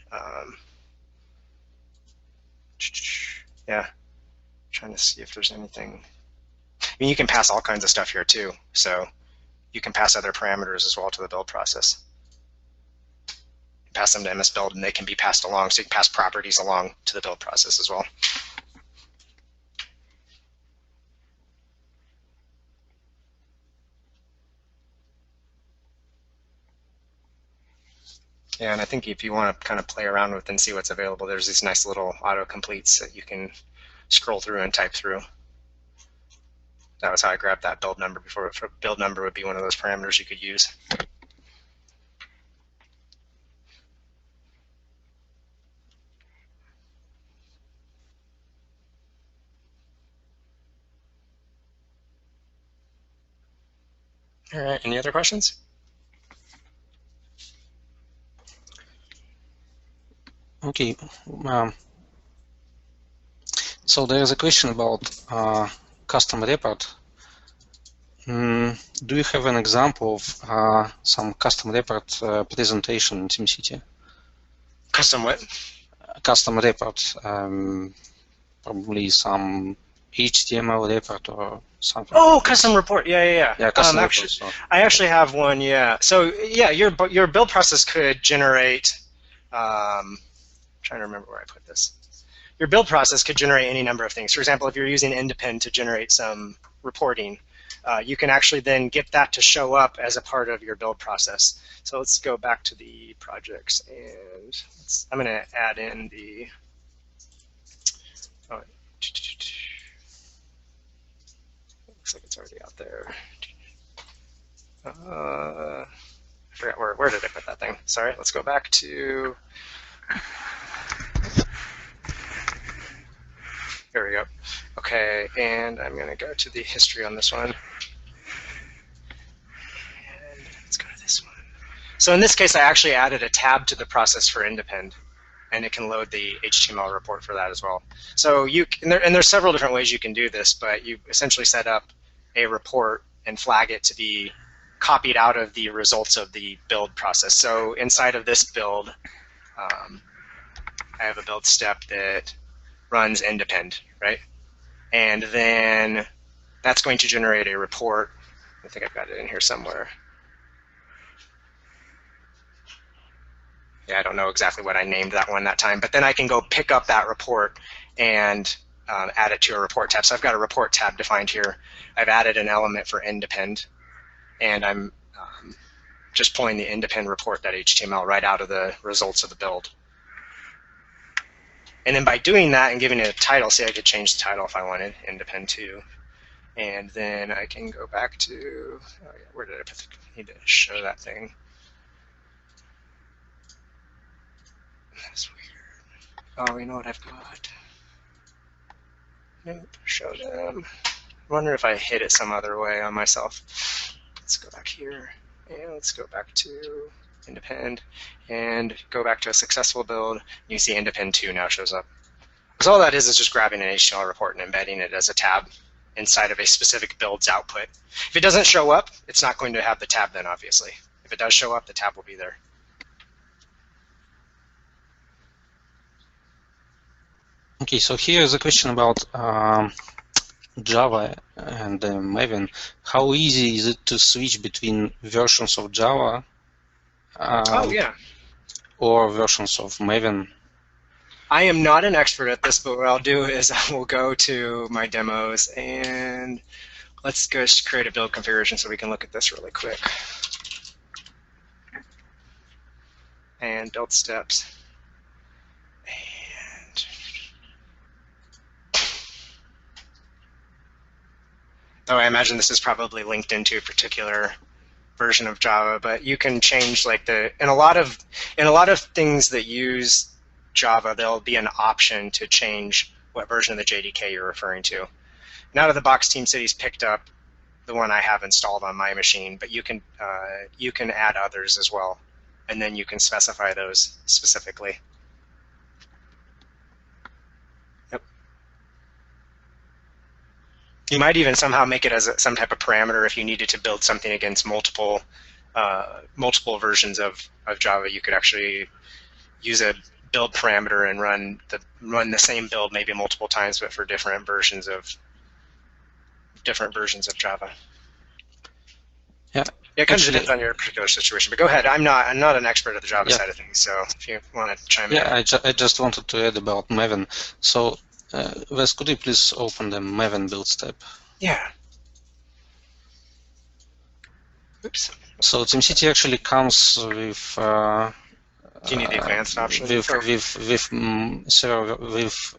yeah, trying to see if there's anything. I mean, you can pass all kinds of stuff here too. So you can pass other parameters as well to the build process. Pass them to MS Build, and they can be passed along. So you can pass properties along to the build process as well. Yeah, and I think if you want to kind of play around with and see what's available, there's these nice little auto-completes that you can scroll through and type through. That was how I grabbed that build number before. Build number would be one of those parameters you could use. All right, any other questions? Okay. So there is a question about custom report. Do you have an example of some custom report presentation in TeamCity? Custom what? Custom report, probably some HTML report or something. Oh, custom report. Yeah. Yeah, custom report. Actually, so. I actually have one. Yeah. So yeah, your build process could generate. I'm trying to remember where I put this. Your build process could generate any number of things. For example, if you're using Independ to generate some reporting, you can actually then get that to show up as a part of your build process. So let's go back to the projects, and I'm going to add in the. Oh, looks like it's already out there. I forgot where did I put that thing? Sorry. Let's go back to. There we go. Okay, and I'm going to go to the history on this one. And let's go to this one. So in this case, I actually added a tab to the process for Independ, and it can load the HTML report for that as well. So there's several different ways you can do this, but you essentially set up a report and flag it to be copied out of the results of the build process. So inside of this build, I have a build step that runs Independ, right? And then that's going to generate a report. I think I've got it in here somewhere. Yeah, I don't know exactly what I named that one that time, but then I can go pick up that report and add it to a report tab. So I've got a report tab defined here. I've added an element for Independ, and I'm just pulling the Independ report.html right out of the results of the build. And then by doing that and giving it a title, see, I could change the title if I wanted, Independ 2. And then I can go back to, oh yeah, where did I put I need to show that thing. That's weird. Oh, you know what I've got? Nope, show them. I wonder if I hit it some other way on myself. Let's go back here, and let's go back to Independ, and go back to a successful build. You see Independ 2 now shows up. So all that is just grabbing an HTML report and embedding it as a tab inside of a specific build's output. If it doesn't show up, it's not going to have the tab then, obviously. If it does show up, the tab will be there. Okay, so here is a question about Java and Maven. How easy is it to switch between versions of Java oh, yeah. or versions of Maven? I am not an expert at this, but what I'll do is I will go to my demos and let's go create a build configuration so we can look at this really quick. And build steps. And oh, I imagine this is probably linked into a particular version of Java, but you can change like in a lot of things that use Java, there'll be an option to change what version of the JDK you're referring to. And out of the box, TeamCity's picked up the one I have installed on my machine, but you can add others as well, and then you can specify those specifically. Yep. You might even somehow make it as some type of parameter if you needed to build something against multiple versions of Java. You could actually use a build parameter and run the same build maybe multiple times, but for different versions of Java. Yeah. It kind of depends on your particular situation. But go ahead. I'm not an expert at the Java side of things, so if you want to chime in. Yeah, I just wanted to add about Maven. So, Wes, could you please open the Maven build step? Yeah. Oops. So TeamCity actually comes with. Do you need the advanced option? With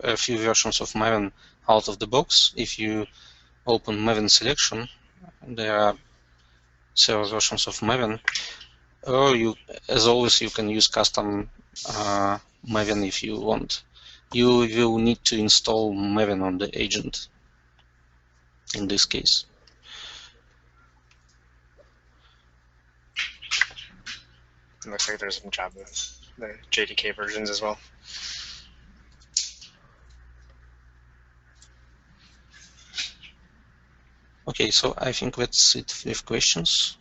a few versions of Maven out of the box. If you open Maven selection, there are several versions of Maven. Or as always, you can use custom Maven if you want. You will need to install Maven on the agent in this case. It looks like there's some Java, the JDK versions as well. Okay, so I think that's it with questions.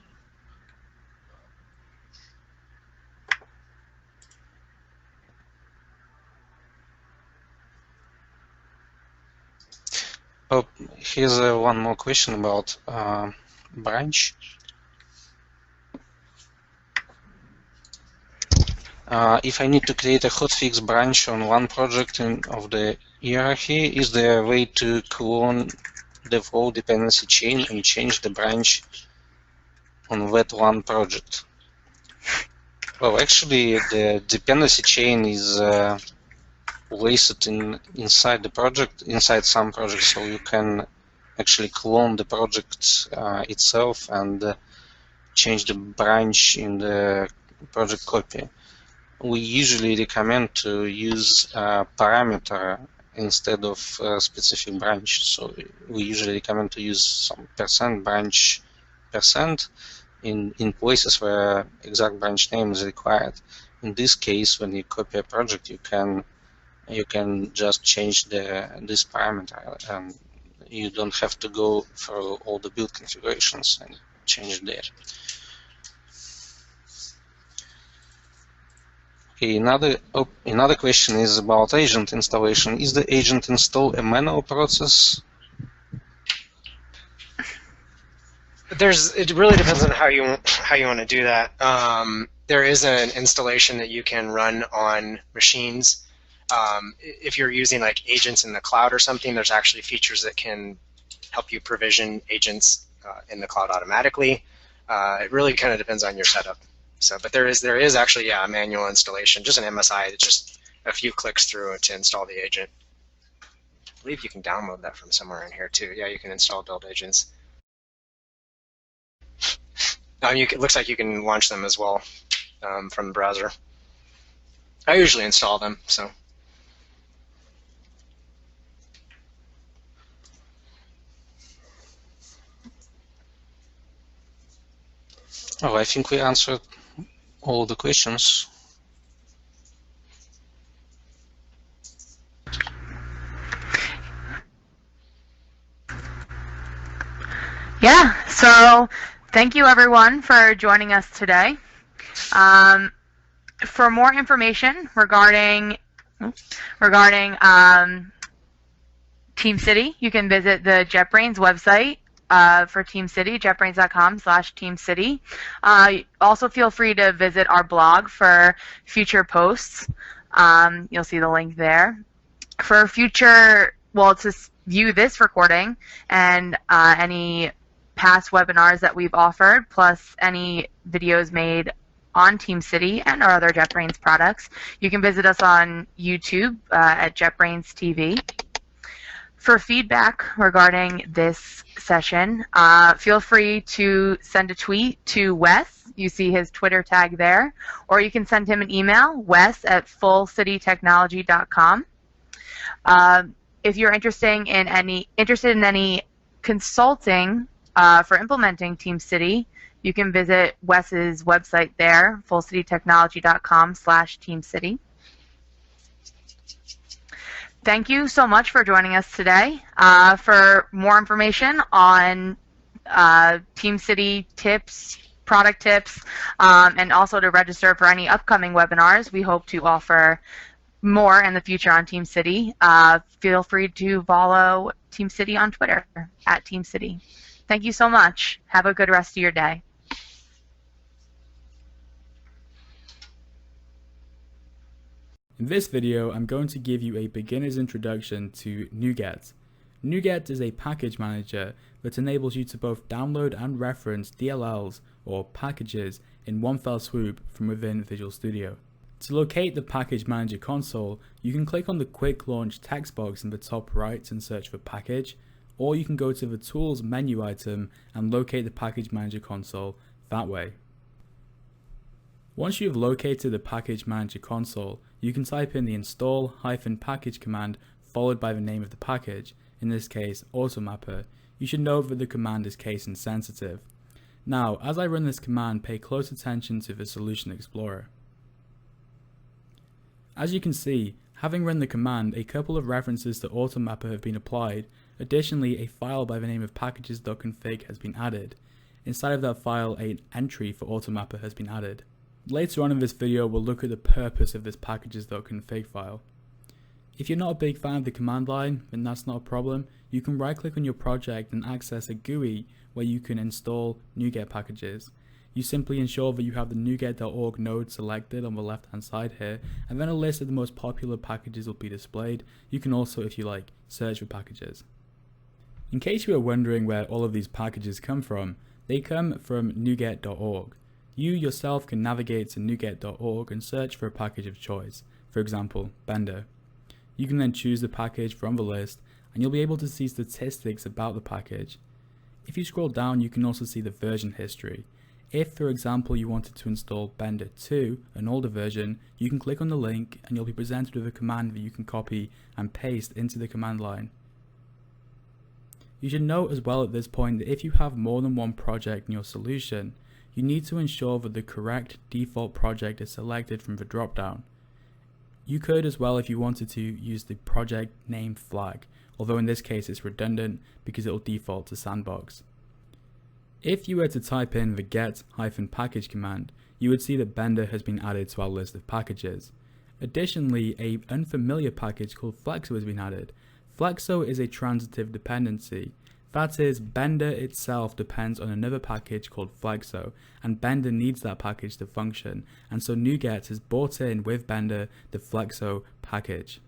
Oh, here's one more question about branch. If I need to create a hotfix branch on one project of the hierarchy, is there a way to clone the whole dependency chain and change the branch on that one project? Well, actually, the dependency chain is placed inside the project, inside some projects, so you can actually clone the project itself and change the branch in the project copy. We usually recommend to use a parameter instead of a specific branch. So we usually recommend to use some % branch % in places where exact branch name is required. In this case, when you copy a project, you can just change this parameter, and you don't have to go through all the build configurations and change there. Okay, another question is about agent installation. Is the agent install a manual process? It really depends on how you want to do that. There is an installation that you can run on machines. If you're using like agents in the cloud or something, there's actually features that can help you provision agents in the cloud automatically. It really kind of depends on your setup. So, but there is actually a manual installation, just an MSI, just a few clicks through to install the agent. I believe you can download that from somewhere in here too. Yeah, you can install build agents. It looks like you can launch them as well from the browser. I usually install them, so. Oh, I think we answered all the questions. Yeah, so thank you everyone for joining us today. For more information regarding TeamCity, you can visit the JetBrains website for TeamCity, jetbrains.com/TeamCity. Also feel free to visit our blog for future posts. You'll see the link there. For future, well, to view this recording and any past webinars that we've offered, plus any videos made on TeamCity and our other JetBrains products, you can visit us on YouTube at JetBrains TV. For feedback regarding this session, feel free to send a tweet to Wes. You see his Twitter tag there. Or you can send him an email, wes@fullcitytechnology.com. If you're interested in any consulting for implementing TeamCity, you can visit Wes's website there, fullcitytechnology.com/TeamCity. Thank you so much for joining us today. For more information on TeamCity tips, product tips, and also to register for any upcoming webinars we hope to offer more in the future on TeamCity, feel free to follow TeamCity on Twitter @TeamCity. Thank you so much. Have a good rest of your day. In this video, I'm going to give you a beginner's introduction to Nuget. Nuget is a package manager that enables you to both download and reference DLLs or packages in one fell swoop from within Visual Studio. To locate the Package Manager console, you can click on the Quick Launch text box in the top right and search for package, or you can go to the Tools menu item and locate the Package Manager console that way. Once you've located the Package Manager console, you can type in the install-package command followed by the name of the package, in this case Automapper. You should note that the command is case insensitive. Now, as I run this command, pay close attention to the Solution Explorer. As you can see, having run the command, a couple of references to Automapper have been applied. Additionally, a file by the name of packages.config has been added. Inside of that file, an entry for Automapper has been added. Later on in this video, we'll look at the purpose of this packages.config file. If you're not a big fan of the command line, then that's not a problem. You can right click on your project and access a GUI where you can install NuGet packages. You simply ensure that you have the nuget.org node selected on the left hand side here, and then a list of the most popular packages will be displayed. You can also, if you like, search for packages. In case you are wondering where all of these packages come from, they come from nuget.org. You yourself can navigate to nuget.org and search for a package of choice, for example, Bender. You can then choose the package from the list, and you'll be able to see statistics about the package. If you scroll down, you can also see the version history. If, for example, you wanted to install Bender 2, an older version, you can click on the link and you'll be presented with a command that you can copy and paste into the command line. You should note as well at this point that if you have more than one project in your solution, you need to ensure that the correct default project is selected from the drop-down. You could as well, if you wanted to, use the project name flag, although in this case it's redundant because it will default to sandbox. If you were to type in the get-package command, you would see that Bender has been added to our list of packages. Additionally, an unfamiliar package called Flexo has been added. Flexo is a transitive dependency. That is, Bender itself depends on another package called Flexo, and Bender needs that package to function, and so Nuget has brought in with Bender the Flexo package.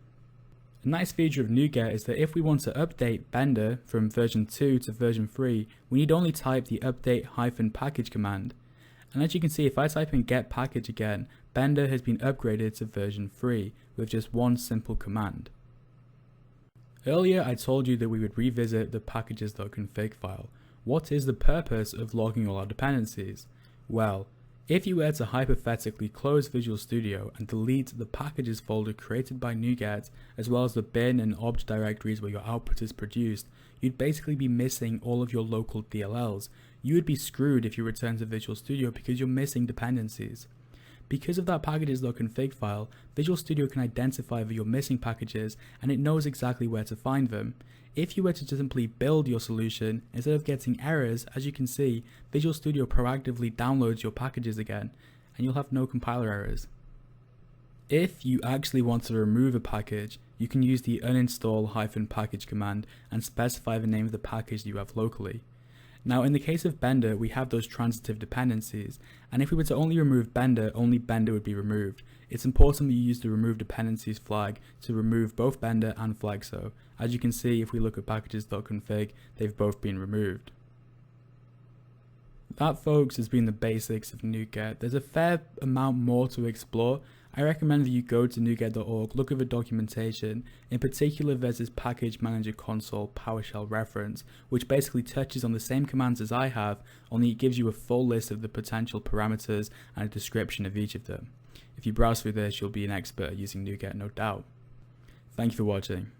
A nice feature of Nuget is that if we want to update Bender from version 2 to version 3, we need only type the update-package command. And as you can see, if I type in get package again, Bender has been upgraded to version 3 with just one simple command. Earlier I told you that we would revisit the packages.config file. What is the purpose of logging all our dependencies? Well, if you were to hypothetically close Visual Studio and delete the packages folder created by Nuget, as well as the bin and obj directories where your output is produced, you'd basically be missing all of your local DLLs. You would be screwed if you return to Visual Studio because you're missing dependencies. Because of that packages.config file, Visual Studio can identify that you're missing packages and it knows exactly where to find them. If you were to simply build your solution, instead of getting errors, as you can see, Visual Studio proactively downloads your packages again, and you'll have no compiler errors. If you actually want to remove a package, you can use the uninstall-package command and specify the name of the package you have locally. Now, in the case of Bender, we have those transitive dependencies, and if we were to only remove Bender, only Bender would be removed. It's important that you use the remove dependencies flag to remove both Bender and Flexo. As you can see, if we look at packages.config, they've both been removed. That, folks, has been the basics of Nuget. There's a fair amount more to explore. I recommend that you go to nuget.org, look at the documentation. In particular, there's this package manager console PowerShell reference, which basically touches on the same commands as I have, only it gives you a full list of the potential parameters and a description of each of them. If you browse through this, you'll be an expert at using Nuget, no doubt. Thank you for watching.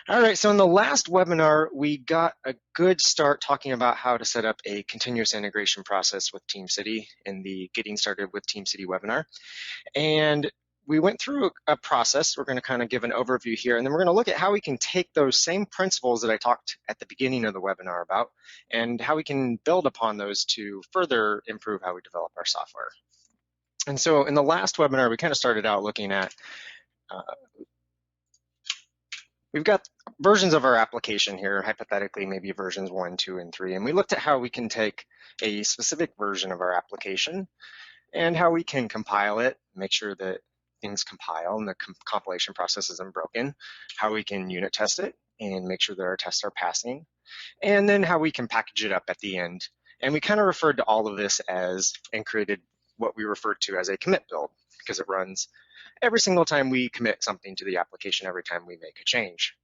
All right, so in the last webinar, we got a good start talking about how to set up a continuous integration process with TeamCity in the Getting Started with TeamCity webinar. And we went through a process. We're going to kind of give an overview here, and then we're going to look at how we can take those same principles that I talked at the beginning of the webinar about, and how we can build upon those to further improve how we develop our software. And so in the last webinar, we kind of started out looking at we've got versions of our application here, hypothetically maybe versions 1, 2, and 3, and we looked at how we can take a specific version of our application and how we can compile it, make sure that things compile and the compilation process isn't broken, how we can unit test it and make sure that our tests are passing, and then how we can package it up at the end. And we kind of referred to all of this as, and created what we referred to as a commit build, because it runs every single time we commit something to the application, every time we make a change.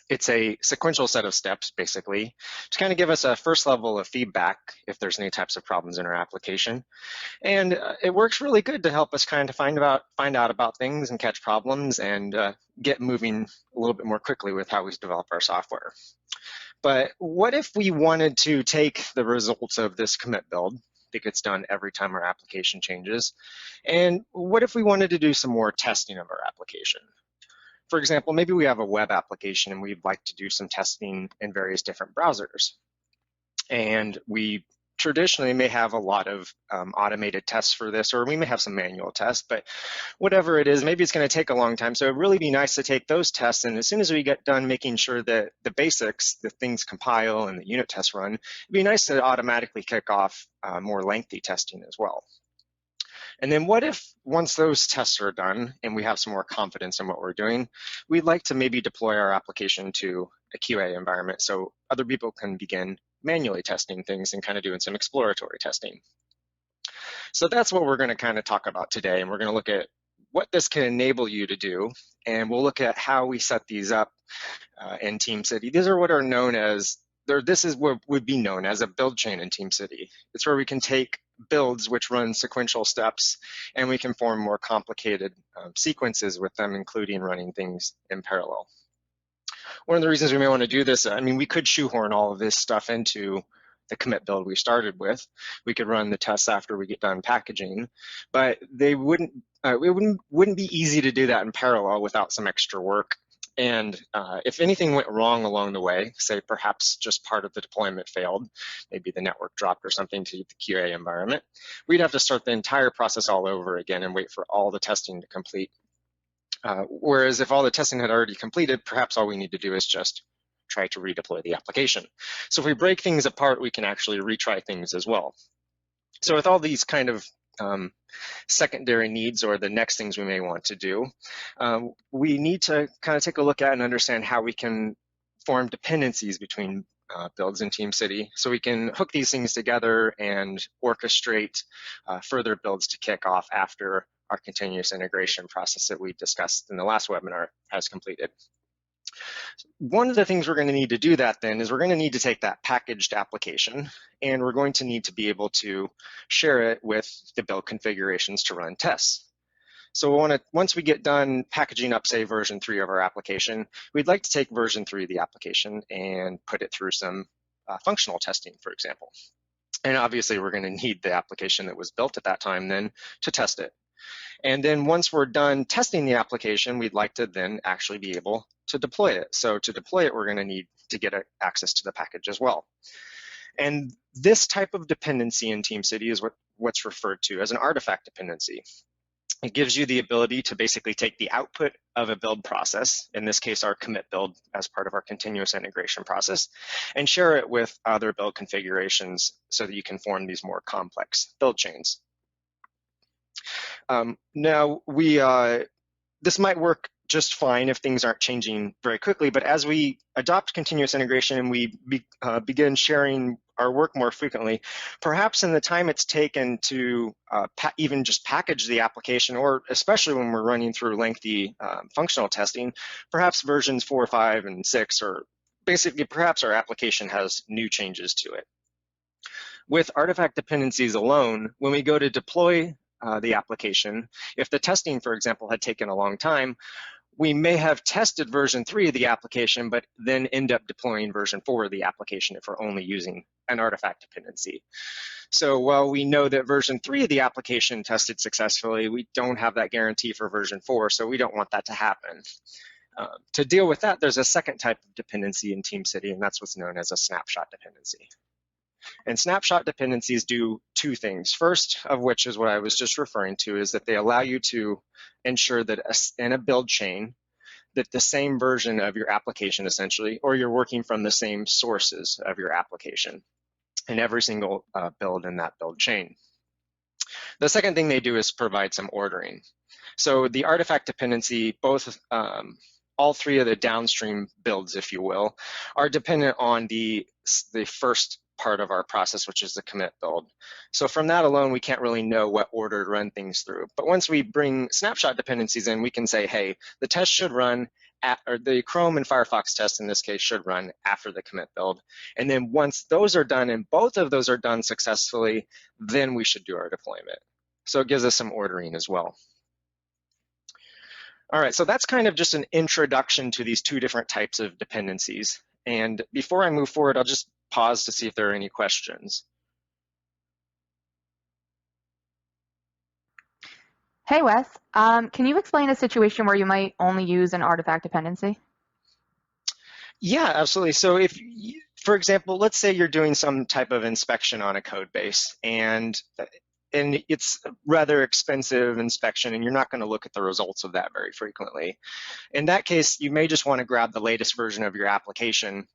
It's a sequential set of steps, basically, to kind of give us a first level of feedback if there's any types of problems in our application. And it works really good to help us kind of find out about things and catch problems and get moving a little bit more quickly with how we develop our software. But what if we wanted to take the results of this commit build that gets done every time our application changes, and what if we wanted to do some more testing of our application? For example, maybe we have a web application and we'd like to do some testing in various different browsers. And we traditionally may have a lot of automated tests for this, or we may have some manual tests, but whatever it is, maybe it's going to take a long time. So it'd really be nice to take those tests, and as soon as we get done making sure that the basics, the things compile and the unit tests run, it'd be nice to automatically kick off more lengthy testing as well. And then what if once those tests are done and we have some more confidence in what we're doing, we'd like to maybe deploy our application to a QA environment so other people can begin manually testing things and kind of doing some exploratory testing. So that's what we're going to kind of talk about today, and we're going to look at what this can enable you to do, and we'll look at how we set these up in TeamCity. These are what are known as, this is what would be known as a build chain in TeamCity. It's where we can take builds which run sequential steps, and we can form more complicated sequences with them, including running things in parallel. One of the reasons we may want to do this, I mean, we could shoehorn all of this stuff into the commit build we started with. We could run the tests after we get done packaging, but it wouldn't be easy to do that in parallel without some extra work. And if anything went wrong along the way, say perhaps just part of the deployment failed, maybe the network dropped or something to the QA environment, we'd have to start the entire process all over again and wait for all the testing to complete. Whereas if all the testing had already completed, perhaps all we need to do is just try to redeploy the application. So if we break things apart, we can actually retry things as well. So with all these kind of secondary needs, or the next things we may want to do, we need to kind of take a look at and understand how we can form dependencies between builds in TeamCity, so we can hook these things together and orchestrate further builds to kick off after our continuous integration process that we discussed in the last webinar has completed. One of the things we're going to need to do that then is we're going to need to take that packaged application, and we're going to need to be able to share it with the build configurations to run tests. So once we get done packaging up, say, version 3 of our application, we'd like to take version 3 of the application and put it through some functional testing, for example. And obviously, we're going to need the application that was built at that time then to test it. And then once we're done testing the application, we'd like to then actually be able to deploy it. So to deploy it, we're going to need to get access to the package as well. And this type of dependency in TeamCity is what's referred to as an artifact dependency. It gives you the ability to basically take the output of a build process, in this case our commit build as part of our continuous integration process, and share it with other build configurations so that you can form these more complex build chains. Now, this might work just fine if things aren't changing very quickly, but as we adopt continuous integration and we begin sharing our work more frequently, perhaps in the time it's taken to even just package the application, or especially when we're running through lengthy functional testing, perhaps versions 4, 5, and 6, or basically perhaps our application has new changes to it. With artifact dependencies alone, when we go to deploy the application, if the testing, for example, had taken a long time, we may have tested version 3 of the application, but then end up deploying version 4 of the application if we're only using an artifact dependency. So while we know that version 3 of the application tested successfully, we don't have that guarantee for version 4, so we don't want that to happen. To deal with that, there's a second type of dependency in TeamCity, and that's what's known as a snapshot dependency. And snapshot dependencies do two things. First of which is what I was just referring to, is that they allow you to ensure that in a build chain, that the same version of your application essentially, or you're working from the same sources of your application in every single build in that build chain. The second thing they do is provide some ordering. So the artifact dependency, both all three of the downstream builds, if you will, are dependent on the first part of our process, which is the commit build. So from that alone, we can't really know what order to run things through. But once we bring snapshot dependencies in, we can say, hey, the test should run or the Chrome and Firefox test in this case should run after the commit build. And then once those are done and both of those are done successfully, then we should do our deployment. So it gives us some ordering as well. All right, so that's kind of just an introduction to these two different types of dependencies. And before I move forward, I'll just pause to see if there are any questions. Hey, Wes. Can you explain a situation where you might only use an artifact dependency? Yeah, absolutely. So if, for example, let's say you're doing some type of inspection on a code base, and it's a rather expensive inspection, and you're not going to look at the results of that very frequently. In that case, you may just want to grab the latest version of your application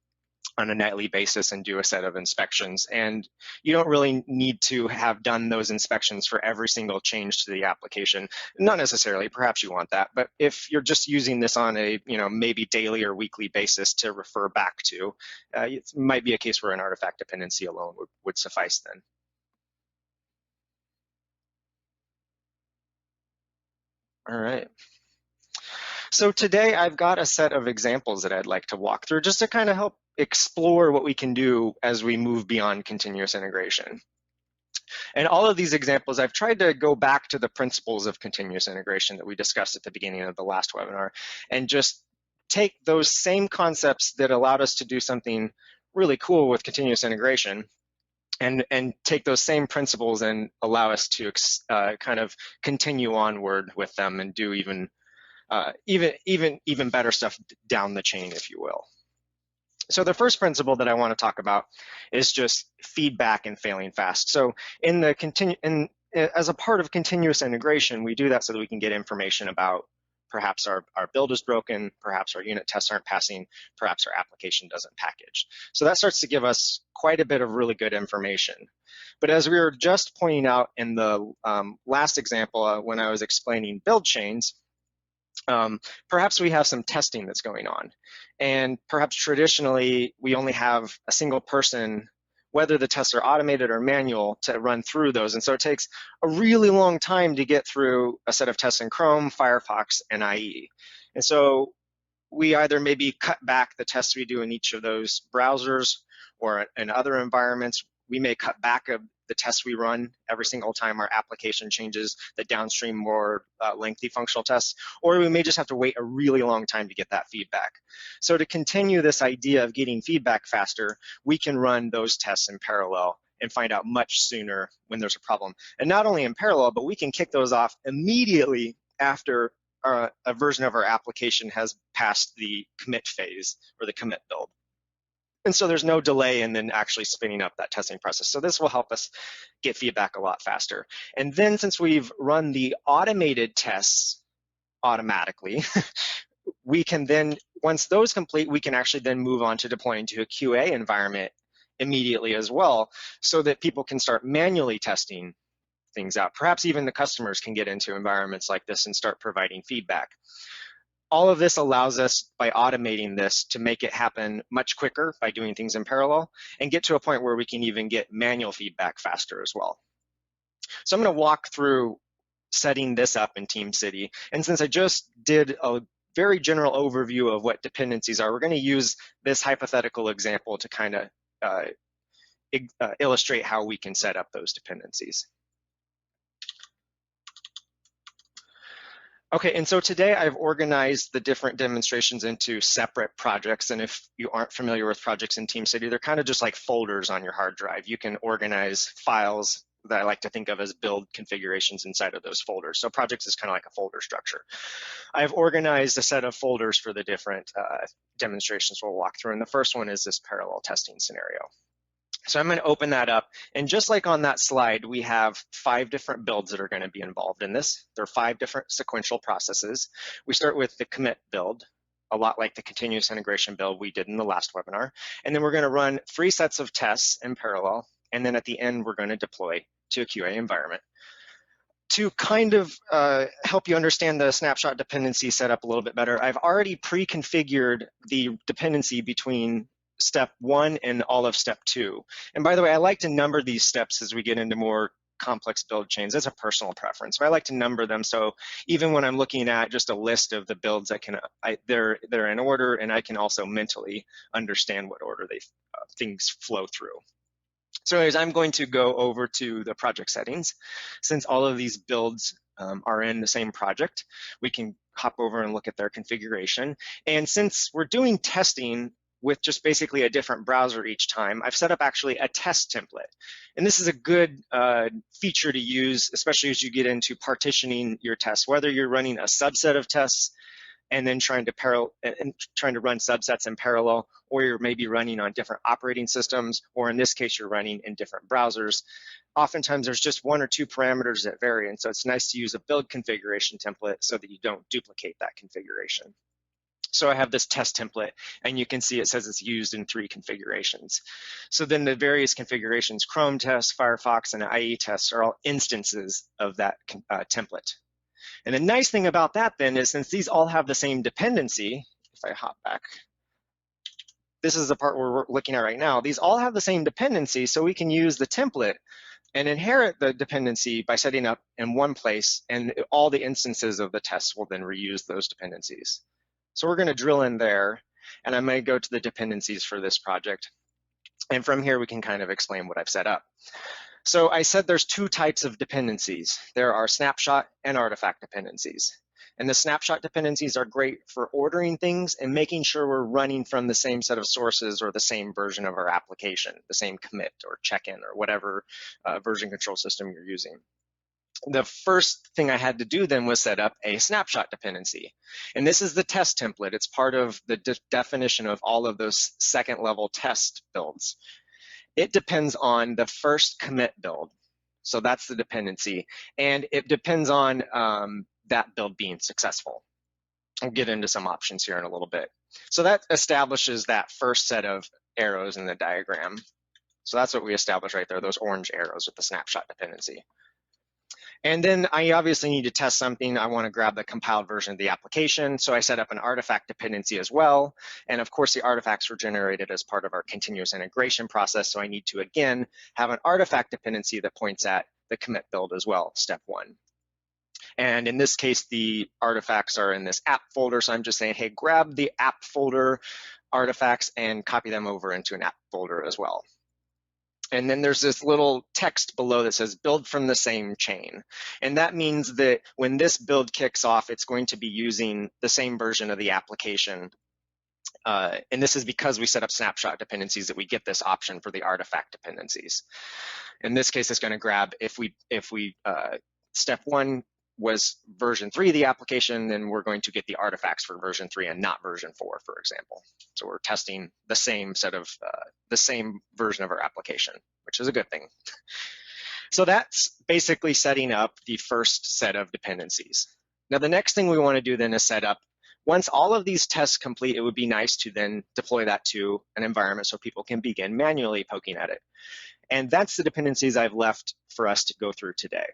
on a nightly basis and do a set of inspections. And you don't really need to have done those inspections for every single change to the application. Not necessarily, perhaps you want that, but if you're just using this on a maybe daily or weekly basis to refer back to, it might be a case where an artifact dependency alone would suffice then. All right. So today I've got a set of examples that I'd like to walk through just to kind of help explore what we can do as we move beyond continuous integration. And all of these examples, I've tried to go back to the principles of continuous integration that we discussed at the beginning of the last webinar and just take those same concepts that allowed us to do something really cool with continuous integration and take those same principles and allow us to kind of continue onward with them and do even better stuff down the chain, if you will. So the first principle that I want to talk about is just feedback and failing fast. So as a part of continuous integration, we do that so that we can get information about perhaps our build is broken, perhaps our unit tests aren't passing, perhaps our application doesn't package. So that starts to give us quite a bit of really good information. But as we were just pointing out in the last example when I was explaining build chains, perhaps we have some testing that's going on. And perhaps traditionally, we only have a single person, whether the tests are automated or manual, to run through those. And so it takes a really long time to get through a set of tests in Chrome, Firefox, and IE. And so we either maybe cut back the tests we do in each of those browsers, or in other environments, we may cut back the tests we run every single time our application changes the downstream more lengthy functional tests, or we may just have to wait a really long time to get that feedback. So to continue this idea of getting feedback faster, we can run those tests in parallel and find out much sooner when there's a problem. And not only in parallel, but we can kick those off immediately after a version of our application has passed the commit phase or the commit build. And so there's no delay in then actually spinning up that testing process. So this will help us get feedback a lot faster. And then since we've run the automated tests automatically, we can then, once those complete, we can actually then move on to deploying to a QA environment immediately as well, so that people can start manually testing things out. Perhaps even the customers can get into environments like this and start providing feedback. All of this allows us, by automating this, to make it happen much quicker by doing things in parallel and get to a point where we can even get manual feedback faster as well. So I'm going to walk through setting this up in TeamCity. And since I just did a very general overview of what dependencies are, we're going to use this hypothetical example to kind of illustrate how we can set up those dependencies. Okay, and so today I've organized the different demonstrations into separate projects, and if you aren't familiar with projects in TeamCity, they're kind of just like folders on your hard drive. You can organize files that I like to think of as build configurations inside of those folders. So projects is kind of like a folder structure. I've organized a set of folders for the different demonstrations we'll walk through, and the first one is this parallel testing scenario. So I'm going to open that up, and just like on that slide, we have 5 different builds that are going to be involved in this. There are 5 different sequential processes. We start with the commit build, a lot like the continuous integration build we did in the last webinar, and then we're going to run 3 sets of tests in parallel, and then at the end, we're going to deploy to a QA environment. To kind of help you understand the snapshot dependency setup a little bit better, I've already pre-configured the dependency between step 1 and all of step 2. And by the way, I like to number these steps as we get into more complex build chains. That's a personal preference, but I like to number them, so even when I'm looking at just a list of the builds, they're in order, and I can also mentally understand what order things flow through. So anyways, I'm going to go over to the project settings. Since all of these builds are in the same project, we can hop over and look at their configuration. And since we're doing testing with just basically a different browser each time, I've set up actually a test template. And this is a good feature to use, especially as you get into partitioning your tests, whether you're running a subset of tests and then trying to run subsets in parallel, or you're maybe running on different operating systems, or in this case, you're running in different browsers. Oftentimes, there's just 1 or 2 parameters that vary, and so it's nice to use a build configuration template so that you don't duplicate that configuration. So I have this test template, and you can see it says it's used in 3 configurations. So then the various configurations, Chrome tests, Firefox, and IE tests, are all instances of that template. And the nice thing about that then is, since these all have the same dependency, if I hop back, this is the part we're looking at right now, these all have the same dependency, so we can use the template and inherit the dependency by setting up in one place, and all the instances of the tests will then reuse those dependencies. So we're going to drill in there, and I'm going to go to the dependencies for this project. And from here, we can kind of explain what I've set up. So I said there's 2 types of dependencies. There are snapshot and artifact dependencies. And the snapshot dependencies are great for ordering things and making sure we're running from the same set of sources or the same version of our application, the same commit or check-in or whatever version control system you're using. The first thing I had to do then was set up a snapshot dependency. And this is the test template. It's part of the definition of all of those second-level test builds. It depends on the first commit build. So that's the dependency. And it depends on that build being successful. I'll get into some options here in a little bit. So that establishes that first set of arrows in the diagram. So that's what we established right there, those orange arrows with the snapshot dependency. And then I obviously need to test something. I want to grab the compiled version of the application. So I set up an artifact dependency as well. And of course, the artifacts were generated as part of our continuous integration process. So I need to, again, have an artifact dependency that points at the commit build as well, step 1. And in this case, the artifacts are in this app folder. So I'm just saying, hey, grab the app folder artifacts and copy them over into an app folder as well. And then there's this little text below that says build from the same chain. And that means that when this build kicks off, it's going to be using the same version of the application. And this is because we set up snapshot dependencies that we get this option for the artifact dependencies. In this case, it's going to grab, if we step 1 was version 3 of the application, then we're going to get the artifacts for version 3 and not version 4, for example. So we're testing the same set of the same version of our application, which is a good thing. So that's basically setting up the first set of dependencies. Now the next thing we want to do then is set up, once all of these tests complete, it would be nice to then deploy that to an environment so people can begin manually poking at it. And that's the dependencies I've left for us to go through today.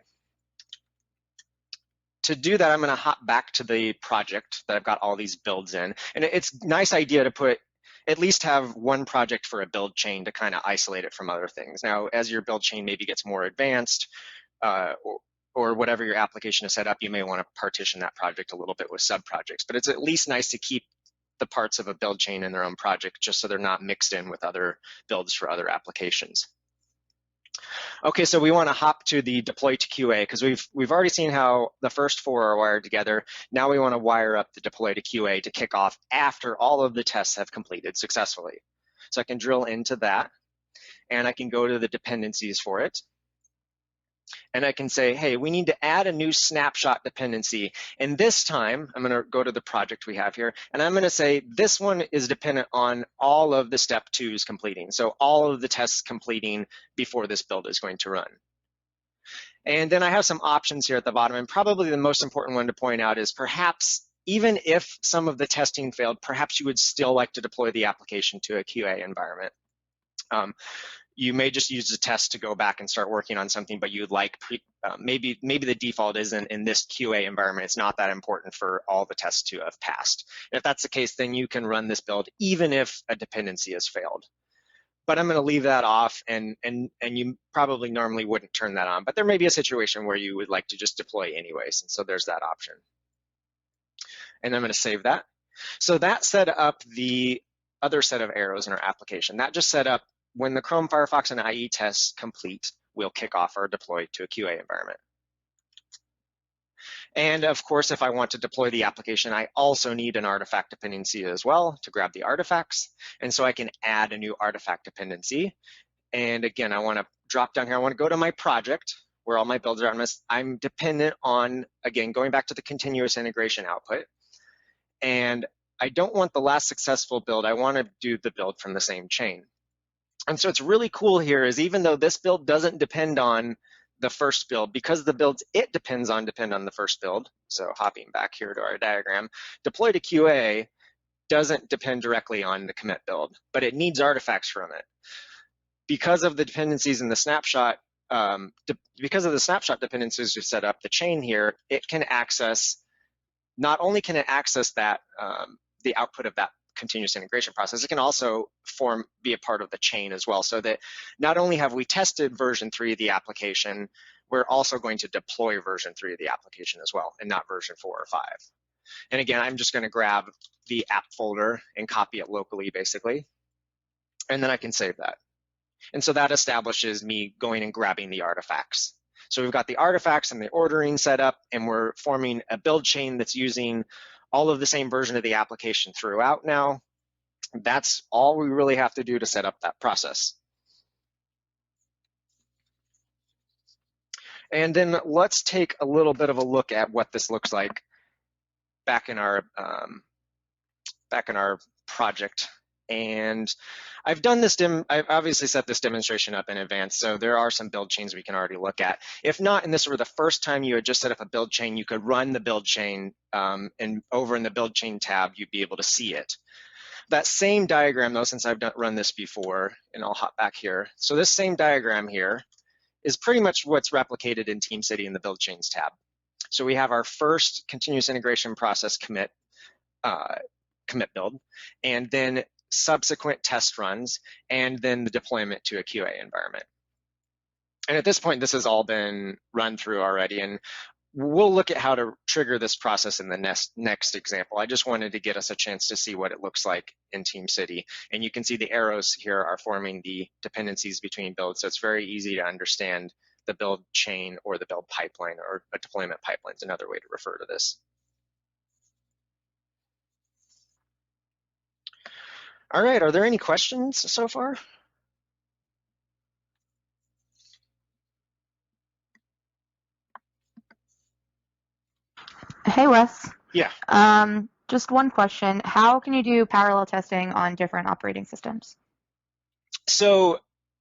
To do that, I'm going to hop back to the project that I've got all these builds in. And it's a nice idea to put, at least have one project for a build chain to kind of isolate it from other things. Now, as your build chain maybe gets more advanced, or whatever your application is set up, you may want to partition that project a little bit with sub-projects. But it's at least nice to keep the parts of a build chain in their own project just so they're not mixed in with other builds for other applications. Okay, so we want to hop to the deploy to QA because we've already seen how the first 4 are wired together. Now we want to wire up the deploy to QA to kick off after all of the tests have completed successfully. So I can drill into that, and I can go to the dependencies for it. And I can say, hey, we need to add a new snapshot dependency. And this time, I'm going to go to the project we have here, and I'm going to say this one is dependent on all of the step 2s completing. So all of the tests completing before this build is going to run. And then I have some options here at the bottom. And probably the most important one to point out is perhaps even if some of the testing failed, perhaps you would still like to deploy the application to a QA environment. You may just use the test to go back and start working on something, but you'd like maybe the default isn't in this QA environment. It's not that important for all the tests to have passed. If that's the case, then you can run this build even if a dependency has failed. But I'm going to leave that off, and you probably normally wouldn't turn that on. But there may be a situation where you would like to just deploy anyways, and so there's that option. And I'm going to save that. So that set up the other set of arrows in our application. That just set up when the Chrome, Firefox, and IE tests complete, we'll kick off our deploy to a QA environment. And of course, if I want to deploy the application, I also need an artifact dependency as well to grab the artifacts. And so I can add a new artifact dependency. And again, I want to drop down here. I want to go to my project where all my builds are. I'm dependent on, again, going back to the continuous integration output. And I don't want the last successful build. I want to do the build from the same chain. And so it's really cool here is even though this build doesn't depend on the first build, because the builds it depends on depend on the first build, so hopping back here to our diagram, deploy to QA doesn't depend directly on the commit build, but it needs artifacts from it. Because of the dependencies in the snapshot, because of the snapshot dependencies we set up, the chain here, it can access, not only can it access that, the output of that continuous integration process, it can also be a part of the chain as well, so that not only have we tested version 3 of the application, we're also going to deploy version 3 of the application as well, and not version 4 or 5. And again, I'm just going to grab the app folder and copy it locally, basically, and then I can save that. And so that establishes me going and grabbing the artifacts. So we've got the artifacts and the ordering set up, and we're forming a build chain that's using all of the same version of the application throughout now. That's all we really have to do to set up that process. And then let's take a little bit of a look at what this looks like back in our project. And I've done this I've obviously set this demonstration up in advance, so there are some build chains we can already look at. If not, and this were the first time you had just set up a build chain, you could run the build chain, and over in the build chain tab, you'd be able to see it. That same diagram, though, since I've run this before, and I'll hop back here. So this same diagram here is pretty much what's replicated in TeamCity in the build chains tab. So we have our first continuous integration process commit build, and then subsequent test runs, and then the deployment to a QA environment. And at this point, this has all been run through already, and we'll look at how to trigger this process in the next example. I just wanted to get us a chance to see what it looks like in TeamCity. And you can see the arrows here are forming the dependencies between builds, so it's very easy to understand the build chain or the build pipeline, or a deployment pipeline is another way to refer to this. All right, are there any questions so far? Wes. Yeah. Just one question. How can you do parallel testing on different operating systems? So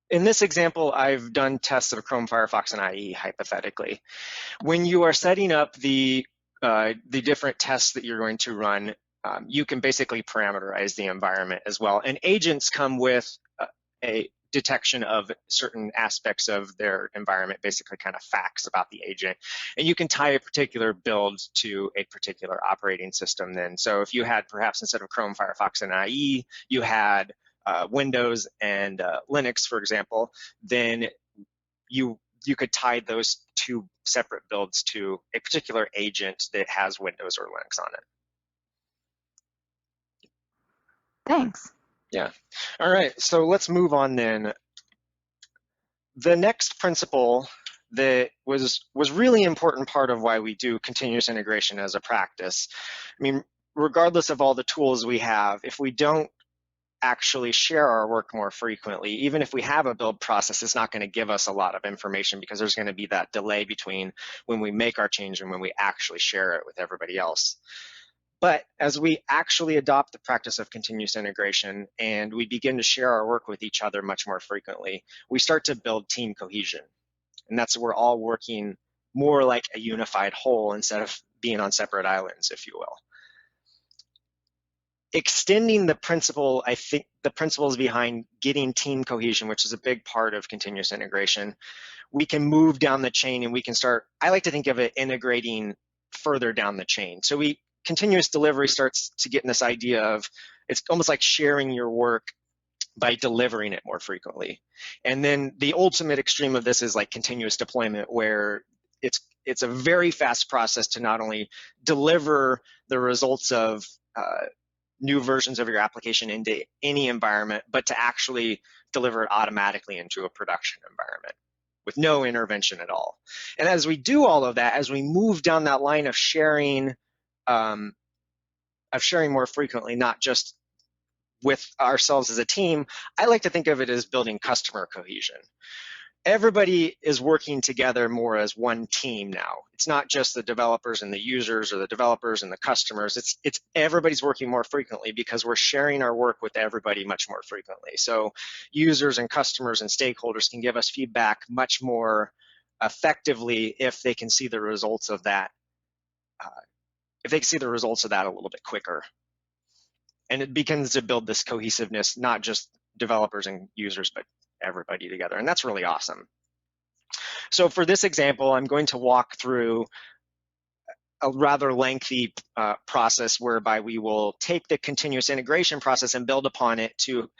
in this example, I've done tests of Chrome, Firefox, and IE hypothetically. When you are setting up the different tests that you're going to run, you can basically parameterize the environment as well. And agents come with a detection of certain aspects of their environment, basically kind of facts about the agent. And you can tie a particular build to a particular operating system then. So if you had perhaps instead of Chrome, Firefox, and IE, you had Windows and Linux, for example, then you could tie those two separate builds to a particular agent that has Windows or Linux on it. Thanks. Yeah. All right, so let's move on then. The next principle that was really important part of why we do continuous integration as a practice. I mean, regardless of all the tools we have, if we don't actually share our work more frequently, even if we have a build process, it's not going to give us a lot of information because there's going to be that delay between when we make our change and when we actually share it with everybody else. But as we actually adopt the practice of continuous integration and we begin to share our work with each other much more frequently, we start to build team cohesion. And that's we're all working more like a unified whole instead of being on separate islands, if you will. Extending the principle, I think the principles behind getting team cohesion, which is a big part of continuous integration, we can move down the chain and we can start, I like to think of it integrating further down the chain. So continuous delivery starts to get in this idea of, it's almost like sharing your work by delivering it more frequently. And then the ultimate extreme of this is like continuous deployment, where it's a very fast process to not only deliver the results of new versions of your application into any environment, but to actually deliver it automatically into a production environment with no intervention at all. And as we do all of that, as we move down that line of sharing more frequently, not just with ourselves as a team, I like to think of it as building customer cohesion. Everybody is working together more as one team now. It's not just the developers and the users or the developers and the customers. It's everybody's working more frequently because we're sharing our work with everybody much more frequently. So users and customers and stakeholders can give us feedback much more effectively if they can see the results of that. If they can see the results of that a little bit quicker. And it begins to build this cohesiveness, not just developers and users, but everybody together. And that's really awesome. So for this example, I'm going to walk through a rather lengthy process whereby we will take the continuous integration process and build upon it to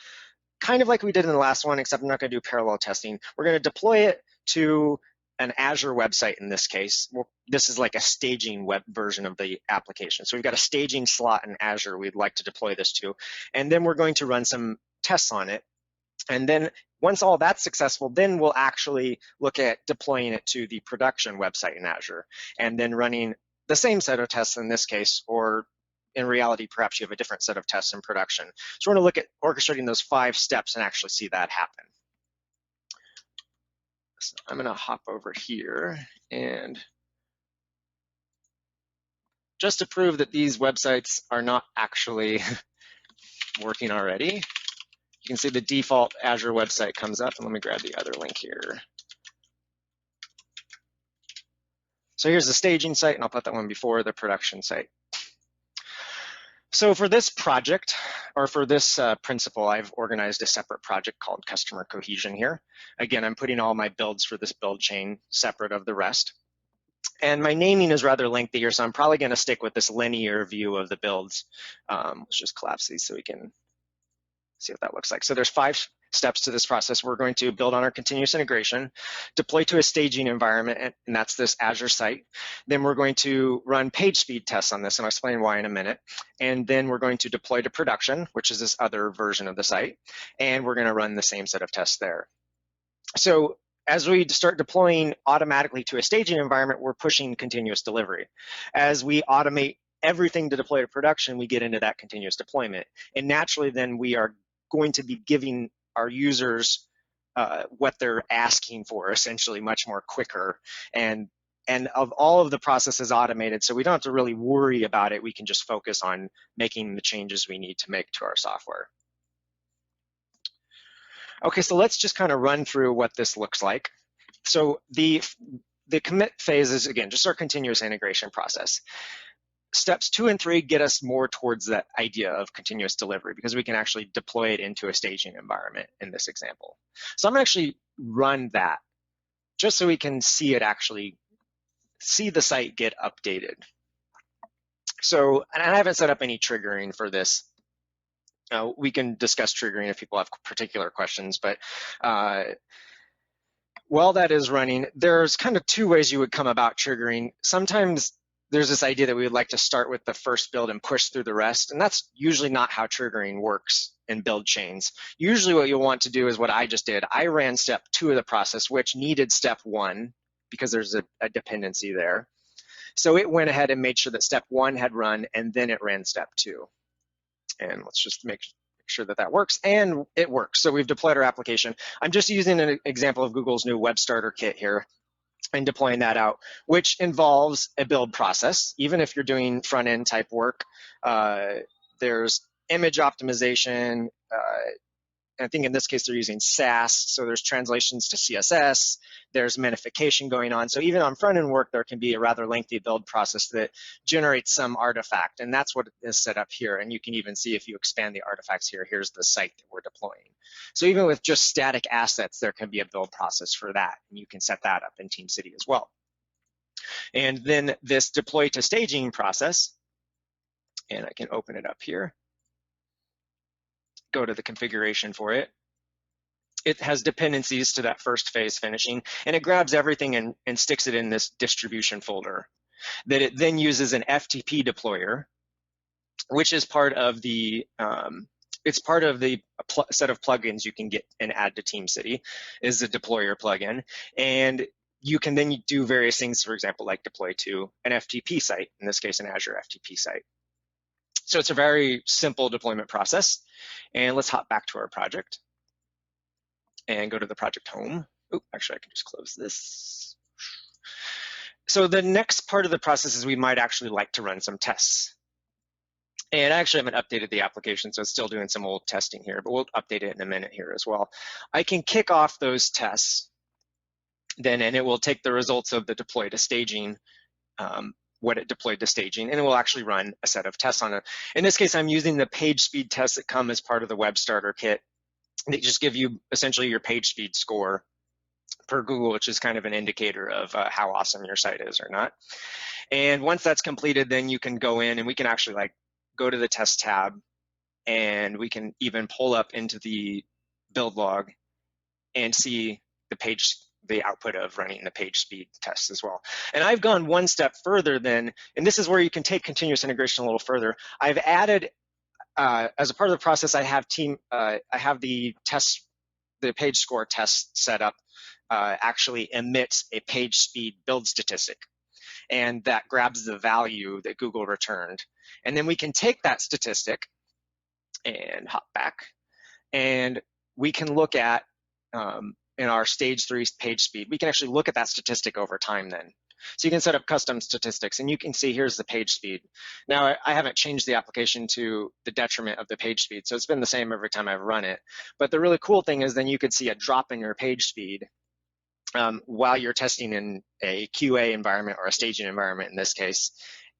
kind of like we did in the last one, except I'm not going to do parallel testing. We're going to deploy it to an Azure website in this case. Well, this is like a staging web version of the application. So we've got a staging slot in Azure we'd like to deploy this to. And then we're going to run some tests on it. And then once all that's successful, then we'll actually look at deploying it to the production website in Azure and then running the same set of tests in this case, or in reality, perhaps you have a different set of tests in production. So we're going to look at orchestrating those 5 steps and actually see that happen. So I'm going to hop over here, and just to prove that these websites are not actually working already, you can see the default Azure website comes up, and let me grab the other link here. So here's the staging site, and I'll put that one before the production site. So for this project, or for this principle, I've organized a separate project called Customer Cohesion here. Again, I'm putting all my builds for this build chain separate of the rest. And my naming is rather lengthy here, so I'm probably going to stick with this linear view of the builds. Let's just collapse these so we can see what that looks like. So there's 5 steps to this process. We're going to build on our continuous integration, deploy to a staging environment, and that's this Azure site. Then we're going to run page speed tests on this, and I'll explain why in a minute. And then we're going to deploy to production, which is this other version of the site, and we're going to run the same set of tests there. So as we start deploying automatically to a staging environment, we're pushing continuous delivery. As we automate everything to deploy to production, we get into that continuous deployment. And naturally, then we are going to be giving our users what they're asking for, essentially much more quicker. And and of all of the processes automated, so we don't have to really worry about it. We can just focus on making the changes we need to make to our software. Okay, so let's just kind of run through what this looks like. So the commit phase is, again, just our continuous integration process. Steps 2 and 3 get us more towards that idea of continuous delivery because we can actually deploy it into a staging environment in this example. So I'm going to actually run that just so we can see it actually, see the site get updated. So, and I haven't set up any triggering for this. We can discuss triggering if people have particular questions, but while that is running, there's kind of 2 ways you would come about triggering. Sometimes there's this idea that we would like to start with the first build and push through the rest, and that's usually not how triggering works in build chains. Usually what you'll want to do is what I just did. I ran step 2 of the process, which needed step 1 because there's a dependency there. So it went ahead and made sure that step 1 had run, and then it ran step 2. And let's just make sure that that works, and it works. So we've deployed our application. I'm just using an example of Google's new web starter kit here and deploying that out, which involves a build process. Even if you're doing front-end type work, there's image optimization. I think in this case they're using Sass, so there's translations to CSS, there's minification going on. So even on front-end work, there can be a rather lengthy build process that generates some artifact, and that's what is set up here. And you can even see if you expand the artifacts here, here's the site that we're deploying. So even with just static assets, there can be a build process for that, and you can set that up in TeamCity as well. And then this deploy to staging process, and I can open it up here. Go to the configuration for it. It has dependencies to that first phase finishing, and it grabs everything and sticks it in this distribution folder that it then uses an FTP deployer, which is part of the it's part of the set of plugins you can get and add to TeamCity is the deployer plugin. And you can then do various things, for example, like deploy to an FTP site, in this case, an Azure FTP site. So it's a very simple deployment process. And let's hop back to our project and go to the project home. Oh, actually, I can just close this. So the next part of the process is we might actually like to run some tests. And I actually haven't updated the application, so it's still doing some old testing here, but we'll update it in a minute here as well. I can kick off those tests then, and it will take the results of the deploy to staging, what it deployed to staging, and it will actually run a set of tests on it. In this case, I'm using the page speed tests that come as part of the web starter kit. They just give you essentially your page speed score per Google, which is kind of an indicator of how awesome your site is or not. And once that's completed, then you can go in and we can actually like go to the test tab, and we can even pull up into the build log and see the output of running the page speed tests as well. And I've gone one step further then, and this is where you can take continuous integration a little further. I've added, as a part of the process, I have the page score test set up actually emits a page speed build statistic, and that grabs the value that Google returned. And then we can take that statistic and hop back, and we can look at in our stage 3 page speed, we can actually look at that statistic over time then. So you can set up custom statistics, and you can see here's the page speed. Now, I haven't changed the application to the detriment of the page speed, so it's been the same every time I've run it. But the really cool thing is then you could see a drop in your page speed while you're testing in a QA environment or a staging environment in this case.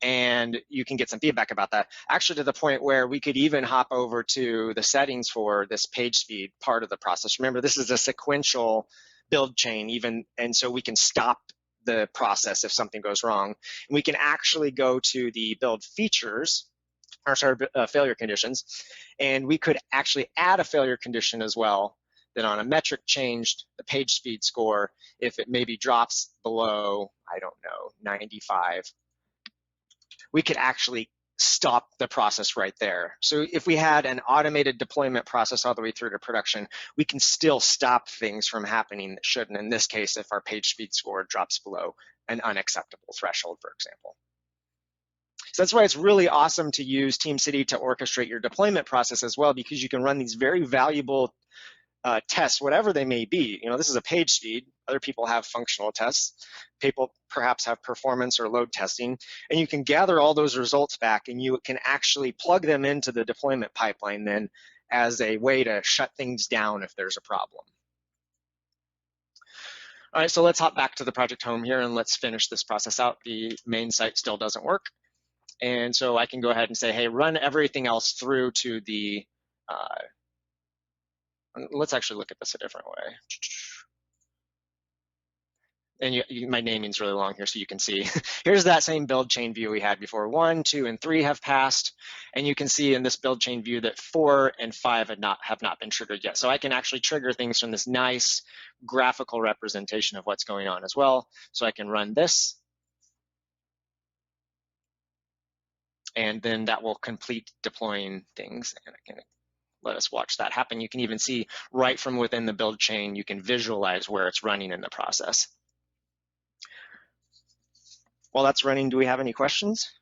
And you can get some feedback about that, actually to the point where we could even hop over to the settings for this page speed part of the process. Remember, this is a sequential build chain, and so we can stop the process if something goes wrong. And we can actually go to the build features, or sorry, failure conditions, and we could actually add a failure condition as well, that on a metric changed the page speed score, if it maybe drops below, I don't know, 95, we could actually stop the process right there. So if we had an automated deployment process all the way through to production, we can still stop things from happening that shouldn't. In this case, if our page speed score drops below an unacceptable threshold, for example. So that's why it's really awesome to use TeamCity to orchestrate your deployment process as well, because you can run these very valuable tests, whatever they may be. This is a page speed. Other people have functional tests. People perhaps have performance or load testing. And you can gather all those results back, and you can actually plug them into the deployment pipeline then as a way to shut things down if there's a problem. All right, so let's hop back to the project home here, and let's finish this process out. The main site still doesn't work. And so I can go ahead and say, hey, run everything else through to the, let's actually look at this a different way. And my naming's really long here, so you can see. Here's that same build chain view we had before. 1, 2, and 3 have passed, and you can see in this build chain view that 4 and 5 have not been triggered yet. So I can actually trigger things from this nice graphical representation of what's going on as well. So I can run this, and then that will complete deploying things. And I can let us watch that happen. You can even see right from within the build chain, you can visualize where it's running in the process. While that's running, do we have any questions?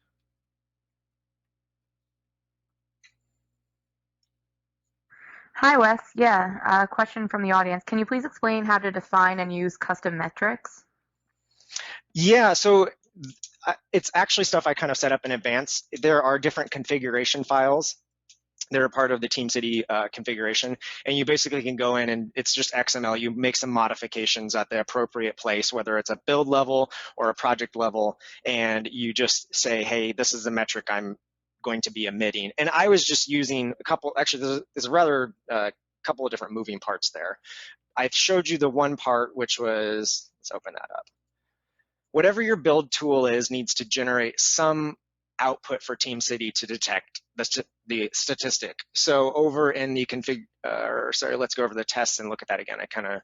Hi, Wes. Yeah, a question from the audience. Can you please explain how to define and use custom metrics? Yeah, so it's actually stuff I kind of set up in advance. There are different configuration files. They're a part of the TeamCity configuration, and you basically can go in and it's just XML. You make some modifications at the appropriate place, whether it's a build level or a project level, and you just say, hey, this is the metric I'm going to be emitting. And I was just using a couple, actually there's a rather couple of different moving parts there. I showed you the one part, which was, let's open that up. Whatever your build tool is needs to generate some output for TeamCity to detect the statistic. So over in the config, let's go over the tests and look at that again. I kind of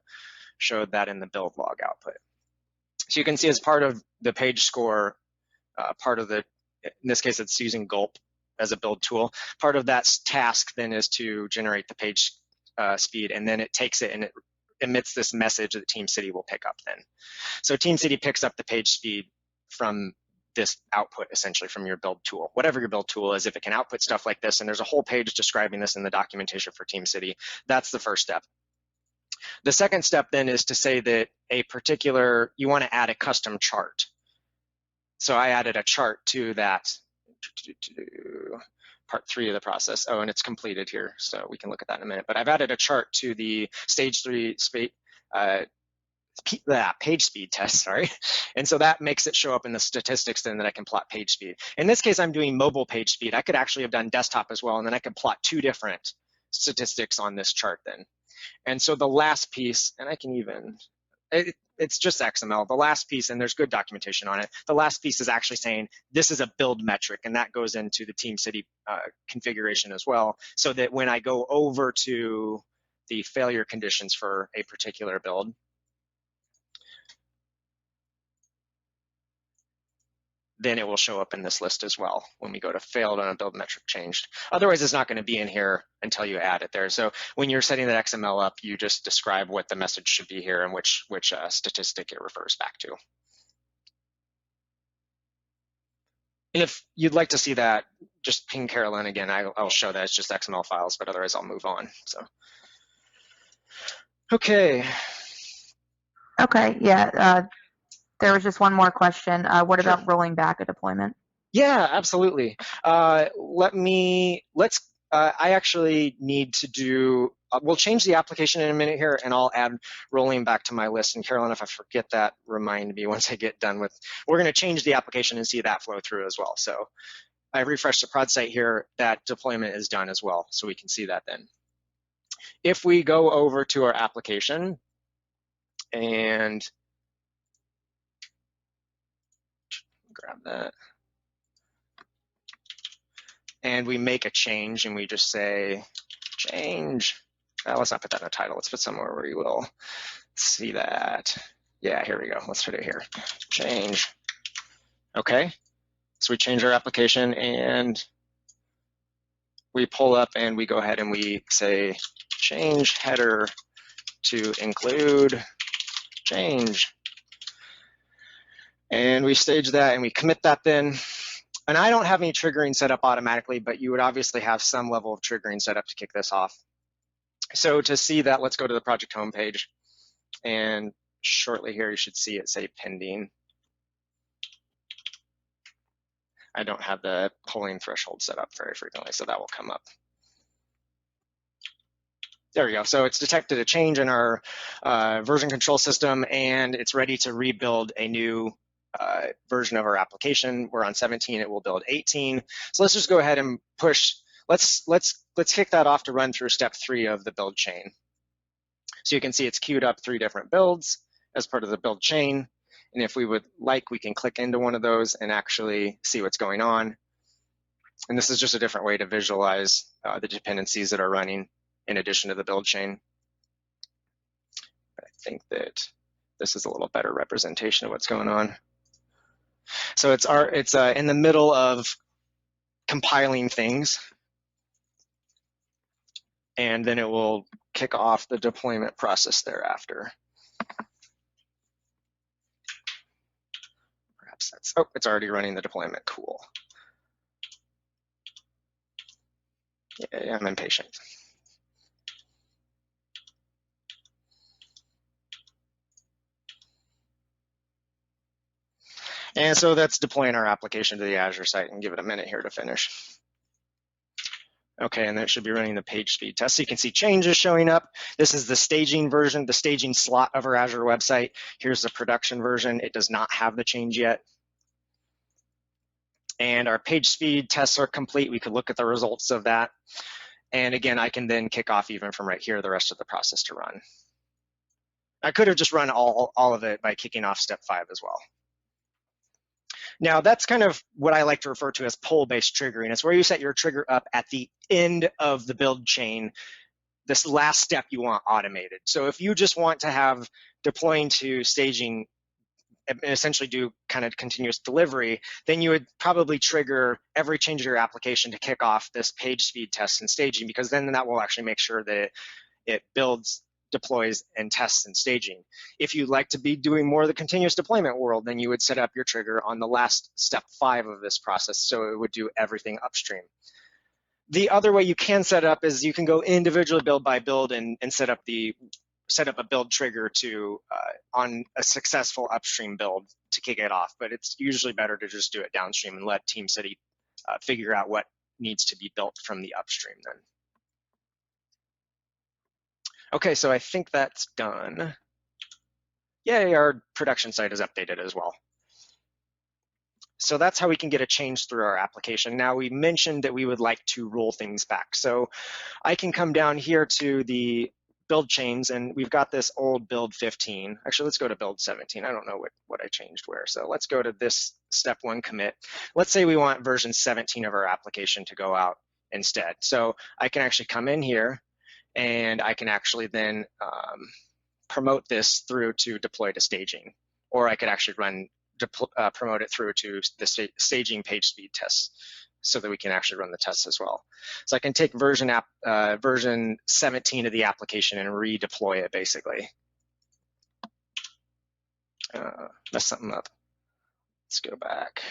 showed that in the build log output. So you can see as part of the page score, in this case it's using Gulp as a build tool. Part of that task then is to generate the page speed, and then it takes it and it emits this message that TeamCity will pick up then. So TeamCity picks up the page speed from this output essentially from your build tool, whatever your build tool is. If it can output stuff like this, and there's a whole page describing this in the documentation for TeamCity, that's the first step. The second step then is to say that you want to add a custom chart. So I added a chart to that, part 3 of the process. Oh, and it's completed here, so we can look at that in a minute. But I've added a chart to the stage 3 page speed test, sorry. And so that makes it show up in the statistics then that I can plot page speed. In this case, I'm doing mobile page speed. I could actually have done desktop as well, and then I could plot 2 different statistics on this chart then. And so the last piece, and I can even, it's just XML. The last piece, and there's good documentation on it, the last piece is actually saying this is a build metric, and that goes into the TeamCity configuration as well, so that when I go over to the failure conditions for a particular build, then it will show up in this list as well when we go to failed on a build metric changed. Otherwise, it's not going to be in here until you add it there. So when you're setting that XML up, you just describe what the message should be here and which statistic it refers back to. And if you'd like to see that, just ping Carolyn again. I'll show that it's just XML files, but otherwise I'll move on. So, okay. Okay, yeah. There was just one more question. What about rolling back a deployment? Yeah, absolutely. I actually need to do, we'll change the application in a minute here, and I'll add rolling back to my list. And Carolyn, if I forget that, remind me once I get done with, we're going to change the application and see that flow through as well. So I refreshed the prod site here, that deployment is done as well. So we can see that then. If we go over to our application and grab that, and we make a change, and we just say change. Let's not put that in the title. Let's put somewhere where you will see that. Yeah, here we go. Let's put it here. Change. Okay. So we change our application, and we pull up, and we go ahead and we say change header to include change. And we stage that, and we commit that then. And I don't have any triggering set up automatically, but you would obviously have some level of triggering set up to kick this off. So to see that, let's go to the project homepage, and shortly here you should see it say pending. I don't have the polling threshold set up very frequently, so that will come up. There we go. So it's detected a change in our version control system, and it's ready to rebuild a new version of our application. We're on 17. It will build 18. So let's just go ahead and push. Let's kick that off to run through step 3 of the build chain. So you can see it's queued up 3 different builds as part of the build chain. And if we would like, we can click into one of those and actually see what's going on. And this is just a different way to visualize the dependencies that are running in addition to the build chain. I think that this is a little better representation of what's going on. So it's in the middle of compiling things, and then it will kick off the deployment process thereafter. Perhaps that's, oh, it's already running the deployment. Cool. Yeah, I'm impatient. And so that's deploying our application to the Azure site, and give it a minute here to finish. Okay, and then it should be running the page speed test. So you can see changes showing up. This is the staging version, the staging slot of our Azure website. Here's the production version. It does not have the change yet. And our page speed tests are complete. We could look at the results of that. And again, I can then kick off even from right here the rest of the process to run. I could have just run all of it by kicking off step 5 as well. Now, that's kind of what I like to refer to as pull-based triggering. It's where you set your trigger up at the end of the build chain, this last step you want automated. So if you just want to have deploying to staging and essentially do kind of continuous delivery, then you would probably trigger every change of your application to kick off this page speed test and staging, because then that will actually make sure that it builds, deploys, and tests and staging. If you'd like to be doing more of the continuous deployment world, then you would set up your trigger on the last step 5 of this process, so it would do everything upstream. The other way you can set up is you can go individually build by build and set up a build trigger to on a successful upstream build to kick it off, but it's usually better to just do it downstream and let TeamCity figure out what needs to be built from the upstream then. Okay, so I think that's done. Yay, our production site is updated as well. So that's how we can get a change through our application. Now, we mentioned that we would like to roll things back. So I can come down here to the build chains, and we've got this old build 15. Actually, let's go to build 17. I don't know what I changed where. So let's go to this step 1 commit. Let's say we want version 17 of our application to go out instead. So I can actually come in here, and I can actually then promote this through to deploy to staging, or I could actually promote it through to the staging page speed tests, so that we can actually run the tests as well. So I can take version 17 of the application and redeploy it basically. Mess something up. Let's go back.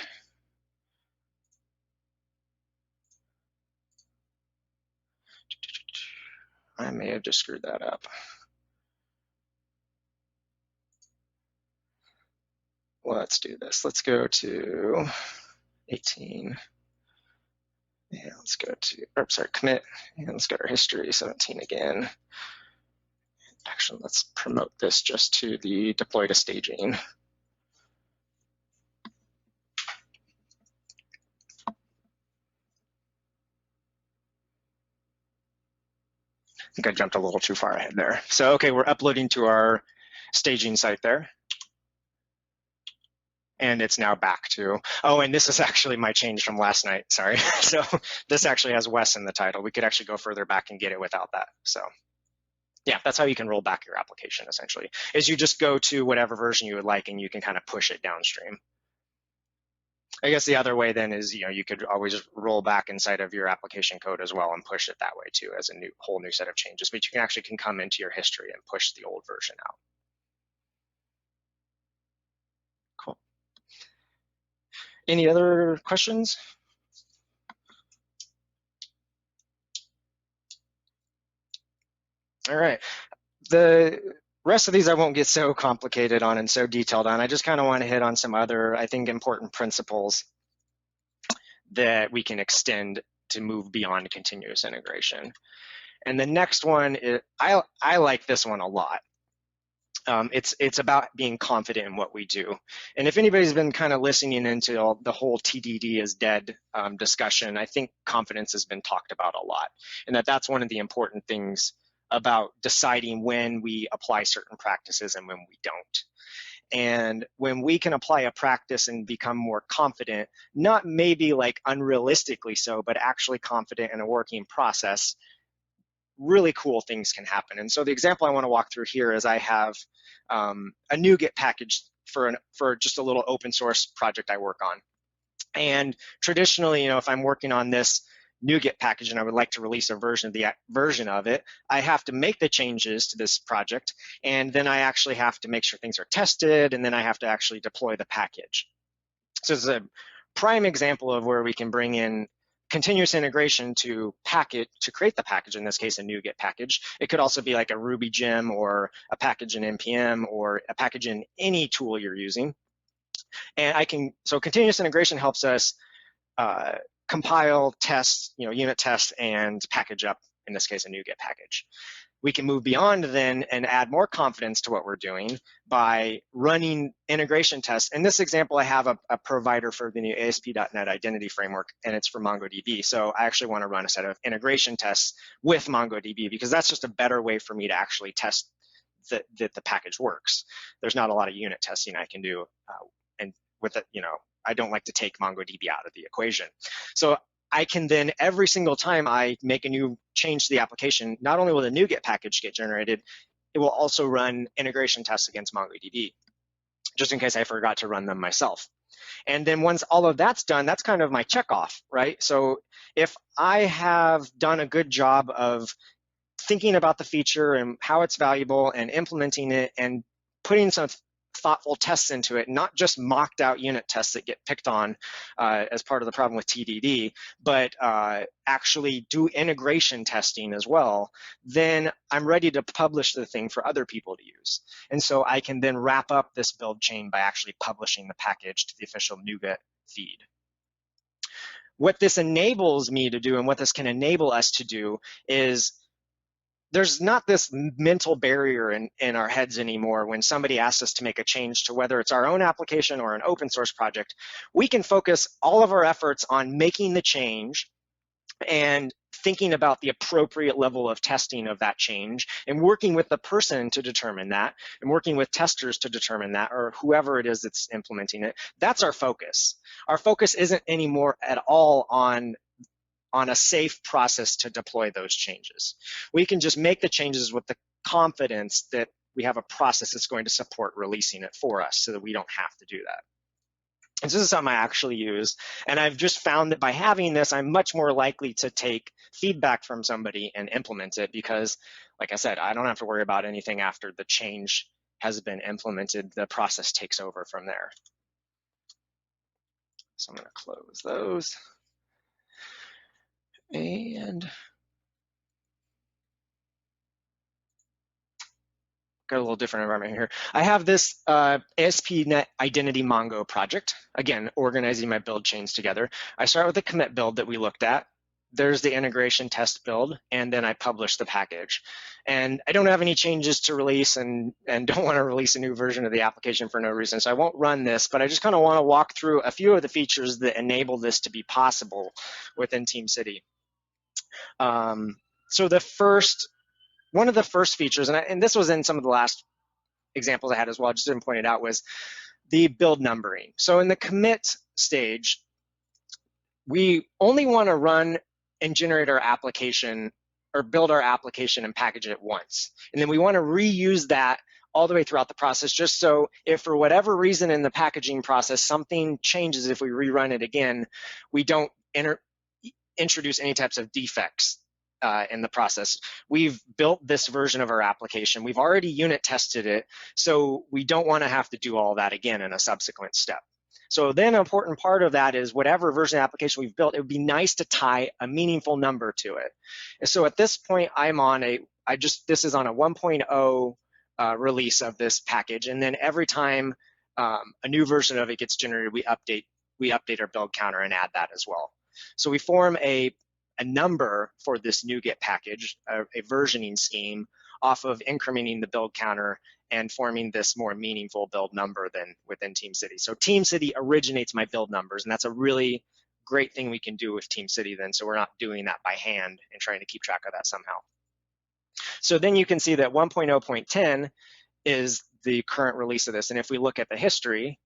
I may have just screwed that up. Let's do this. Let's go to 18. Yeah, let's go to, commit. And let's go to our history, 17 again. Actually, let's promote this just to the deploy to staging. I think I jumped a little too far ahead there. So, okay, we're uploading to our staging site there. And it's now back to, oh, and this is actually my change from last night, sorry. So this actually has Wes in the title. We could actually go further back and get it without that. So yeah, that's how you can roll back your application essentially, is you just go to whatever version you would like and you can kind of push it downstream. I guess the other way then is, you could always roll back inside of your application code as well and push it that way too as a whole new set of changes, but you can actually come into your history and push the old version out. Cool. Any other questions? All right. The rest of these I won't get so complicated on and so detailed on. I just kind of want to hit on some other, I think, important principles that we can extend to move beyond continuous integration. And the next one is, I like this one a lot. It's about being confident in what we do. And if anybody's been kind of listening into the whole TDD is dead discussion, I think confidence has been talked about a lot. And that's one of the important things about deciding when we apply certain practices and when we don't. And when we can apply a practice and become more confident, not maybe like unrealistically so, but actually confident in a working process, really cool things can happen. And so the example I want to walk through here is I have a Nuget package for just a little open source project I work on. And traditionally, if I'm working on this Nuget package and I would like to release a version of it, I have to make the changes to this project, and then I actually have to make sure things are tested, and then I have to actually deploy the package. So it's a prime example of where we can bring in continuous integration to create the package, in this case a Nuget package. It could also be like a Ruby gem or a package in NPM or a package in any tool you're using. And so continuous integration helps us compile, test, unit test, and package up, in this case, a Nuget package. We can move beyond then and add more confidence to what we're doing by running integration tests. In this example, I have a provider for the new ASP.NET Identity Framework, and it's for MongoDB. So I actually want to run a set of integration tests with MongoDB because that's just a better way for me to actually test that the package works. There's not a lot of unit testing I can do, and with it, I don't like to take MongoDB out of the equation. So I can then, every single time I make a new change to the application, not only will the Nuget package get generated, it will also run integration tests against MongoDB, just in case I forgot to run them myself. And then once all of that's done, that's kind of my checkoff, right? So if I have done a good job of thinking about the feature and how it's valuable and implementing it and putting some thoughtful tests into it, not just mocked out unit tests that get picked on as part of the problem with TDD, but actually do integration testing as well, then I'm ready to publish the thing for other people to use. And so I can then wrap up this build chain by actually publishing the package to the official Nuget feed. What this enables me to do and what this can enable us to do is there's not this mental barrier in our heads anymore when somebody asks us to make a change to whether it's our own application or an open source project. We can focus all of our efforts on making the change and thinking about the appropriate level of testing of that change and working with the person to determine that and working with testers to determine that, or whoever it is that's implementing it. That's our focus. Our focus isn't anymore at all on a safe process to deploy those changes. We can just make the changes with the confidence that we have a process that's going to support releasing it for us so that we don't have to do that. And so this is something I actually use. And I've just found that by having this, I'm much more likely to take feedback from somebody and implement it because, like I said, I don't have to worry about anything after the change has been implemented. The process takes over from there. So I'm going to close those. And got a little different environment here. I have this ASP.NET Identity Mongo project. Again, organizing my build chains together. I start with the commit build that we looked at. There's the integration test build, and then I publish the package. And I don't have any changes to release and don't want to release a new version of the application for no reason, so I won't run this, but I just kind of want to walk through a few of the features that enable this to be possible within TeamCity. So one of the first features, and this was in some of the last examples I had as well, I just didn't point it out, was the build numbering. So in the commit stage, we only want to run and generate our application or build our application and package it once. And then we want to reuse that all the way throughout the process, just so if for whatever reason in the packaging process something changes, if we rerun it again, we don't introduce any types of defects in the process. We've built this version of our application. We've already unit tested it, so we don't want to have to do all that again in a subsequent step. So then an important part of that is whatever version of the application we've built, it would be nice to tie a meaningful number to it. And so at this point, I'm on this is on a 1.0 release of this package. And then every time a new version of it gets generated, we update our build counter and add that as well. So we form a number for this NuGet package, a versioning scheme off of incrementing the build counter and forming this more meaningful build number than within TeamCity. So TeamCity originates my build numbers, and that's a really great thing we can do with TeamCity then, so we're not doing that by hand and trying to keep track of that somehow. So then you can see that 1.0.10 is the current release of this, and if we look at the history,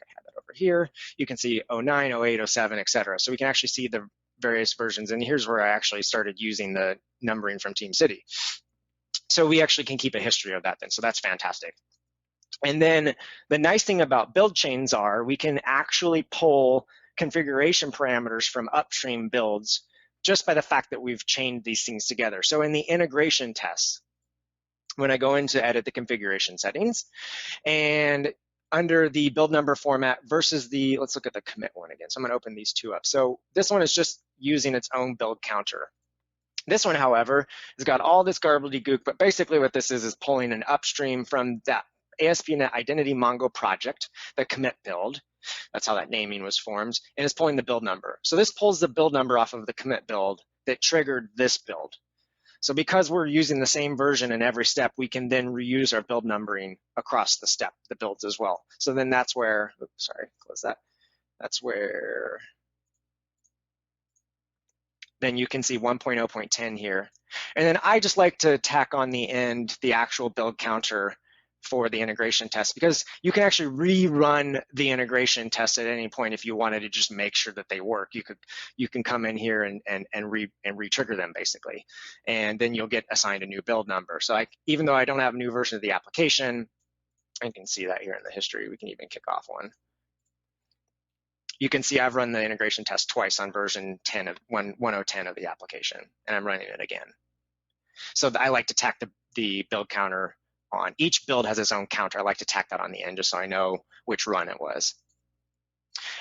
I have that over here, you can see 09, 08, 07, etc. So we can actually see the various versions, and here's where I actually started using the numbering from TeamCity. So we actually can keep a history of that then, so that's fantastic. And then the nice thing about build chains are we can actually pull configuration parameters from upstream builds just by the fact that we've chained these things together. So in the integration tests, when I go in to edit the configuration settings, and under the build number format versus the, let's look at the commit one again. So I'm going to open these two up. So this one is just using its own build counter. This one, however, has got all this gobbledygook, but basically what this is pulling an upstream from that ASP.NET Identity Mongo project, the commit build. That's how that naming was formed, and it's pulling the build number. So this pulls the build number off of the commit build that triggered this build. So because we're using the same version in every step, we can then reuse our build numbering across the builds as well. So then that's where, oops, sorry, close that. That's where then you can see 1.0.10 here. And then I just like to tack on the end the actual build counter for the integration test, because you can actually rerun the integration test at any point if you wanted to just make sure that they work. You can come in here and re-trigger them basically, and then you'll get assigned a new build number. So even though I don't have a new version of the application, I can see that here in the history. We can even kick off one. You can see I've run the integration test twice on version 1.0.10 of the application, and I'm running it again. So I like to tack the build counter on. Each build has its own counter. I like to tack that on the end just so I know which run it was.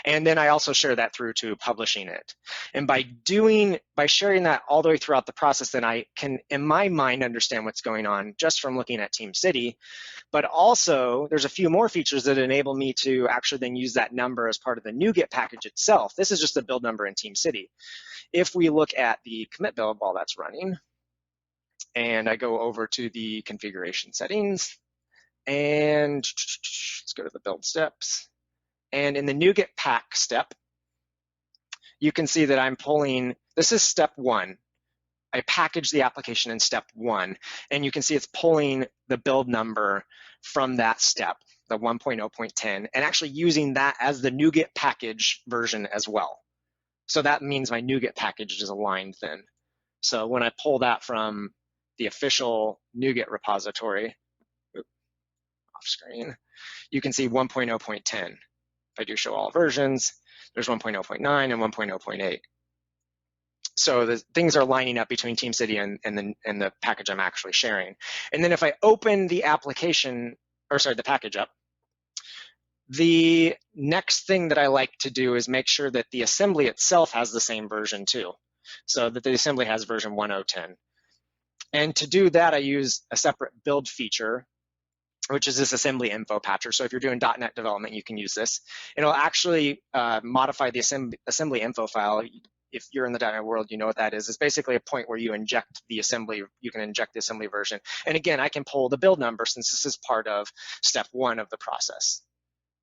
And then I also share that through to publishing it. And by sharing that all the way throughout the process, then I can, in my mind, understand what's going on just from looking at TeamCity. But also, there's a few more features that enable me to actually then use that number as part of the NuGet package itself. This is just the build number in TeamCity. If we look at the commit build while that's running, and I go over to the configuration settings, and let's go to the build steps. And in the NuGet pack step, you can see that I'm pulling, this is step 1. I package the application in step 1, and you can see it's pulling the build number from that step, the 1.0.10, and actually using that as the NuGet package version as well. So that means my NuGet package is aligned then. So when I pull that from the official NuGet repository, off screen, you can see 1.0.10. If I do show all versions, there's 1.0.9 and 1.0.8. So the things are lining up between TeamCity and the package I'm actually sharing. And then if I open the application, or sorry, the package up, the next thing that I like to do is make sure that the assembly itself has the same version too, so that the assembly has version 1.0.10. And to do that, I use a separate build feature, which is this assembly info patcher. So if you're doing .NET development, you can use this. It'll actually modify the assembly info file. If you're in the .NET world, you know what that is. It's basically a point where you inject the assembly, you can inject the assembly version. And again, I can pull the build number since this is part of step 1 of the process.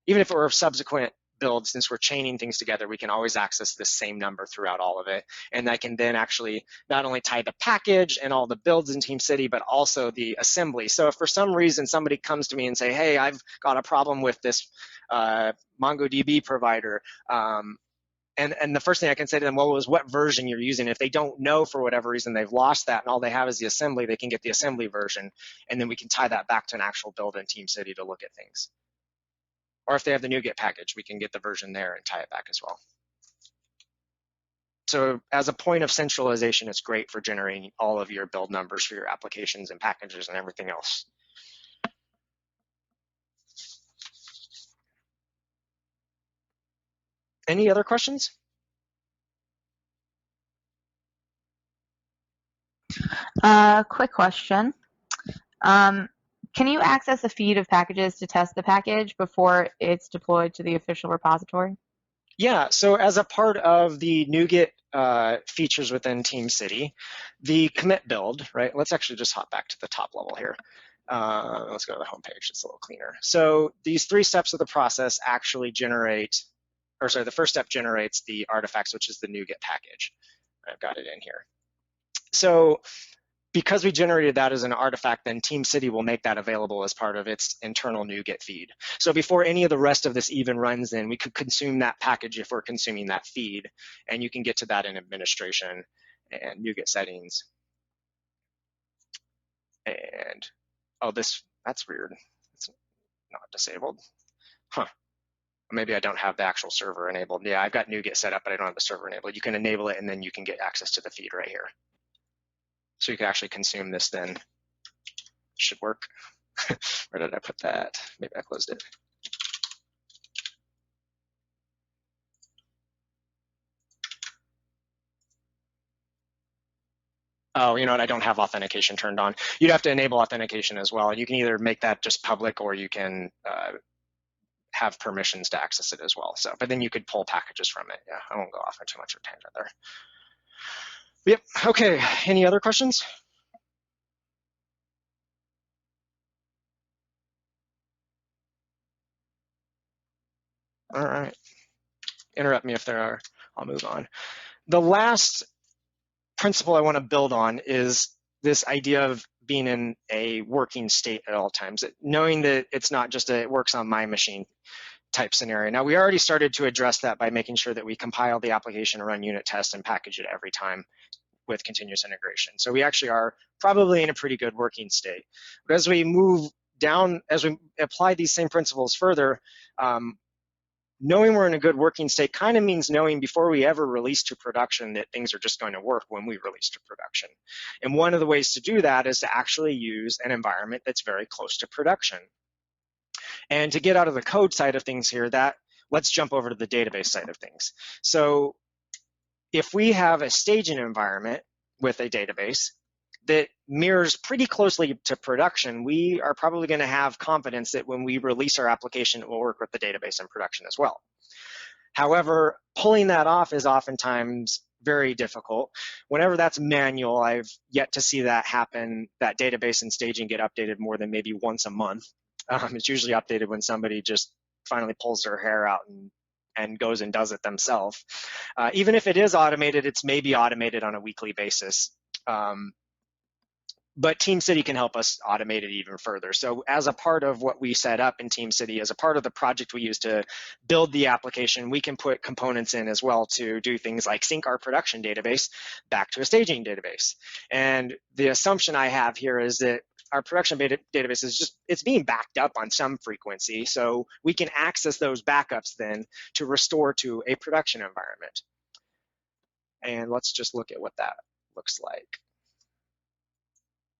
Even if it were subsequent builds, since we're chaining things together, we can always access this same number throughout all of it. And I can then actually not only tie the package and all the builds in TeamCity, but also the assembly. So if for some reason somebody comes to me and say, hey, I've got a problem with this MongoDB provider, and the first thing I can say to them, well, is what version you're using. If they don't know for whatever reason, they've lost that, and all they have is the assembly, they can get the assembly version, and then we can tie that back to an actual build in TeamCity to look at things. Or if they have the NuGet package, we can get the version there and tie it back as well. So as a point of centralization, it's great for generating all of your build numbers for your applications and packages and everything else. Any other questions? Quick question. Can you access a feed of packages to test the package before it's deployed to the official repository? Yeah, so as a part of the NuGet features within TeamCity, the commit build, right? Let's actually just hop back to the top level here. Let's go to the home page, it's a little cleaner. So these 3 steps of the process actually generate, or sorry, the first step generates the artifacts, which is the NuGet package. I've got it in here. So because we generated that as an artifact, then TeamCity will make that available as part of its internal NuGet feed. So before any of the rest of this even runs in, we could consume that package if we're consuming that feed, and you can get to that in administration and NuGet settings. And oh, that's weird. It's not disabled. Huh. Maybe I don't have the actual server enabled. Yeah, I've got NuGet set up, but I don't have the server enabled. You can enable it, and then you can get access to the feed right here. So you can actually consume this then. Should work. Where did I put that? Maybe I closed it. Oh, you know what? I don't have authentication turned on. You'd have to enable authentication as well. You can either make that just public, or you can have permissions to access it as well. So, but then you could pull packages from it. Yeah, I won't go off on too much of a tangent there. Yep. Okay. Any other questions? All right. Interrupt me if there are. I'll move on. The last principle I want to build on is this idea of being in a working state at all times, knowing that it's not just a it works on my machine type scenario. Now, we already started to address that by making sure that we compile the application, run unit tests, and package it every time with continuous integration. So we actually are probably in a pretty good working state. But as we move down, as we apply these same principles further, knowing we're in a good working state kind of means knowing before we ever release to production that things are just going to work when we release to production. And one of the ways to do that is to actually use an environment that's very close to production. And to get out of the code side of things here, let's jump over to the database side of things. So if we have a staging environment with a database that mirrors pretty closely to production, we are probably going to have confidence that when we release our application, it will work with the database in production as well. However, pulling that off is oftentimes very difficult. Whenever that's manual, I've yet to see that happen, that database and staging get updated more than maybe once a month. It's usually updated when somebody just finally pulls their hair out and goes and does it themselves. Even if it is automated, it's maybe automated on a weekly basis. But TeamCity can help us automate it even further. So as a part of what we set up in TeamCity, as a part of the project we use to build the application, we can put components in as well to do things like sync our production database back to a staging database. And the assumption I have here is that our production database is it's being backed up on some frequency. So we can access those backups then to restore to a production environment. And let's just look at what that looks like.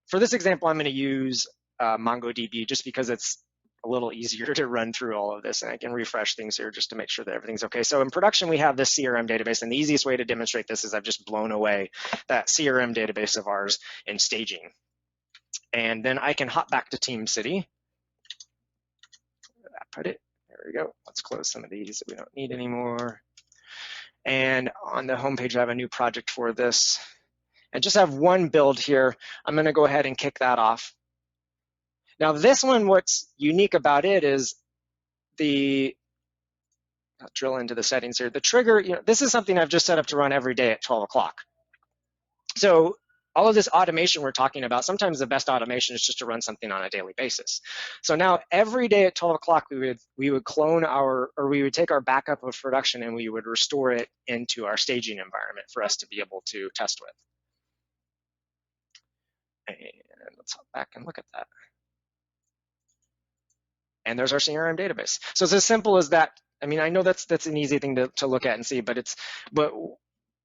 For this example, I'm going to use MongoDB just because it's a little easier to run through all of this, and I can refresh things here just to make sure that everything's okay. So in production, we have this CRM database, and the easiest way to demonstrate this is I've just blown away that CRM database of ours in staging. And then I can hop back to TeamCity. Put it, there we go. Let's close some of these that we don't need anymore. And on the home page, I have a new project for this. And just have one build here. I'm going to go ahead and kick that off. Now this one, what's unique about it is I'll drill into the settings here. The trigger, this is something I've just set up to run every day at 12 o'clock. So all of this automation we're talking about, sometimes the best automation is just to run something on a daily basis. So now every day at 12 o'clock, we would clone we would take our backup of production and we would restore it into our staging environment for us to be able to test with. And let's hop back and look at that. And there's our CRM database. So it's as simple as that. I mean, I know that's an easy thing to look at and see, but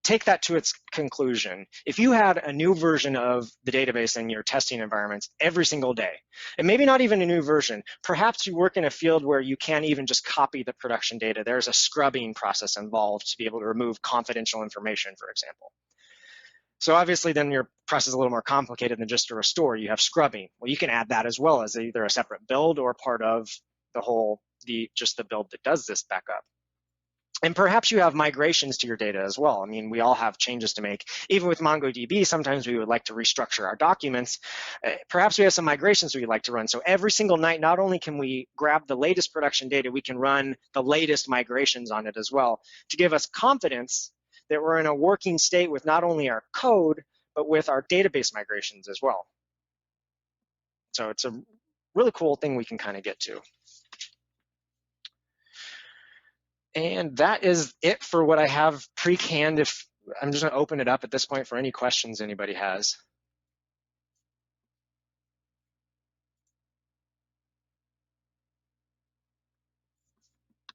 take that to its conclusion. If you had a new version of the database in your testing environments every single day, and maybe not even a new version, perhaps you work in a field where you can't even just copy the production data. There's a scrubbing process involved to be able to remove confidential information, for example. So obviously then your process is a little more complicated than just a restore. You have scrubbing. Well, you can add that as well as either a separate build or part of the whole, just the build that does this backup. And perhaps you have migrations to your data as well. I mean, we all have changes to make. Even with MongoDB, sometimes we would like to restructure our documents. Perhaps we have some migrations we'd like to run. So every single night, not only can we grab the latest production data, we can run the latest migrations on it as well to give us confidence that we're in a working state with not only our code, but with our database migrations as well. So it's a really cool thing we can kind of get to. And that is it for what I have pre-canned. If I'm just going to open it up at this point for any questions anybody has.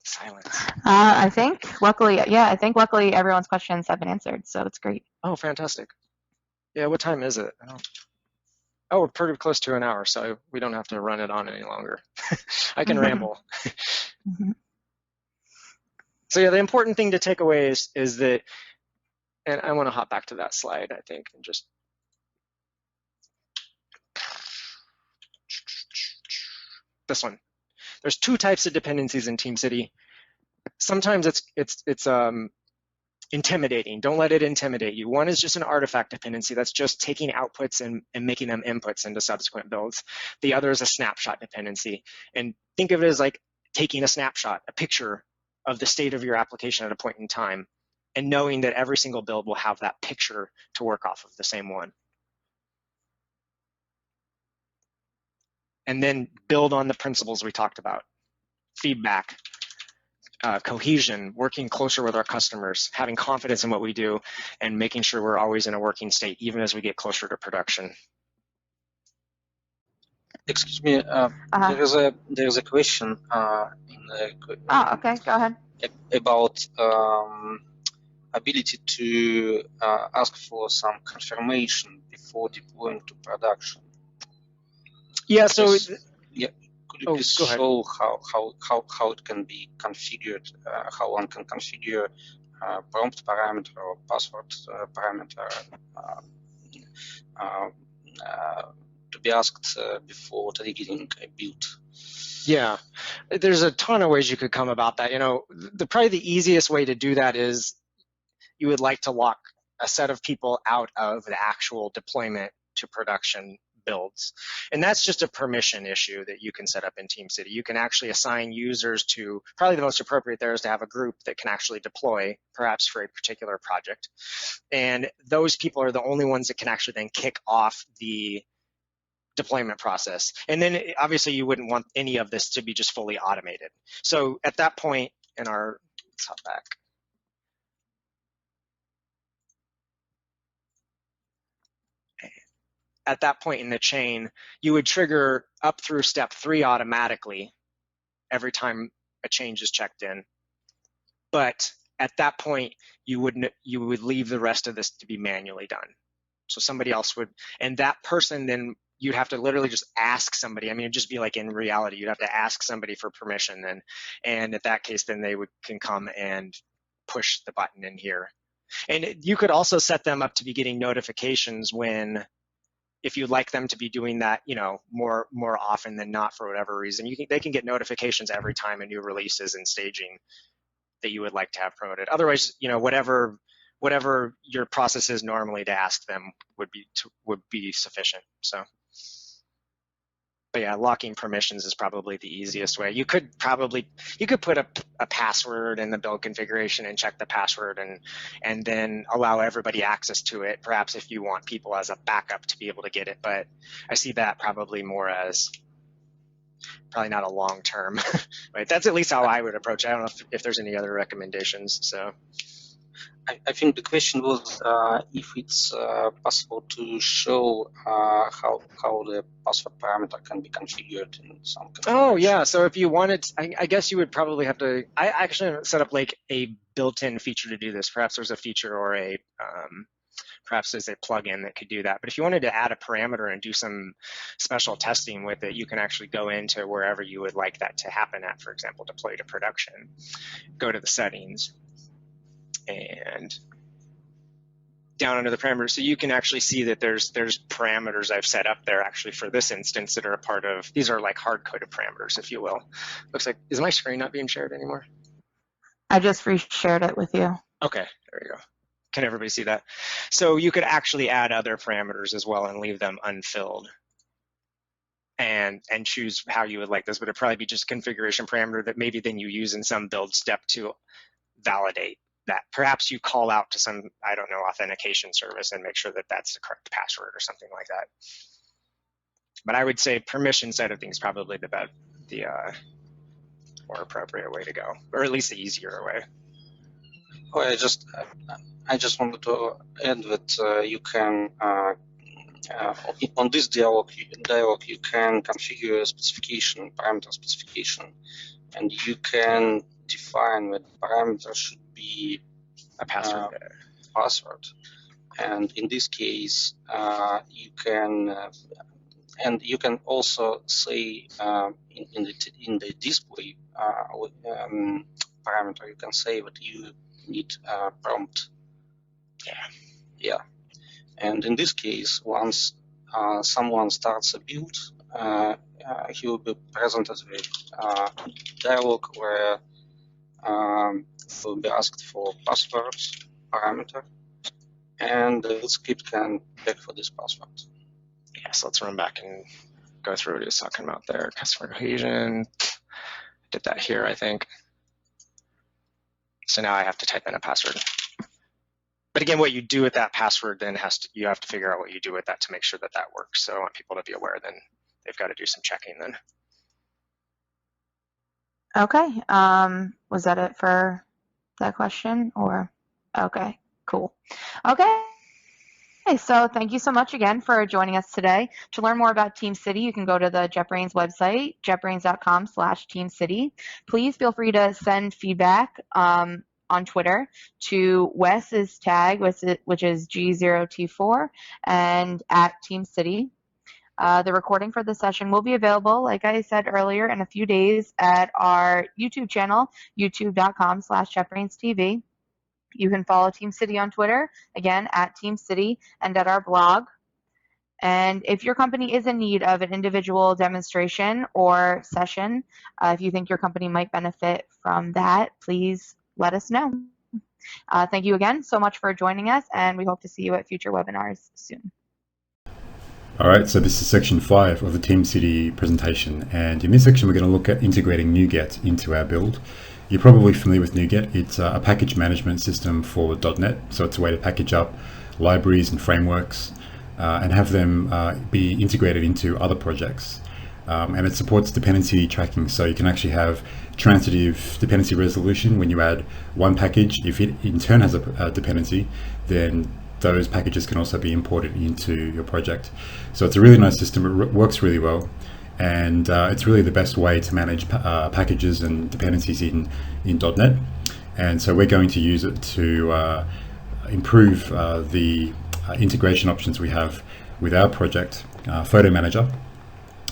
Silence. I think luckily everyone's questions have been answered, so that's great. Oh, fantastic. Yeah, what time is it? Oh, we're pretty close to an hour, so we don't have to run it on any longer. I can ramble. So yeah, the important thing to take away is that, and I want to hop back to that slide, I think, and just this one. There's two types of dependencies in TeamCity. Sometimes it's intimidating. Don't let it intimidate you. One is just an artifact dependency that's just taking outputs and making them inputs into subsequent builds. The other is a snapshot dependency. And think of it as like taking a snapshot, a picture of the state of your application at a point in time, and knowing that every single build will have that picture to work off of, the same one. And then build on the principles we talked about. Feedback, cohesion, working closer with our customers, having confidence in what we do, and making sure we're always in a working state, even as we get closer to production. Excuse me, there is a question in the okay, go ahead. About ability to ask for some confirmation before deploying to production. Yeah. So yeah, could you please show how it can be configured? How one can configure prompt parameter or password parameter to be asked before triggering a build. Yeah, there's a ton of ways you could come about that. You know, probably the easiest way to do that is you would like to lock a set of people out of the actual deployment to production builds. And that's just a permission issue that you can set up in TeamCity. You can actually assign users to, probably the most appropriate there is to have a group that can actually deploy, perhaps for a particular project. And those people are the only ones that can actually then kick off the deployment process. And then obviously you wouldn't want any of this to be just fully automated. So at that point in our, let's hop back. At that point in the chain, you would trigger up through step 3 automatically every time a change is checked in. But at that point, you would leave the rest of this to be manually done. So somebody else would, and that person then you'd have to literally just ask somebody. I mean, it'd just be like in reality, you'd have to ask somebody for permission then. And at that case, then they can come and push the button in here. And you could also set them up to be getting notifications when, if you'd like them to be doing that, you know, more often than not for whatever reason, they can get notifications every time a new release is in staging that you would like to have promoted. Otherwise, you know, whatever your process is normally to ask them would be sufficient. So, but yeah, locking permissions is probably the easiest way. You could put a password in the build configuration and check the password and then allow everybody access to it, perhaps if you want people as a backup to be able to get it. But I see that probably more as probably not a long term. Right? That's at least how I would approach it. I don't know if there's any other recommendations. So I think the question was if it's possible to show how the password parameter can be configured in some configuration. Oh yeah, so if you wanted, I guess you would probably have to. I actually set up like a built-in feature to do this. Perhaps there's a feature or a perhaps there's a plugin that could do that. But if you wanted to add a parameter and do some special testing with it, you can actually go into wherever you would like that to happen at. For example, deploy to production. Go to the settings and down under the parameters, so you can actually see that there's parameters I've set up there actually for this instance that are a part of, these are like hard-coded parameters, if you will. Looks like, is my screen not being shared anymore? I just re-shared it with you. Okay, there you go. Can everybody see that? So you could actually add other parameters as well and leave them unfilled and choose how you would like this, but it'd probably be just configuration parameter that maybe then you use in some build step to validate that. Perhaps you call out to some, I don't know, authentication service and make sure that that's the correct password or something like that. But I would say permission side of things probably the more appropriate way to go, or at least the easier way. Oh, I just wanted to add that you can on this dialog you can configure a specification, parameter specification, and you can define that parameter should be a password. And in this case, you can and you can also say in the display parameter, you can say that you need prompt. Yeah. And in this case, once someone starts a build, he will be presented with a dialog where will be asked for password parameter, and the script can check for this password. Yes, let's run back and go through what he was talking about there. Customer cohesion. Did that here, I think. So now I have to type in a password. But again, what you do with that password then you have to figure out what you do with that to make sure that that works. So I want people to be aware then they've got to do some checking then. Okay. Was that it for that question? Or okay, cool. Okay. So thank you so much again for joining us today. To learn more about TeamCity, you can go to the JetBrains website, jetbrains.com/TeamCity. Please feel free to send feedback on Twitter to Wes's tag, which is G0T4, and at TeamCity. The recording for the session will be available, like I said earlier, in a few days at our YouTube channel, youtube.com/JetBrainsTV. You can follow TeamCity on Twitter, again, at TeamCity, and at our blog. And if your company is in need of an individual demonstration or session, if you think your company might benefit from that, please let us know. Thank you again so much for joining us, and we hope to see you at future webinars soon. All right, so this is section 5 of the TeamCity presentation, and in this section we're going to look at integrating Nuget into our build. You're probably familiar with Nuget. It's a package management system for .NET, so it's a way to package up libraries and frameworks and have them be integrated into other projects. And it supports dependency tracking, so you can actually have transitive dependency resolution when you add one package. If it in turn has a dependency, then those packages can also be imported into your project. So it's a really nice system. It works really well, and it's really the best way to manage packages and dependencies in .NET. And so we're going to use it to improve the integration options we have with our project, Photo Manager.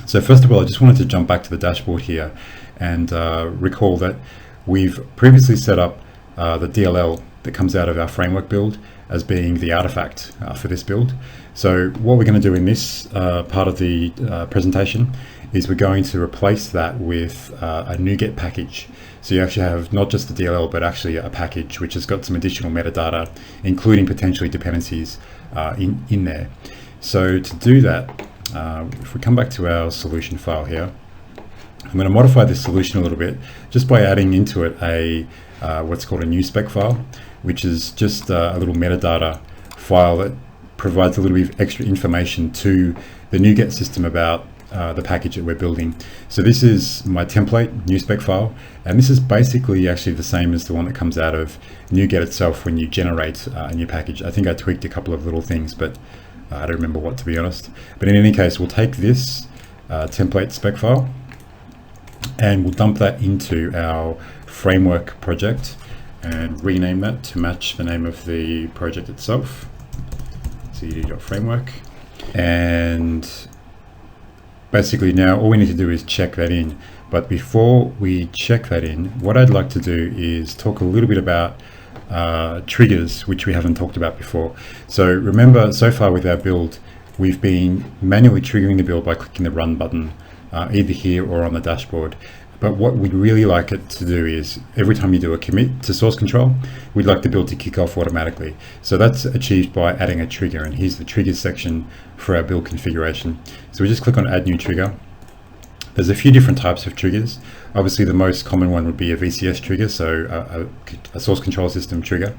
So first of all, I just wanted to jump back to the dashboard here and recall that we've previously set up the DLL that comes out of our framework build as being the artifact for this build. So what we're going to do in this part of the presentation is we're going to replace that with a Nuget package. So you actually have not just the DLL, but actually a package which has got some additional metadata, including potentially dependencies in there. So to do that, if we come back to our solution file here, I'm going to modify this solution a little bit just by adding into it a what's called a new spec file, which is just a little metadata file that provides a little bit of extra information to the Nuget system about the package that we're building. So this is my template new spec file, and this is basically actually the same as the one that comes out of Nuget itself when you generate a new package. I think I tweaked a couple of little things, but I don't remember what, to be honest. But in any case, we'll take this template spec file and we'll dump that into our framework project and rename that to match the name of the project itself, cd.framework. And basically now all we need to do is check that in. But before we check that in, what I'd like to do is talk a little bit about triggers, which we haven't talked about before. So remember, so far with our build, we've been manually triggering the build by clicking the run button, either here or on the dashboard. But what we'd really like it to do is every time you do a commit to source control, we'd like the build to kick off automatically. So that's achieved by adding a trigger, and here's the triggers section for our build configuration. So we just click on add new trigger. There's a few different types of triggers. Obviously the most common one would be a VCS trigger, so a source control system trigger.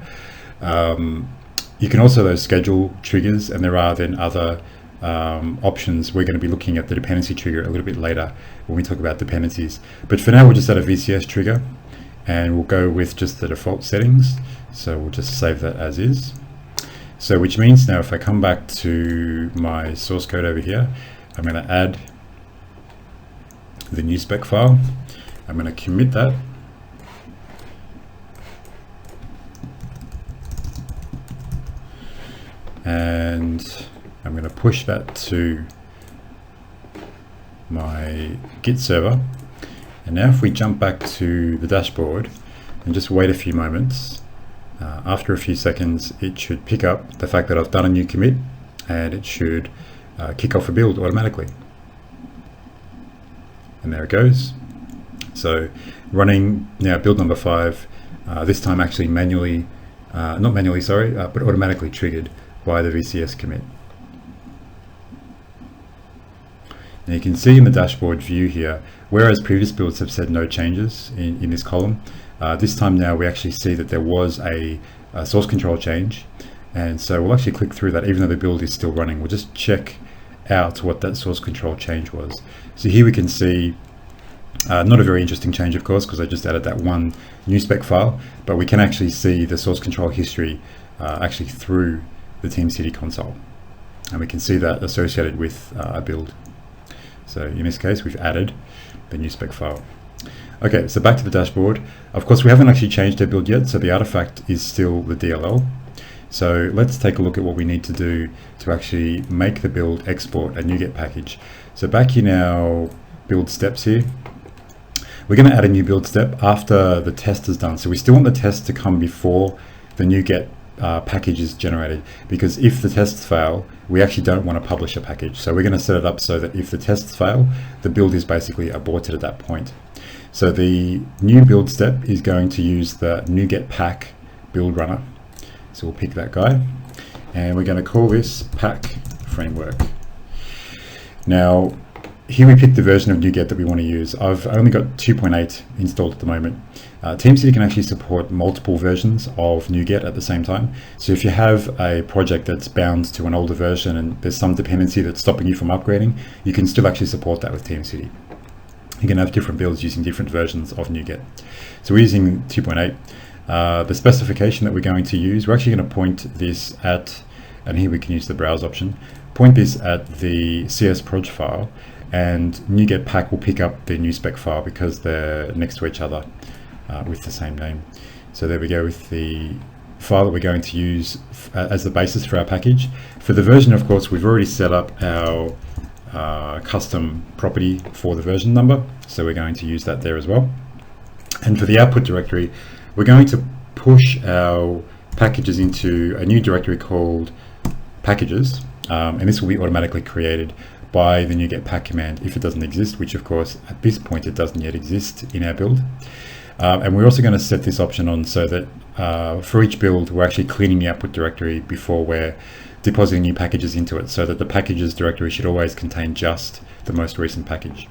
You can also schedule triggers, and there are then other options. We're going to be looking at the dependency trigger a little bit later when we talk about dependencies. But for now, we'll just add a VCS trigger, and we'll go with just the default settings. So we'll just save that as is. So which means now if I come back to my source code over here, I'm going to add the new spec file. I'm going to commit that. And I'm going to push that to my Git server. And now if we jump back to the dashboard and just wait a few moments, after a few seconds it should pick up the fact that I've done a new commit, and it should kick off a build automatically. And there it goes. So running now build number 5, this time actually manually, not manually, sorry, but automatically triggered by the VCS commit. Now you can see in the dashboard view here, whereas previous builds have said no changes in this column, this time now we actually see that there was a source control change. And so we'll actually click through that even though the build is still running. We'll just check out what that source control change was. So here we can see not a very interesting change, of course, because I just added that one new spec file, but we can actually see the source control history actually through the TeamCity console, and we can see that associated with a build. So in this case, we've added the new spec file. Okay, so back to the dashboard. Of course, we haven't actually changed our build yet, so the artifact is still the DLL. So let's take a look at what we need to do to actually make the build export a NuGet package. So back in our build steps here, we're going to add a new build step after the test is done. So we still want the test to come before the NuGet package is generated, because if the tests fail, we actually don't want to publish a package. So we're going to set it up so that if the tests fail, the build is basically aborted at that point. So the new build step is going to use the NuGet pack build runner. So we'll pick that guy, and we're going to call this pack framework. Now here we pick the version of NuGet that we want to use. I've only got 2.8 installed at the moment. TeamCity can actually support multiple versions of NuGet at the same time. So if you have a project that's bound to an older version and there's some dependency that's stopping you from upgrading, you can still actually support that with TeamCity. You can have different builds using different versions of NuGet. So we're using 2.8. The specification that we're going to use, we're actually going to point this at, and here we can use the browse option, point this at the CS proj file, and NuGet pack will pick up the new spec file because they're next to each other with the same name. So there we go with the file that we're going to use as the basis for our package. For the version, of course, we've already set up our custom property for the version number, so we're going to use that there as well. And for the output directory, we're going to push our packages into a new directory called packages, and this will be automatically created by the NuGet pack command if it doesn't exist, which of course at this point it doesn't yet exist in our build. And we're also going to set this option on so that for each build we're actually cleaning the output directory before we're depositing new packages into it, so that the packages directory should always contain just the most recent package.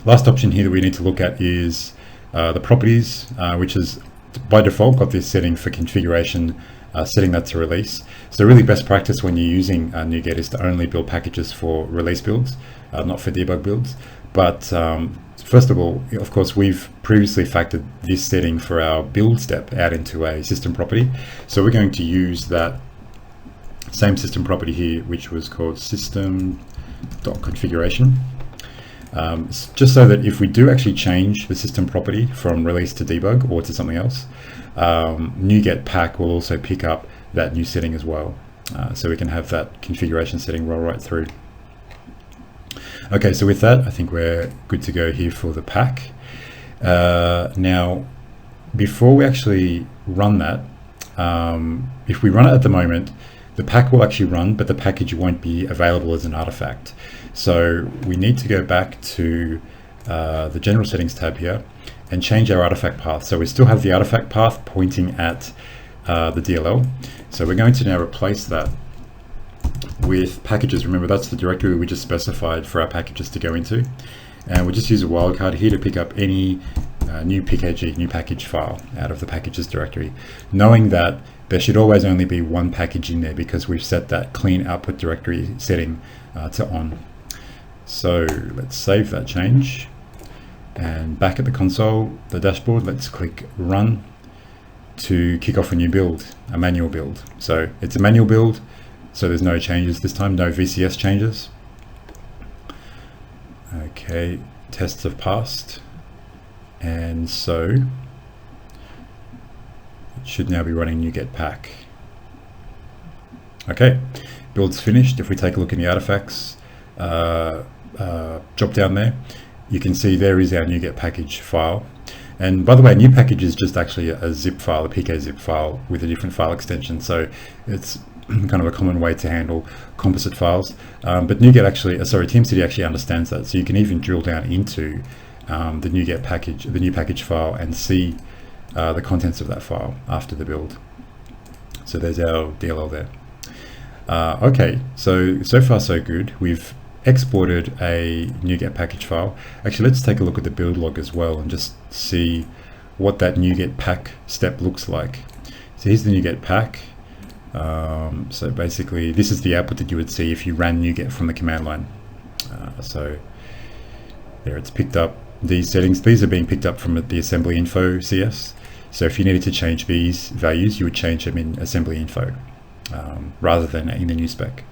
Last option here that we need to look at is the properties, which is by default got this setting for configuration setting that to release. So really best practice when you're using Nuget is to only build packages for release builds, not for debug builds. But first of all, of course, we've previously factored this setting for our build step out into a system property. So we're going to use that same system property here, which was called system.configuration. Just so that if we do actually change the system property from release to debug or to something else, Nuget pack will also pick up that new setting as well. So we can have that configuration setting roll right through. Okay, so with that, I think we're good to go here for the pack. Now, before we actually run that, if we run it at the moment, the pack will actually run, but the package won't be available as an artifact. So we need to go back to the general settings tab here and change our artifact path. So we still have the artifact path pointing at the DLL. So we're going to now replace that with packages. Remember, that's the directory we just specified for our packages to go into. And we'll just use a wildcard here to pick up any new PKG, new package file out of the packages directory, knowing that there should always only be one package in there because we've set that clean output directory setting to on. So let's save that change, and back at the console, the dashboard, let's click run to kick off a new build, a manual build. So it's a manual build, so there's no changes this time, no VCS changes. Okay, tests have passed, and so it should now be running Nuget pack. Okay, build's finished. If we take a look in the artifacts drop down there, you can see there is our Nuget package file. And by the way, new package is just actually a zip file, a PK zip file with a different file extension. So it's kind of a common way to handle composite files. But Nuget actually, TeamCity actually understands that. So you can even drill down into the Nuget package, the new package file, and see the contents of that file after the build. So there's our DLL there. Okay, so far so good. We've exported a Nuget package file. Actually, let's take a look at the build log as well and just see what that Nuget pack step looks like. So here's the Nuget pack. So basically, this is the output that you would see if you ran Nuget from the command line. So there, it's picked up these settings. These are being picked up from the assembly info CS. So if you needed to change these values, you would change them in assembly info rather than in the new spec.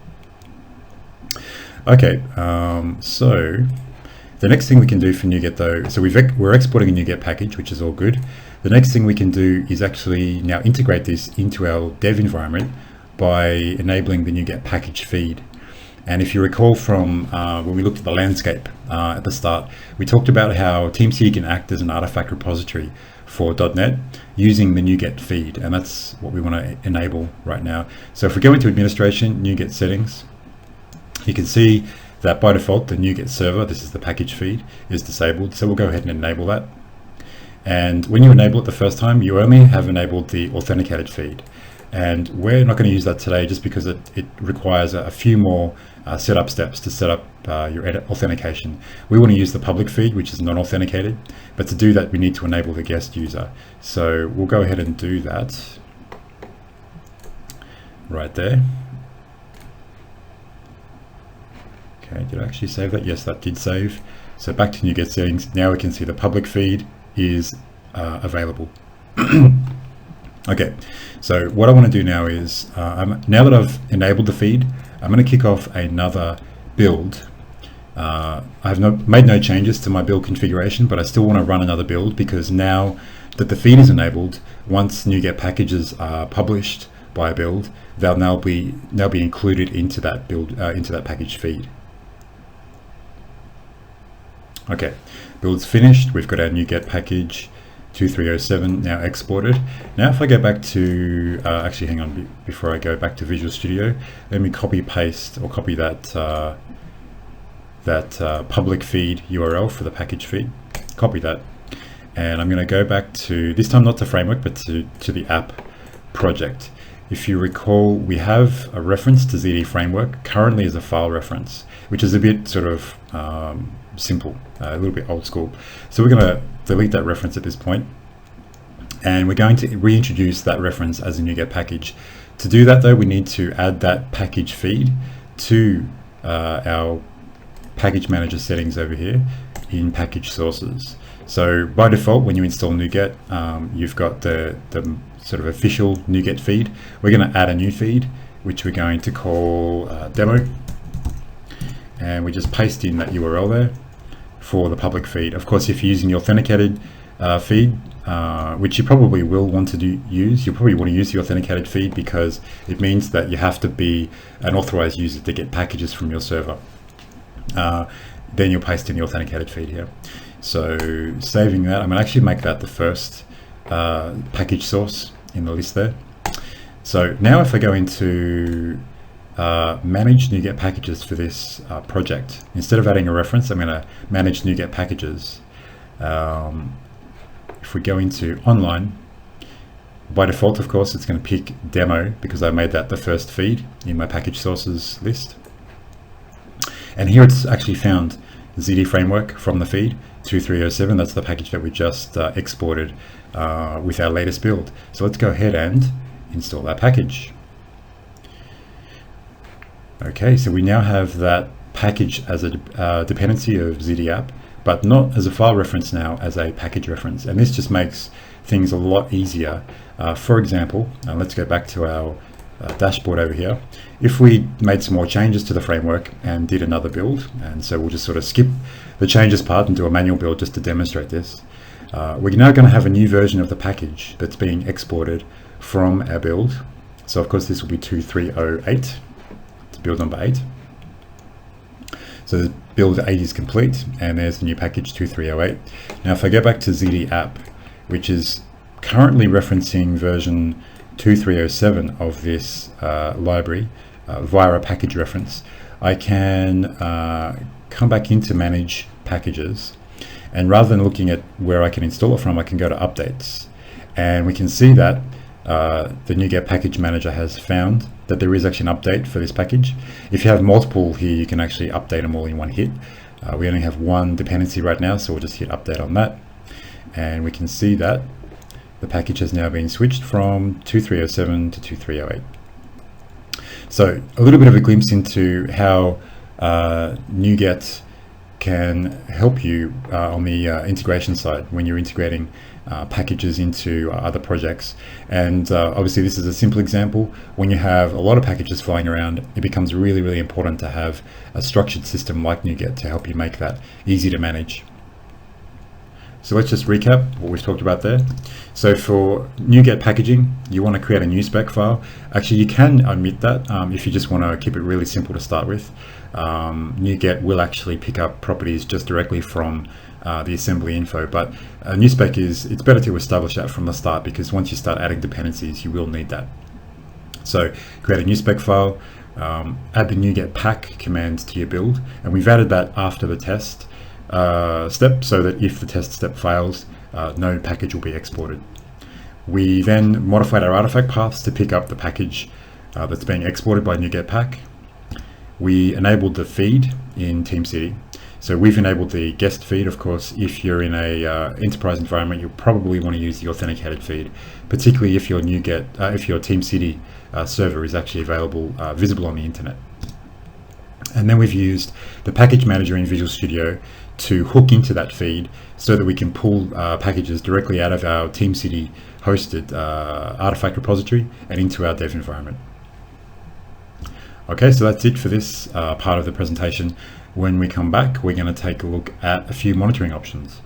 Okay, so the next thing we can do for Nuget though, so we're exporting a Nuget package, which is all good. The next thing we can do is actually now integrate this into our dev environment by enabling the Nuget package feed. And if you recall from when we looked at the landscape at the start, we talked about how Teamcity can act as an artifact repository for .NET using the Nuget feed, and that's what we want to enable right now. So if we go into administration, Nuget settings, you can see that by default the Nuget server, this is the package feed, is disabled. So we'll go ahead and enable that. And when you enable it the first time, you only have enabled the authenticated feed. And we're not going to use that today just because it requires a few more setup steps to set up your authentication. We want to use the public feed, which is non-authenticated, but to do that we need to enable the guest user. So we'll go ahead and do that right there. Okay, did I actually save that? Yes, that did save. So back to Nuget settings. Now we can see the public feed is available. Okay, so what I want to do now is, now that I've enabled the feed, I'm going to kick off another build. I have made no changes to my build configuration, but I still want to run another build because now that the feed is enabled, once Nuget packages are published by a build, they'll now be included into that build, into that package feed. Okay, build's finished. We've got our Nuget package 2307 now exported. Now if I go back to, actually hang on, before I go back to Visual Studio, let me copy paste or copy that public feed URL for the package feed. Copy that, and I'm going to go back to, this time not to framework, but to the app project. If you recall, we have a reference to ZD framework currently as a file reference, which is a bit sort of simple, a little bit old school. So we're going to delete that reference at this point, And we're going to reintroduce that reference as a NuGet package. To do that though, we need to add that package feed to our package manager settings over here in package sources. So by default, when you install NuGet, you've got the sort of official NuGet feed. We're going to add a new feed, which we're going to call demo. And we just paste in that URL there for the public feed. Of course, if you're using the authenticated feed, which you probably will want to use, you'll probably want to use the authenticated feed because it means that you have to be an authorized user to get packages from your server. Then you'll paste in the authenticated feed here. So saving that, I'm going to actually make that the first package source in the list there. So now if I go into manage NuGet packages for this project, instead of adding a reference, I'm going to manage NuGet packages. If we go into online, by default, of course, it's going to pick demo because I made that the first feed in my package sources list. And here it's actually found the ZD framework from the feed 2307. That's the package that we just exported with our latest build. So let's go ahead and install that package. Okay, so we now have that package as a dependency of ZD app, but not as a file reference now, as a package reference. And this just makes things a lot easier. For example, let's go back to our dashboard over here. If we made some more changes to the framework and did another build, and so we'll just sort of skip the changes part and do a manual build just to demonstrate this. We're now going to have a new version of the package that's being exported from our build. So of course this will be 2308, it's build number 8. So the build 8 is complete, and there's the new package 2308. Now if I go back to ZD app, which is currently referencing version 2307 of this library via a package reference, I can come back into manage packages, and rather than looking at where I can install it from, I can go to updates, and we can see that the NuGet package manager has found that there is actually an update for this package. If you have multiple here, you can actually update them all in one hit. We only have one dependency right now, so we'll just hit update on that, and we can see that the package has now been switched from 2307 to 2308. So a little bit of a glimpse into how NuGet can help you on the integration side when you're integrating packages into other projects. And obviously this is a simple example. When you have a lot of packages flying around, it becomes really, really important to have a structured system like NuGet to help you make that easy to manage. So let's just recap what we've talked about there. So for NuGet packaging, you want to create a new spec file. Actually, you can omit that if you just want to keep it really simple to start with. NuGet will actually pick up properties just directly from the assembly info, but a new spec it's better to establish that from the start, because once you start adding dependencies, you will need that. So create a new spec file, add the NuGet pack command to your build, and we've added that after the test step, so that if the test step fails, no package will be exported. We then modified our artifact paths to pick up the package that's being exported by NuGet pack. We enabled the feed in TeamCity. So we've enabled the guest feed. Of course, if you're in a enterprise environment, you'll probably want to use the authenticated feed, particularly if your if your TeamCity server is actually visible on the internet. And then we've used the package manager in Visual Studio to hook into that feed so that we can pull packages directly out of our TeamCity hosted artifact repository and into our dev environment. Okay, so that's it for this part of the presentation. When we come back, we're going to take a look at a few monitoring options.